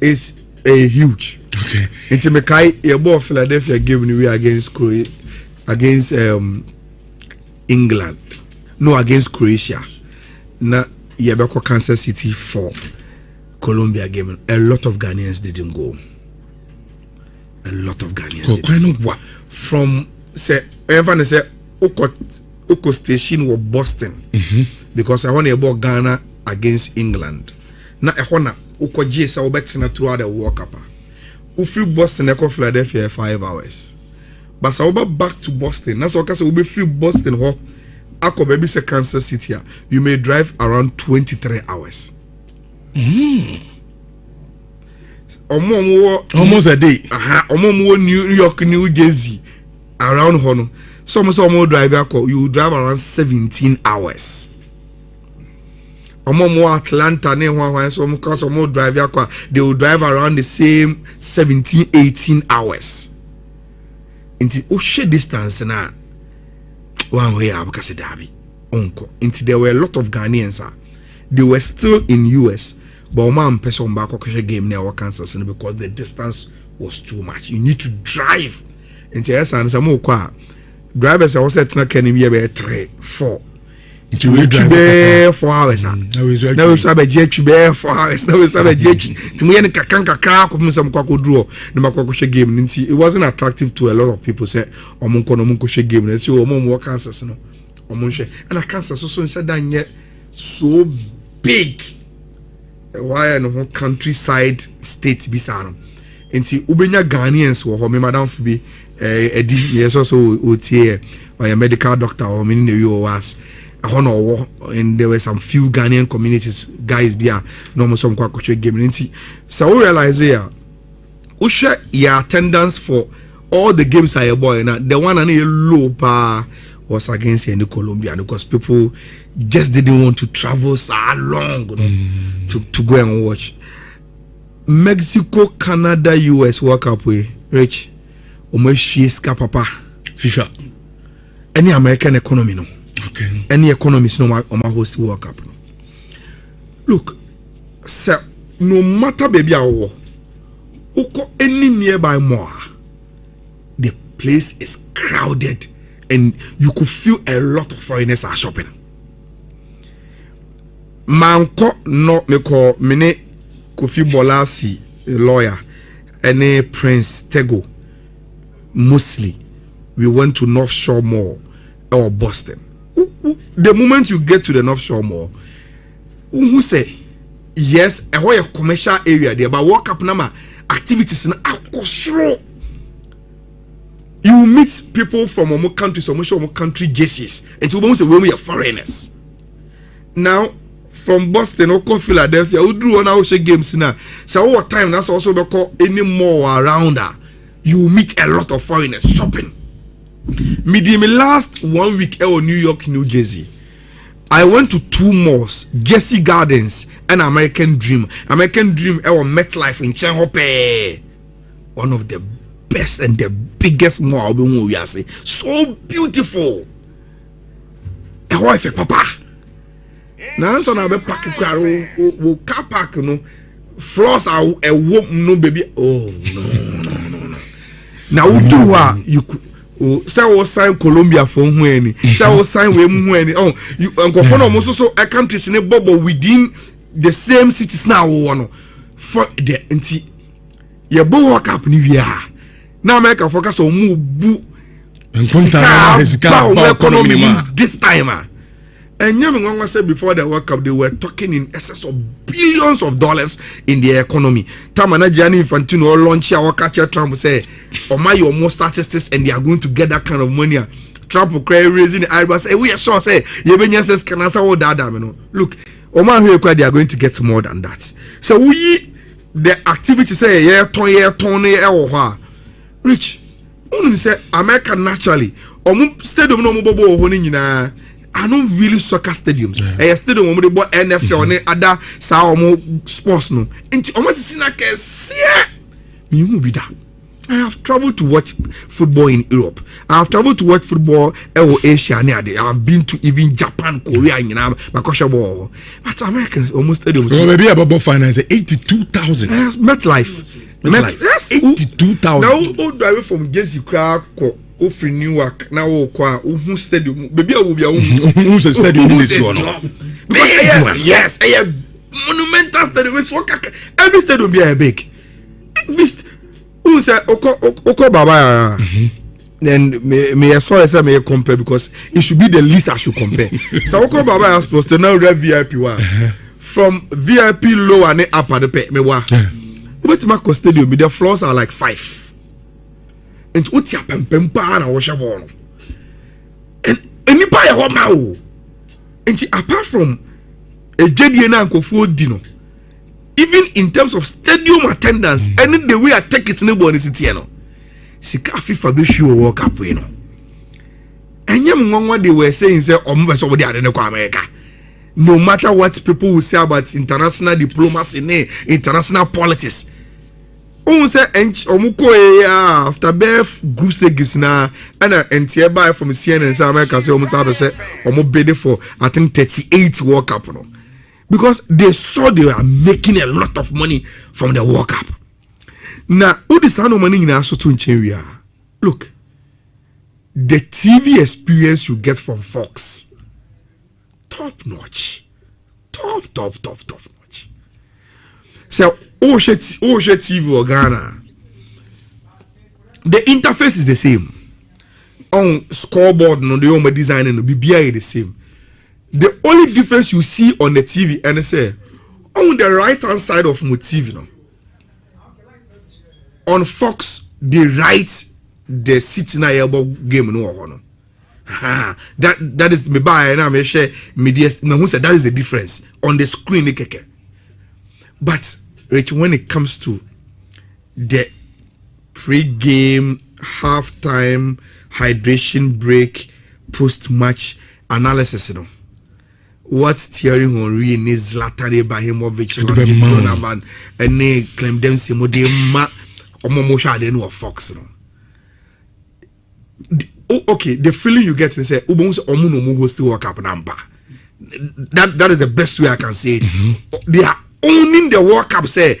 Speaker 4: a huge okay nti me kai ye ball Philadelphia game ni we against England no against Croatia na ye be ko Kansas City for Colombia game a lot of Ghanaians didn't go what from say everyone say Oko station was Boston because I want to about Ghana against England. Na I want Oko J so betina throughout the World Cup. We free Boston eko Philadelphia 5 hours. But so back to Boston. That's why we be free Boston ho. Ako baby say Kansas City. You may drive around 23 hours.
Speaker 1: Almost a day.
Speaker 4: New York, New Jersey. Around Hono. Some drive you drive around 17 hours. More Atlanta, some drive they will drive around the same 17, 18 hours. Into share distance now. One way I because Derby. Into there were a lot of Ghanaians. They were still in US, but man person back game near Kansas because the distance was too much. You need to drive. Into yes and some drivers are set na can be 3, 4. Into we drive 4 hours. Now we have a jet 4 hours. Now we have a jet. To me, kakanka crack of some kwako draw. No makwako game. It wasn't attractive to a lot of people. Say omunko she game. Let's see omun Kansas no. Omun and a Kansas so said that yet so big. Why no countryside state bisano. Nti ubenya Ghanaians wo ho me madam fu bi edi yes also otie or a medical doctor or meaning you was honor, and there were some few Ghanaian communities guys be normal some quite game. So we realize here, we share your attendance for all the games are a boy, and the one and a low bar was against the Colombia because people just didn't want to travel so long, you know, to go and watch. Mexico, Canada, US World Cup way, Rich. Omo papa.
Speaker 1: Fisher.
Speaker 4: Any American economy no.
Speaker 1: Okay.
Speaker 4: Any economy is no ma host World Cup no. Look, sir, no matter baby awo, uko any nearby more, the place is crowded and you could feel a lot of foreigners are shopping. Manko no me call mene Kofi Bolasi lawyer any Prince Tego mostly we went to North Shore Mall or Boston. The moment you get to the North Shore Mall, who say yes, a commercial area there, but walk up number activities in Akosro. You meet people from almost countries, almost country jerseys, and to almost say we are foreigners. Now from Boston or Philadelphia, who drew on our games now. So over time, that's also because any more around her, you meet a lot of foreigners shopping. Medium last 1 week in New York, New Jersey. I went to 2 malls, Jersey Gardens and American Dream. American Dream MetLife in Chenhope. One of the best and the biggest mall we are say. So beautiful. Papa. Now so na be park car wo car park no floors are a woman no baby. Oh no. Now we do what you say we sign Colombia for who any. Say we sign we who any. Oh you go no so a countries in a bubble within the same cities now one for the anti ye bo World Cup ni wi a. Now America focus on mu bu economy this time. And Yamingwa said before the World Cup, they were talking in excess of billions of dollars in the economy. Tamana Gianni Infantino launch our catcher Trump say, "Oh my, your more statistics, and they are going to get that kind of money." Trump will cry raising the eyebrows. Say, "We are sure say Yebenya says can answer all that." Look, Oman they are going to get more than that. So we the activity say Rich. Only say America naturally. Stadium no bobo ho I don't really soccer stadiums. A stadium where they bought NFL and other sports no. And almost see like you will be that. I have traveled to watch football in Europe. I have traveled to watch football in Asia. I have been to even Japan, Korea, ball. But Americans almost stadiums.
Speaker 1: So maybe about finance 82,000.
Speaker 4: MetLife.
Speaker 1: Yes, 82,000.
Speaker 4: Now, all driving from Jersey Crack. Free Newark now who stadium baby will be
Speaker 1: who's a stadium in this one
Speaker 4: yes a monumental stadium every stadium be a big who say oko baba then me sorry say me compare because it should be the least I should compare. So oko baba is supposed to now rev VIP one from VIP low and up at the pay me wa but Marco stadium the floors are like 5 and what's your pem na washa ball and anybody ho ma o and apart from a JD na nkofo dino even in terms of stadium attendance and the way I take it no born city no sika FIFA be show World Cup we no enyem nwanwa they were saying say ombe so dey ade ne kwa America no matter what people will say about international diplomacy international politics. On say omuko after birth group stages na and buy from CNN say America say almost say bid for I think 38 World Cup no because they saw they were making a lot of money from the World Cup. Now who this no money na so to nchen look the TV experience you get from Fox top notch. So TV or Ghana, the interface is the same. On scoreboard, no, the home design and the BBI is the same. The only difference you see on the TV and say on the right hand side of my TV, no, on Fox they write the City na elbow game no.
Speaker 7: That is me buy and I'm share media. Who said that is the difference on the screen, keke. But Rich, when it comes to the pre-game, halftime, hydration break, post-match analysis, you know, what's Thierry Henry in his Zlatan Ibrahimovic and Donovan and they claim them simo de ma omomosha de no Fox, you know. Okay, the feeling you get and say ubonse omuno mo host World Cup number. That is the best way I can say it. They are owning the World Cup. Say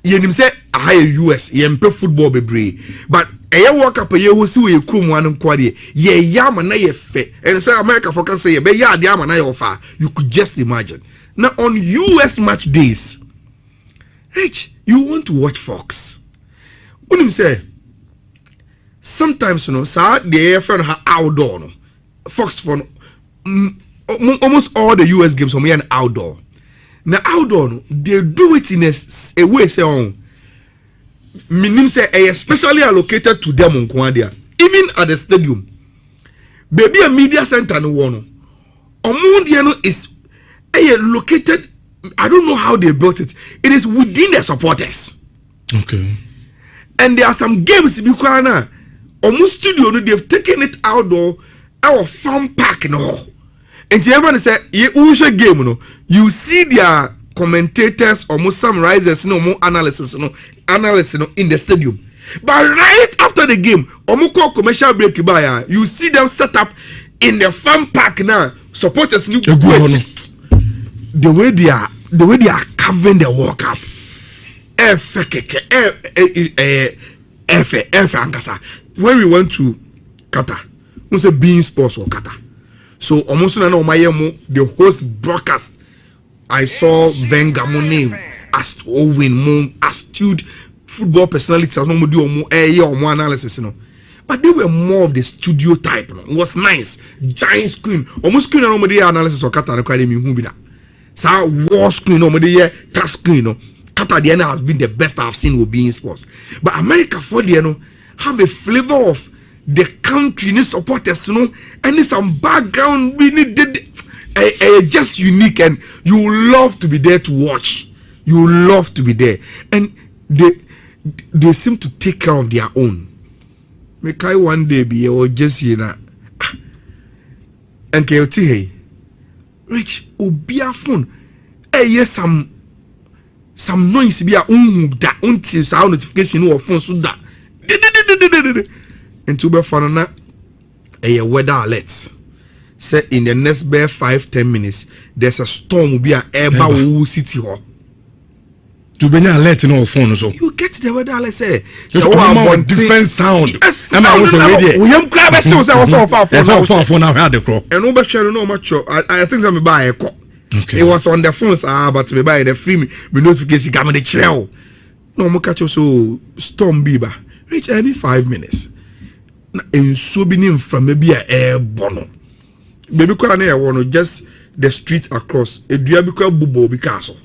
Speaker 7: yenim say a US yempe football bebre, but a World Cup ye wo si we krum wan nkwade ye yama na ye fe and say America focus say be ya de ama na ye ofa. You could just imagine now on US match days, Rich, you want to watch Fox. Unim say sometimes, you know, sir, they friend her outdoor, no? Fox for almost all the US games from here and outdoor. Now outdoor, no, they do it in a way say on. Meaning say especially allocated to them on Kwandia. Even at the stadium, baby a media center no one. Omundiano is located. I don't know how they built it. It is within the supporters.
Speaker 1: Okay. And
Speaker 7: there are some games because almost studio no, they've taken it outdoor our farm park no. And everyone say ye usual game no, you see their commentators almost summarizers no more analysis no in the stadium. But right after the game, call commercial break by you see them set up in the farm park now. Supporters new the way they are covering the World Cup. When we went to Qatar, we say being sports or Qatar. So almost na the host broadcast. I saw Wenger name as Owen Moon astute football personalities as no do more analysis, you know. But they were more of the studio type, you know. It was nice, giant screen, almost screen and nobody analysis or Qatar academy who be that. So war screen, nobody touch screen, you know. Qatar the has been the best I've seen with being sports. But America for the, you know, have a flavor of the country, need supporters, you know, and it's some background really did just unique, and you love to be there to watch. You love to be there, and they seem to take care of their own. Make I one day be or just na and hey, Rich ubia phone. Yes, some noise be a that until sound notification or phone so that and to be fun a weather alert. Say in the next bare 5-10 minutes, there's a storm will be a airbound city hall.
Speaker 1: To be alert in our phone so.
Speaker 7: You get the weather alert say.
Speaker 1: So one different sound.
Speaker 7: Yes,
Speaker 1: and I was already.
Speaker 7: We am grab so also far
Speaker 1: phone now had the crow.
Speaker 7: And no share no much. I think I'm buy a call.
Speaker 1: Okay.
Speaker 7: It was on the phones but me buy the free me notification come the trail. No more catch so storm biba. Reach any 5 minutes. And so be from maybe a air bono. Baby kwa na want just the street across a duabika bubo bikaso.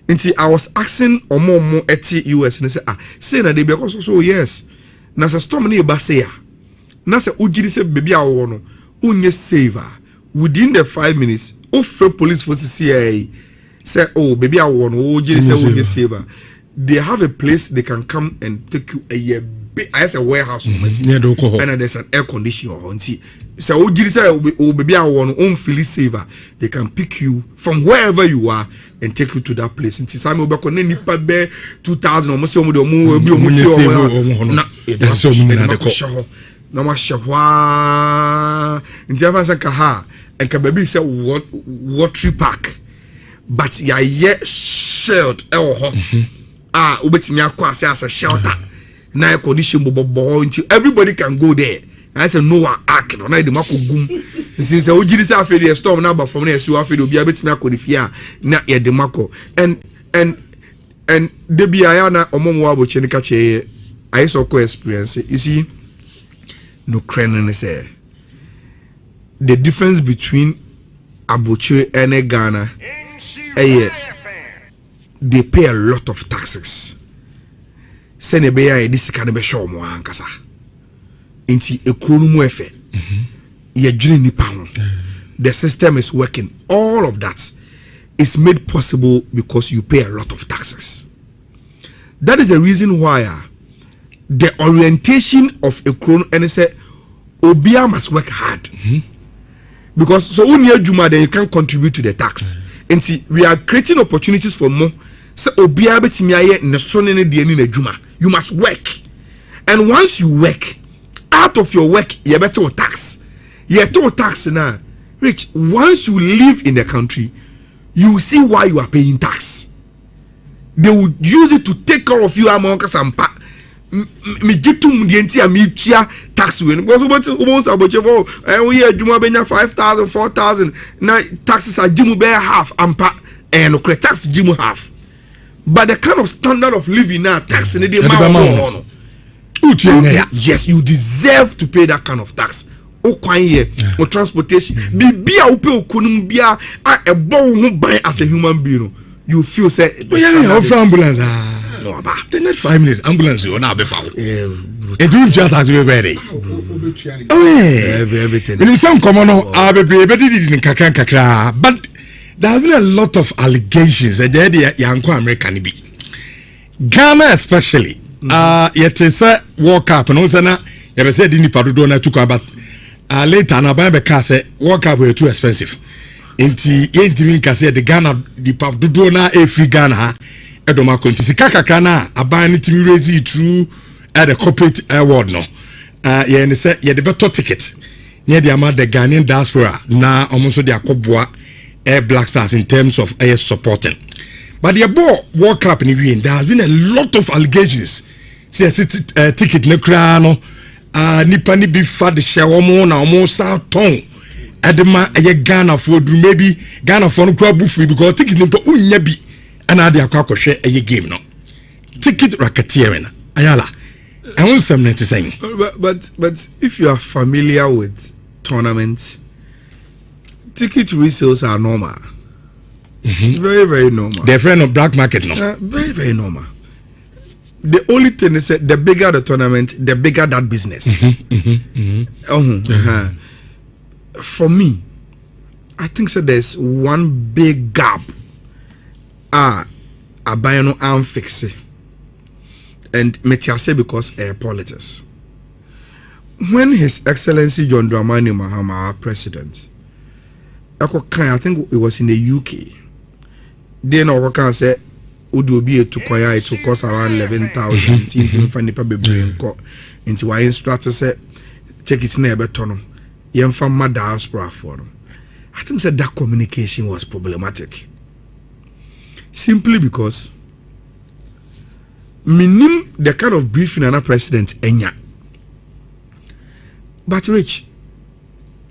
Speaker 7: Until I was asking omo eti US and say say na they because so yes. Na se storm ni ba say na se ujiri say baby a wono unye saver within the 5 minutes offer police for CIA say oh baby a wono ujiri say unye saver. They have a place they can come and take you a year. I say warehouse and there's an air conditioner on tea. So baby I want own Philly saver. They can pick you from wherever you are and take you to that place. And Sami will be nipa be 2000 almost so much more na mashahwa ntiafa sanka and ka baby say water park but ya shield ubetimi akwa say as a shelter. Now condition bobo until everybody can go there. I say no one act no the mako gum. Since ojiri say afi the storm now but from there so afi obi abetimi akonifia na ye de mako and the biana omomo aboche ni kache I saw co experience. You see no craning say the difference between Abuche and Ghana they pay a lot of taxes. Sene be ya this can be show mo ankasa. Inti ekuru mu efe. You're drilling nipa ho. The system is working. All of that is made possible because you pay a lot of taxes. That is the reason why the orientation of a crown and say Obia must work hard. Because so when you're Juma, then you can contribute to the tax. And see, we are creating opportunities for more. So Obia betimiaye nesone ne de ni na Juma. You must work. And once you work, out of your work, you better tax. You tax now. Rich, once you live in the country, you will see why you are paying tax. They would use it to take care of you among sampa. Me jitum dienti amitia tax when because almost about and we are Juma benya 5,000 4,000 now taxes are jimu be half ampa and tax jimu half. But the kind of standard of living now tax in the amount. Yes, you deserve to pay that kind of tax. Or transportation, be a upe a bon buy as a human being. You feel say,
Speaker 1: ambulance. No, about the next 5 minutes, ambulance will not be found. It will just have to be ready. Everything. In some common, I'll be in Kakra, but there have been a lot of allegations that the young American be Ghana, especially. Yet is a walk up and also, you said in the Padudona took about. Later, na ba be say work up were too expensive. Enti yentimi ka say the Ghana the paf dodo na free Ghana edoma konti sika kakra na aban ni timi raise through at the corporate award no. Ye say ye the better ticket. Near the amount the Ghanaian diaspora na almost the akobua Air Black Stars in terms of air supporting. But the ball work up in the there has been a lot of allegations. See ticket no kra no nipa ni bi fa de hye na omo sa ton edema Ghana for do maybe Ghana for no kwa bufu because ticket nipa unya bi ana de akwa game no ticket racketeering ayala I want something to say
Speaker 7: but if you are familiar with tournaments, ticket resales are normal. Very very normal.
Speaker 1: The friend of black market no
Speaker 7: very very normal. The only thing is that the bigger the tournament, the bigger that business. For me, I think so there's one big gap. Abayano am fix it. And Metiase because politics. When His Excellency John Dramani Mahama, our president, I think it was in the UK. Then I can say Udo be to Koya, it will cost around 11,000. Tintin Fanny Pabe court into why instructor said, take its neighbor tunnel. Young from my diaspora for them. I think that communication was problematic. Simply because minim the kind of briefing and a president enya. But Rich,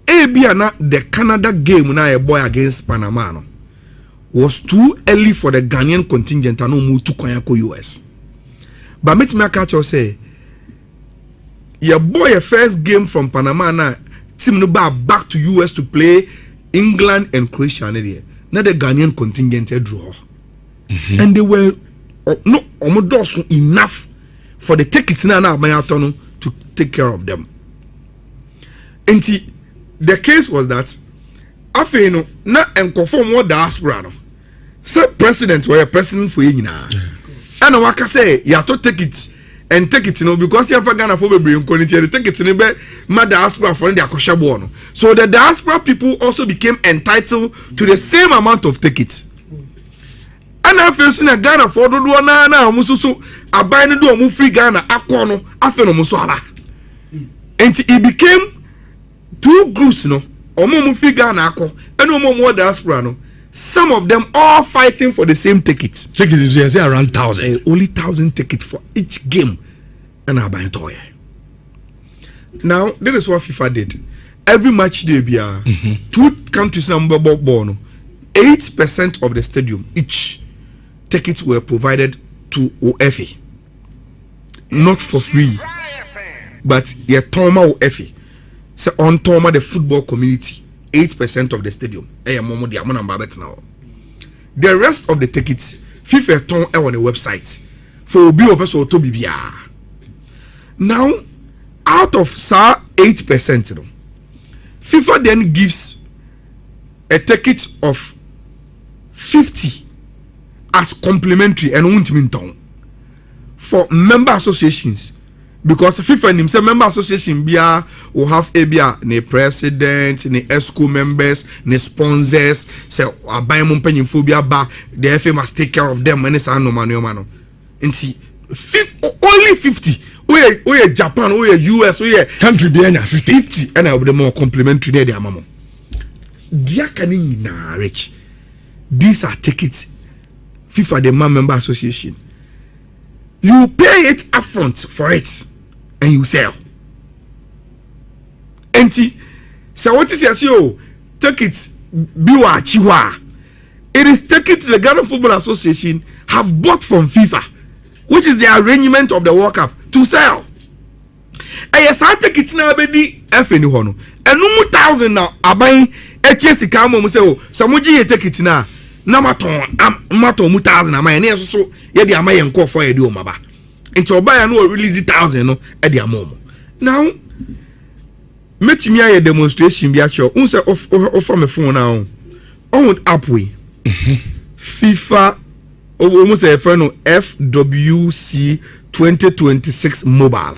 Speaker 7: the Canada game na a boy against Panama no, was too early for the Ghanaian contingent and no move to Konyako US. But me catch you say, your boy a first game from Panama na team no back to US to play England and Croatia na the Ghanaian contingent draw. And they were no almost enough for the tickets na to take care of them. And the case was that after no na conform what diaspora no. Say president or a president for you now. And I can say you have to take it and take it, because you have Ghana for baby quality, take it in my diaspora for the Akoshabono. So the diaspora people also became entitled to the same amount of tickets. And I feel in Ghana for do na mususu abayne do mu free Ghana akono afeno musoala. And it became two groups omo mu free Ghana ako and omo mu diaspora no. Some of them all fighting for the same tickets.
Speaker 1: Tickets is around 1,000.
Speaker 7: Only 1,000 tickets for each game. And I buy it all. Now, this is what FIFA did. Every match day, two countries number ball, 8% of the stadium, each tickets were provided to OFA. Not for free. But yeah, Toma OFA. So on Toma the football community. 8% of the stadium. The rest of the tickets, FIFA ton on the website for Now, out of 8%, FIFA then gives a ticket of 50 as complimentary and won't mean town for member associations, because FIFA himself member association will have the president, the ESCO members, the sponsors. Say buy money phobia ba the FA must take care of them when it's no man. And see, only 50. We Japan, we US, we
Speaker 1: country behind 50
Speaker 7: and I would be more complimentary there, their mama. Dear Canini na rich. These are tickets. FIFA the member association. You pay it upfront for it and you sell. Enti, so what is your tickets? Biwa chiwa. It is tickets the Ghana Football Association have bought from FIFA, which is the arrangement of the World Cup to sell. And yes, I take it now, baby. F any one. And no more 1,000 now. I buy a chassis come on. Say, oh, Samuji take it now. Namaton, Mato 1,000. Am I near so? Yet the Amayan call for a do maba. Into buy and no release 1,000 no at the moment. Now, met me a demonstration. Be at your own offer my phone now. On up we FIFA almost a friend FWC 2026 mobile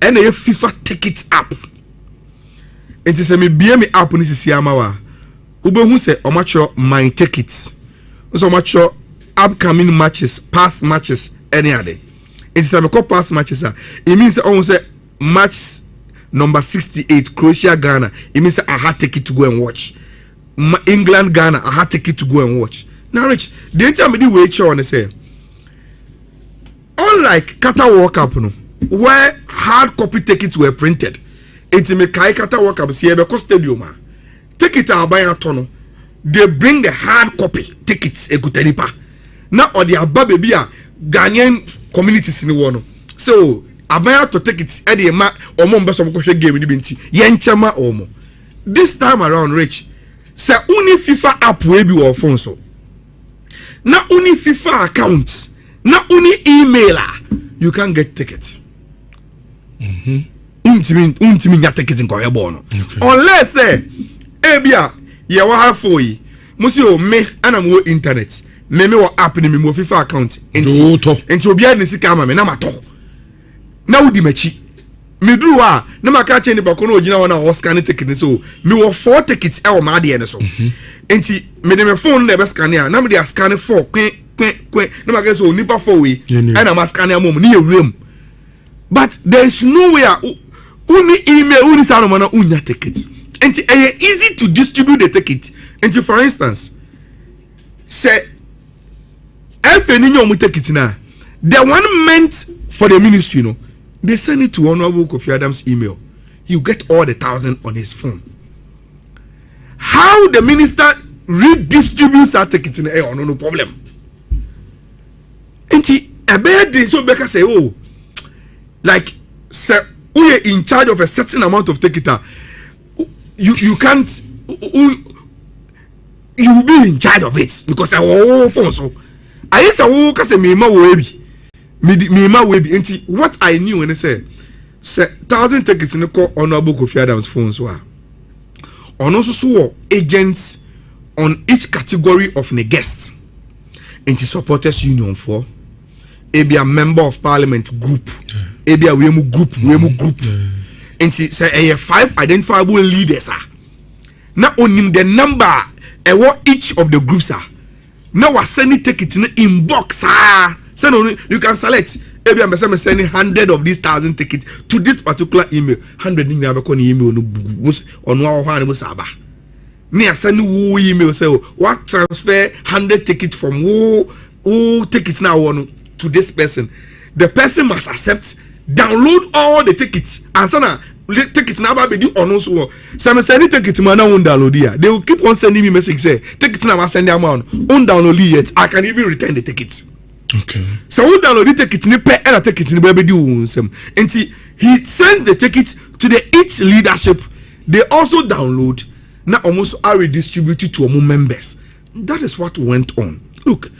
Speaker 7: and a FIFA ticket app. And to me be me app ni sisi amawa. Ube who say omacho my tickets. So much upcoming matches, past matches, any other. It's a call past matches. It means almost say match number 68 Croatia Ghana. It means I had ticket to go and watch. England Ghana I had ticket to go and watch. Now Rich, the entire me wait show on say. Unlike Qatar World Cup no, where hard copy tickets were printed. It's me kai Qatar World Cup see ebe stadium. Ticket are buy a ton. They bring the hard copy tickets ekutenipa. Now or the aba baby a Ghanaian communities in the one. So abaya to tickets e dey ma omo mbe so mo hwe game ni binti. Ye nchema omo. This time around Rich, say only FIFA app we be your phone so. Na only FIFA account, na only emailer, you can get tickets. Untimi nya tickets in koye bono. Unless say ebia ye wa have for yi. Musi o me ana mo internet. Me wo app ni me mo FIFA account. Enti obi a sika ama me na mato. Na wudi machi. Me duru a na maka che ni bakono ogina wona o scan ticket so me wo 4 tickets e wo ma de so. Enti me de me phone na be scan ya na me de scan 4 kwen na maka so nipa 4 we na ma scan ya mom ni ewrem. But there is nowhere uni email uni sano na unya tickets. Enti easy to distribute the ticket. Enti for instance say if any new ticket na the one meant for the ministry no, they send it to Honorable Kofi Adams' email. You get all the 1,000 on his phone. How the minister redistributes that ticket in the air, no problem. And a bad day, so Becca say, oh, like, sir, we are in charge of a certain amount of ticket. You can't, you will be in charge of it because I will phone so. I used to say, me ma webi enti what I knew when I say 1,000 tickets in the call Honorable Kofi Adams phone so on also saw agents on each category of the guests enti supporters union for a member of parliament group a wemu group enti say 5 identifiable leaders now on the number each of the groups now was sending tickets in box so you can select. Maybe I'm sending 100 of these 1,000 tickets to this particular email. 100 email on one saba. Me send who email say what transfer 100 tickets from who tickets now on to this person. The person must accept, download all the tickets, and sana tickets now be do on also. Some send tickets man won't download here. They will keep on sending me message say tickets now send them on. Won't download yet. I can even return the tickets.
Speaker 1: Okay.
Speaker 7: So we download the ticket ni pay and ticket ni baby do unsem. And he sent the ticket to the each leadership. They also download now almost are redistributed to our members. That is what went on. Look,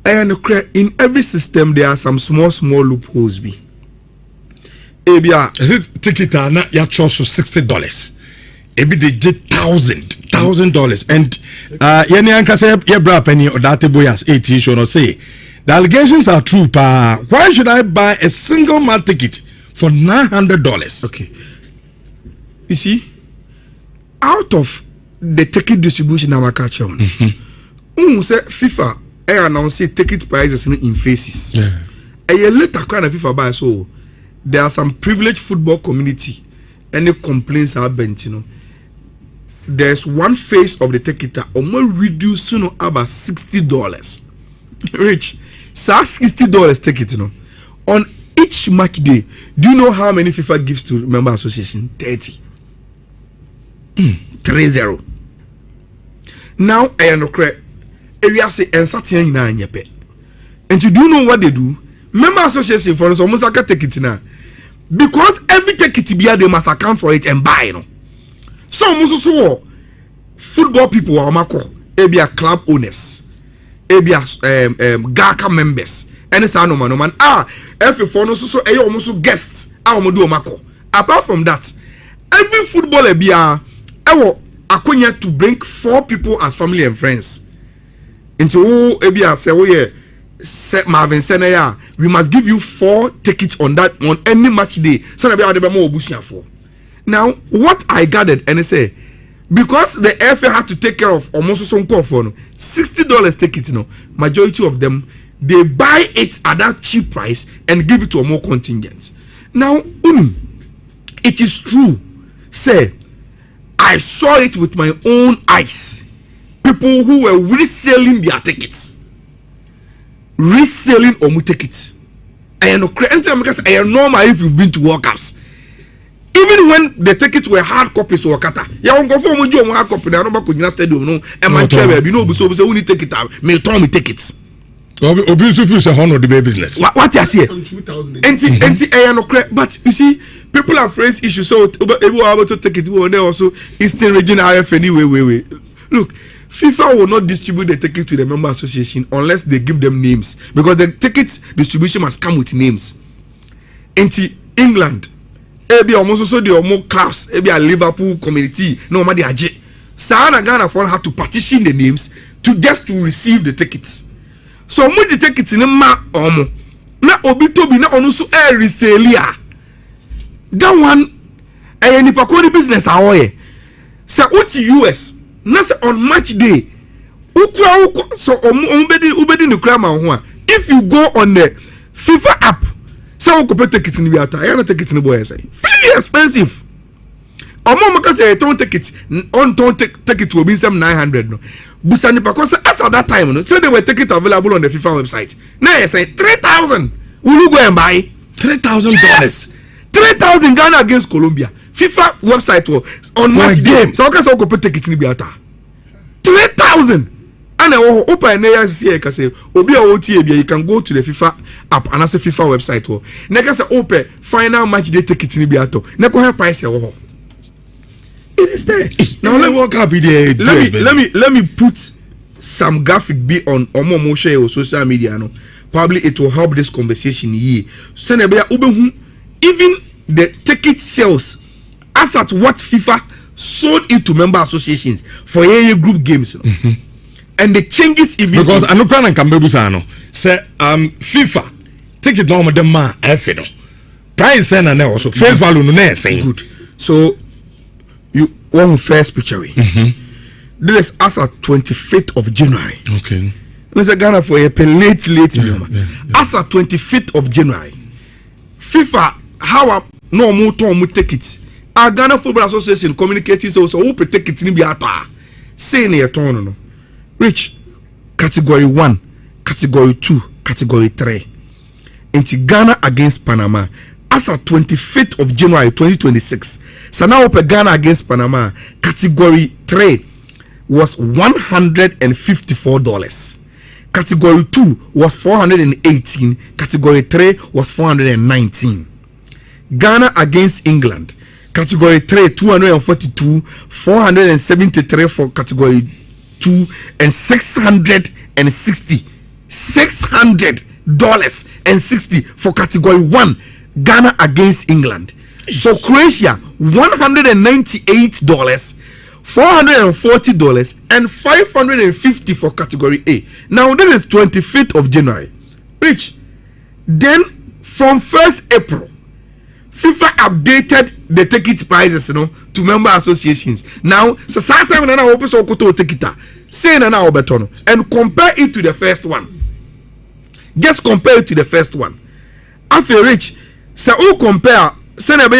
Speaker 7: in every system there are some small loopholes. Is
Speaker 1: it ticket na ya charge for $60? ebi de $1,000 and yeni anka say ye bra penny or that boyas 18 show no say the allegations are true pa. Why should I buy a single man ticket for $900?
Speaker 7: Okay, you see, out of the ticket distribution I'm catch on, say FIFA announce ticket prices in phases.
Speaker 1: Yeah.
Speaker 7: A later kind of FIFA buy, so there are some privileged football community. Any complaints are bent, you know. There's one phase of the ticket that reduce about $60. Rich, so $60 ticket, you know. On each match day, do you know how many FIFA gives to member association? 30. 30. Now I am correct. We are saying and certain in your pet. And you do know what they do? Member association for us almost like a ticket now. Because every ticket they must account for it and buy, you know. So muso football people are mako, ebia club owners, ebia GACA members, and it's no man. Every for no so almost guests, do mako. Apart from that, every footballer ebia akonya to bring 4 people as family and friends. Into ebia say Marvin Senaya, we must give you 4 tickets on any match day. Now, what I gathered and I say, because the FA had to take care of almost some call for $60 tickets, majority of them they buy it at that cheap price and give it to a more contingent. Now, it is true. Say, I saw it with my own eyes. People who were reselling their tickets. Reselling or tickets. I am normal if you've been to World Cups. Even when the tickets were hard copies or kata, ya won't for mu hard copy na no ba kujina stadium no e man travel bi no obu so we need take it out me turn me tickets.
Speaker 1: Obi so feel say honor the business.
Speaker 7: What you say? Enti no correct, but you see people have raised issues so we are able to take it we also Eastern Region RF anyway. Look, FIFA will not distribute the ticket to the member association unless they give them names, because the ticket distribution must come with names. Enti England ebi almost so the more clubs ebi a Liverpool community no ma dey aje Sana Ghana for had to partition the names to receive the tickets. So mo the tickets ni ma omo na obi tobi na onu so resale ya that one nipa ko the business awoye say uti US na say on match day ukura so ubedi no kra ma ho a if you go on the FIFA app so we could take it in the water. I don't take it in the boy. Very expensive. Because I don't take it on take it to be some 900 no. Busani because as at that time no, so they were take it available on the FIFA website. Now I say 3,000. Will you go and buy $3,000? Yes. 3,000 Ghana against Colombia. FIFA website on match game. So okay, so we could take it in the water. 3,000. And I will open a say, Obi OTA, you can go to the FIFA app and answer FIFA website. Neka say open final match day ticket in Biato. Neko have price. It is there.
Speaker 1: Now
Speaker 7: let me put some graphic be on Omo share or social media. No, probably it will help this conversation here. So even the ticket sales as at what FIFA sold it to member associations for group games. And the changes even
Speaker 1: because I know can Kambebu Sano say FIFA take it normal the man no price and also face value no saying
Speaker 7: good. So you one first picture this is as at 25th of January.
Speaker 1: Okay,
Speaker 7: let's Ghana for a late as at 25th of January FIFA how no more time take it our Ghana Football Association communicating so who take it in Biata saying a turn no Rich, category 1, category 2, category 3. Into Ghana against Panama. As at 25th of January 2026. So now Ghana against Panama. Category 3 was $154. Category 2 was $418. Category 3 was $419. Ghana against England. Category 3 $242. $473 for category 2 and $660 for category 1 Ghana against England. For Croatia, $198, $440, and $550 for category A. Now that is 25th of January. Rich. Then from 1st April, FIFA updated the ticket prices, to member associations. Now, so time when I open so ticket, say now betono, and compare it to the first one. Just compare it to the first one. After Rich, so who compare? Say na be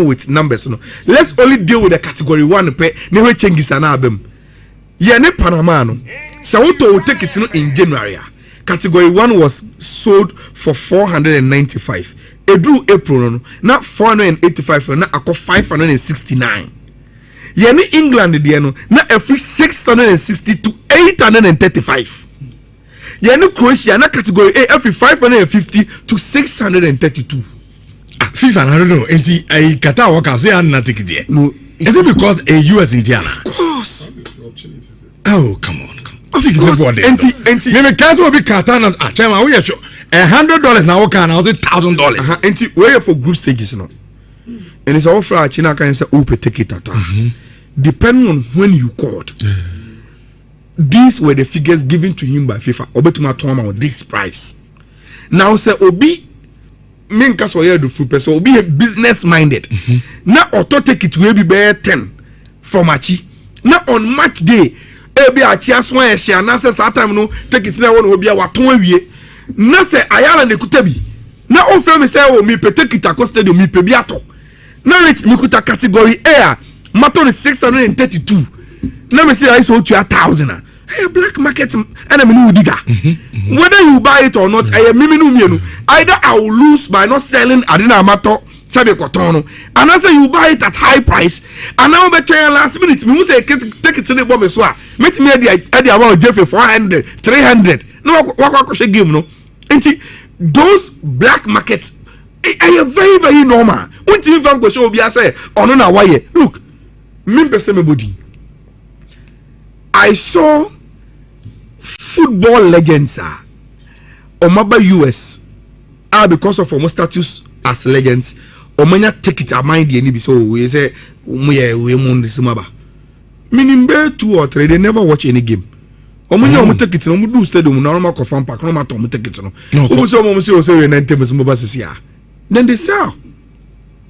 Speaker 7: with numbers. Let's only deal with the category 1 pay. Never changes an album. Yeah, ne Panama no. So who to take it in January? Category 1 was sold for $495. Edru April na $485 na ako $569. Yani England there no na every $660 to $835. Yani Croatia na category A every $550 to $632.
Speaker 1: FIFA, I don't know. Enti I Qatar World Cup say not take it there. No, is it because a US Indiana?
Speaker 7: Of course.
Speaker 1: Oh, come on.
Speaker 7: Maybe
Speaker 1: can't be Qatar na chama we show $100 now can now $1,000.
Speaker 7: Enti where for group stages no. And it's all for China can say open ticket at. Depending on when you called. These were the figures given to him by FIFA. Obetuma Toma with this price. Now say Obi Minka so here do full person Obi a business minded. Now auto take it will be bear 10 from Achi. Now on match day ebi achi aswan e hia na say time no take it na won obi a waton awie na say ayala ne kutabi na o fe me say o mi pe take it across stadium mi pe bi ato na reach mi kuta category A maton 632 na me say I so 1,000 hey black market and me no diga whether you buy it or not I me no mienu either I will lose by not selling adina mato sabe kotono and I say you buy it at high price and now be tell last minute me say take it to the bomb so meet me at the about Jeff 400 300 no what game no enti those black markets are very very normal when you fan go show be say ono na why look me person me body I saw football legends Omaba US because of our status as legends Omanya take it a mind the so we say we mun this maba meaning 2 or 3 they never watch any game Omanya take it no do stadium normal confirm park no matter take it no who say 90 maba sia then they sell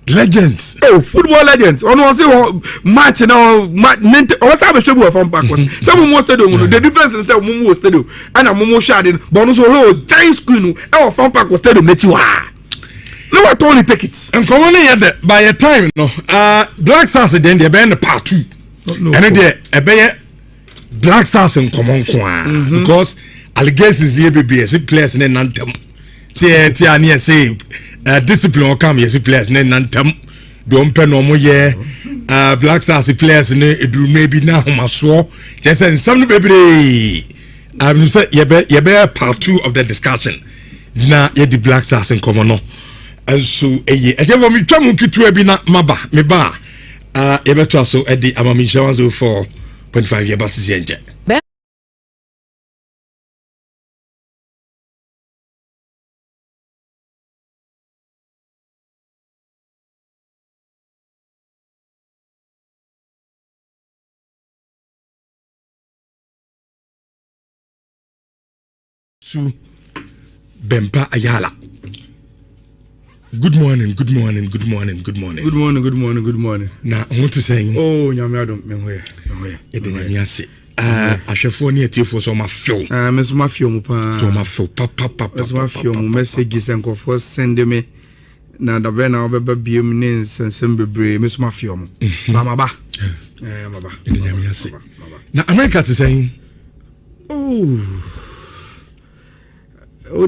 Speaker 7: legends football legends ono say match now match o say be show from park was some more stadium the difference is say mo stadium and mo shade but no so giant screen e from park stadium na chi wa no what only take it
Speaker 1: and come on here by a time no Black Stars then they be in part 2 and there e be Black Stars in common kwa because allegations the BBS players in Nantem say near say discipline or come yes players in Nantem don't pen no more Black Stars players in do maybe now maso just say some baby I'm say you be part 2 of the discussion na ye the Black Stars in common no and so e for me twamu kitu bi na maba me ba e beto so e di amami Nhyira 104.5 ye basisi enje su Bempa Ayala. Good morning. Now I want to say
Speaker 7: nyame adom me hoye
Speaker 1: e de nyame ase ahwefo ne atiefo so ma feel
Speaker 7: me so ma feel mu pa
Speaker 1: so ma feel papa
Speaker 7: so ma feel mu messages enko for send me na da be na obeba biem ne nsensem bebre me so ma feel mu ba maba maba
Speaker 1: e de nyame ase na America to say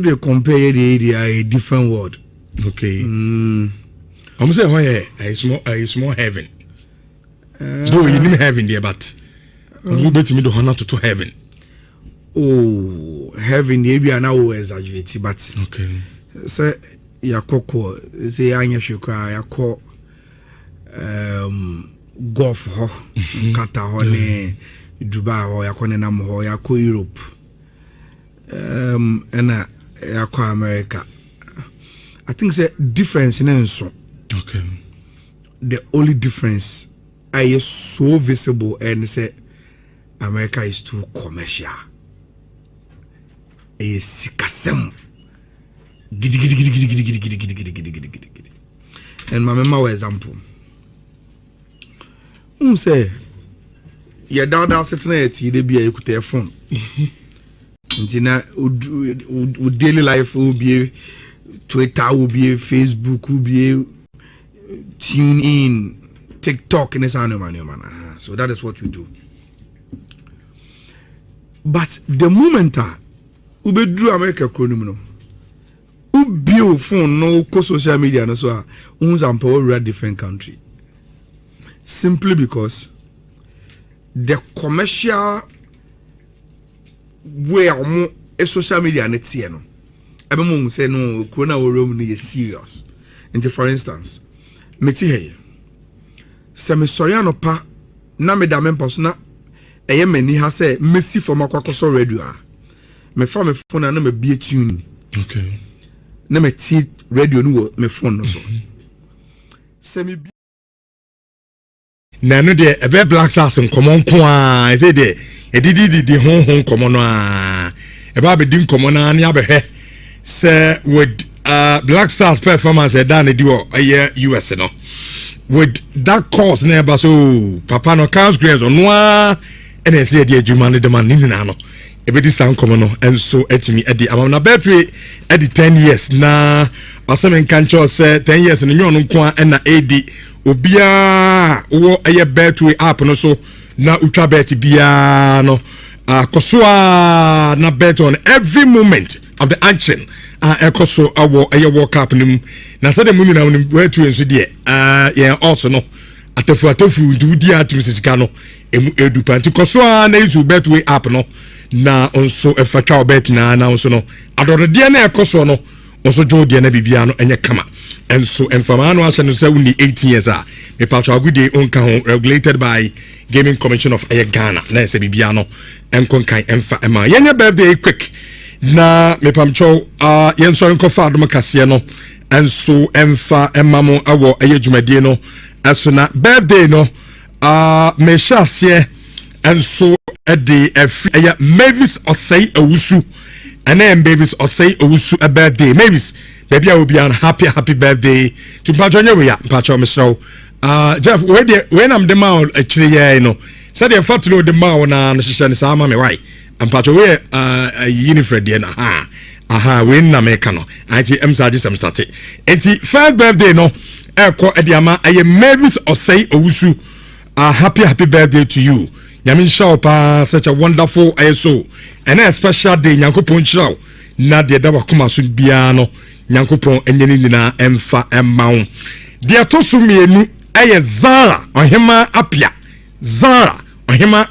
Speaker 7: they compare a different world.
Speaker 1: Okay. I'm saying a small heaven. So you need heaven there, but you bet me the honor to heaven.
Speaker 7: Oh, heaven maybe I now exaggerate, but
Speaker 1: okay.
Speaker 7: Say yakoko say anya shukra yako golf ho kata ho ne Dubai ho yakone nam ho yako Europe. And yakwa America. I think say difference in so.
Speaker 1: Okay.
Speaker 7: The only difference is so visible and say America is too commercial. Is sikasem. And my mama example. Say ya down sitting at they be a good phone. And daily life will be Twitter, will be Facebook, will be tune in, TikTok, and so that is what we do. But the moment we do America chrono, we build phone no social media no so we are different country. Simply because the commercial way a social media net see no. Everyone say no corona room is serious. And for instance, meti hey. Se me sorry anopa na me da me persona eye mani ha say mesi for makwakoso radio a. Me fa me phone na me bie tune.
Speaker 1: Okay.
Speaker 7: Na me ti radio no me phone no so. Se me
Speaker 1: na no de ebe black stars nkomo nko a e say de e didi hon nkomo no a e ba be di nkomo na ne abehwe se with black stars performance e dan di o US no with that course never so papa no counts grace on wa and e say de adwuma ne de man ni na no e be di san nkomo no enso etimi e di amam na battery e di 10 years na asemen kancho say 10 years no nyo no nko a na edi obia wo eye betway app no so na utwa bet bia no kosoa na bet on every moment of the action ekoso awo eye world cup nim na say the muni na betway so de yeah also no atafu ndudi atum sisika no edu panti kosoa na isu betway app no na onso efatwa bet na onso no adoro de na ekoso no onso jo de na bibia no enye kama enso enfama no ase no say uni 18 years a me patwa gude onka ho regulated by Gaming Commission of Ghana na se bibia no enkonkan emfa ema yenye birthday quick na me pamcho yenso enkofa adom kase no enso emfa emamo awo ayedwumadie no aso na birthday no me shasie enso ede efi Mavis Osei Owusu ene Mavis Osei Owusu a birthday Mavis baby I will be on happy birthday to Pajonya we ya Pacho Mr. Jeff when I'm the man actually yeah you know said the fact to know the man na shisha sama me why and Pacho we Unifred na aha we na me kano anti emsaje sem start enti first birthday no eko ediama aye Mavis Osei Owusu happy birthday to you Yamin show pa such a wonderful ISO and a special day Yankopon show na de da wakoma so bia no Yankopon enyeni nyina emfa emmawo de to so mienu aye Zara ohema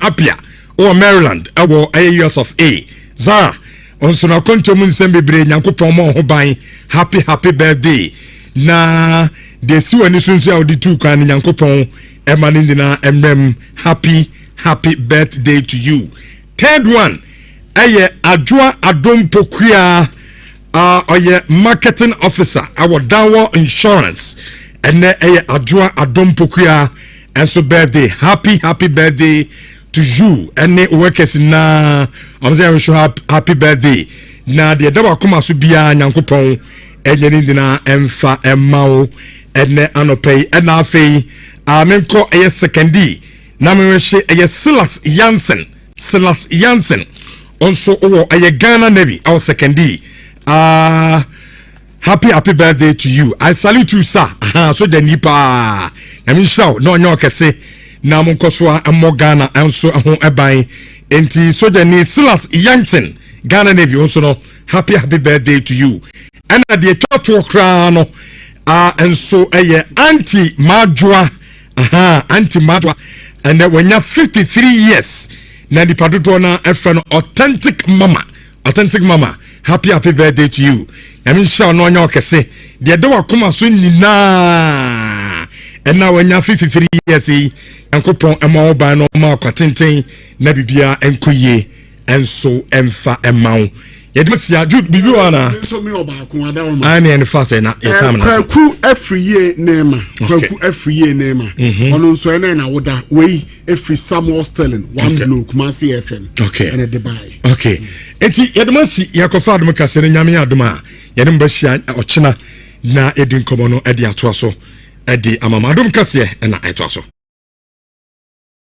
Speaker 1: apia o Maryland awo aye years of A Zara onso na konto mu nsem bebre Yankopon mo ho ban happy birthday na de si wani sunsu a odi tu kan Yankopon emani nyina emmem happy birthday to you. Third one aye Adwoa Adompokua oye marketing officer our Donkor insurance and aye Adwoa Adompokua and so birthday happy birthday to you and workers na I'm saying wish you happy birthday na de dawa kuma so bia Nyankopon enyeni ndina emfa emmawo ene anopei ena afei amenko aye secondi na me hye aye Silas Jansen also owo aye Ghana Navy our secondi happy birthday to you. I salute you sir. So the nipa I mean show no nyo kese na mo koso ammo Ghana enso ho eban enti so the ni Silas Jansen Ghana Navy also no happy birthday to you. And at the church kra no enso aye Auntie Madwa and when you're 53 years na di padodo na efre no authentic mama happy birthday to you. I mean show no nyo kese de do akoma so nyina and now when you're 53 years Yankopon ema ba no ma kwatenten na bibia enkoye enso emfa emawo yɛde sia Jude bibi wa na
Speaker 5: so me obaako adawoma
Speaker 1: ani en fa say na ye tam na
Speaker 5: kwaku afriye nema kwaku afriye nema ono nso ene na woda wei efri Samuel Sterling one blow Kumasi FM ene de bai
Speaker 1: okay enti yɛde si yakofa adom kase ne nyame adom a yɛde mba hia ɔkyena na edin komo no ede atoa so ede amama adom kase na etoa so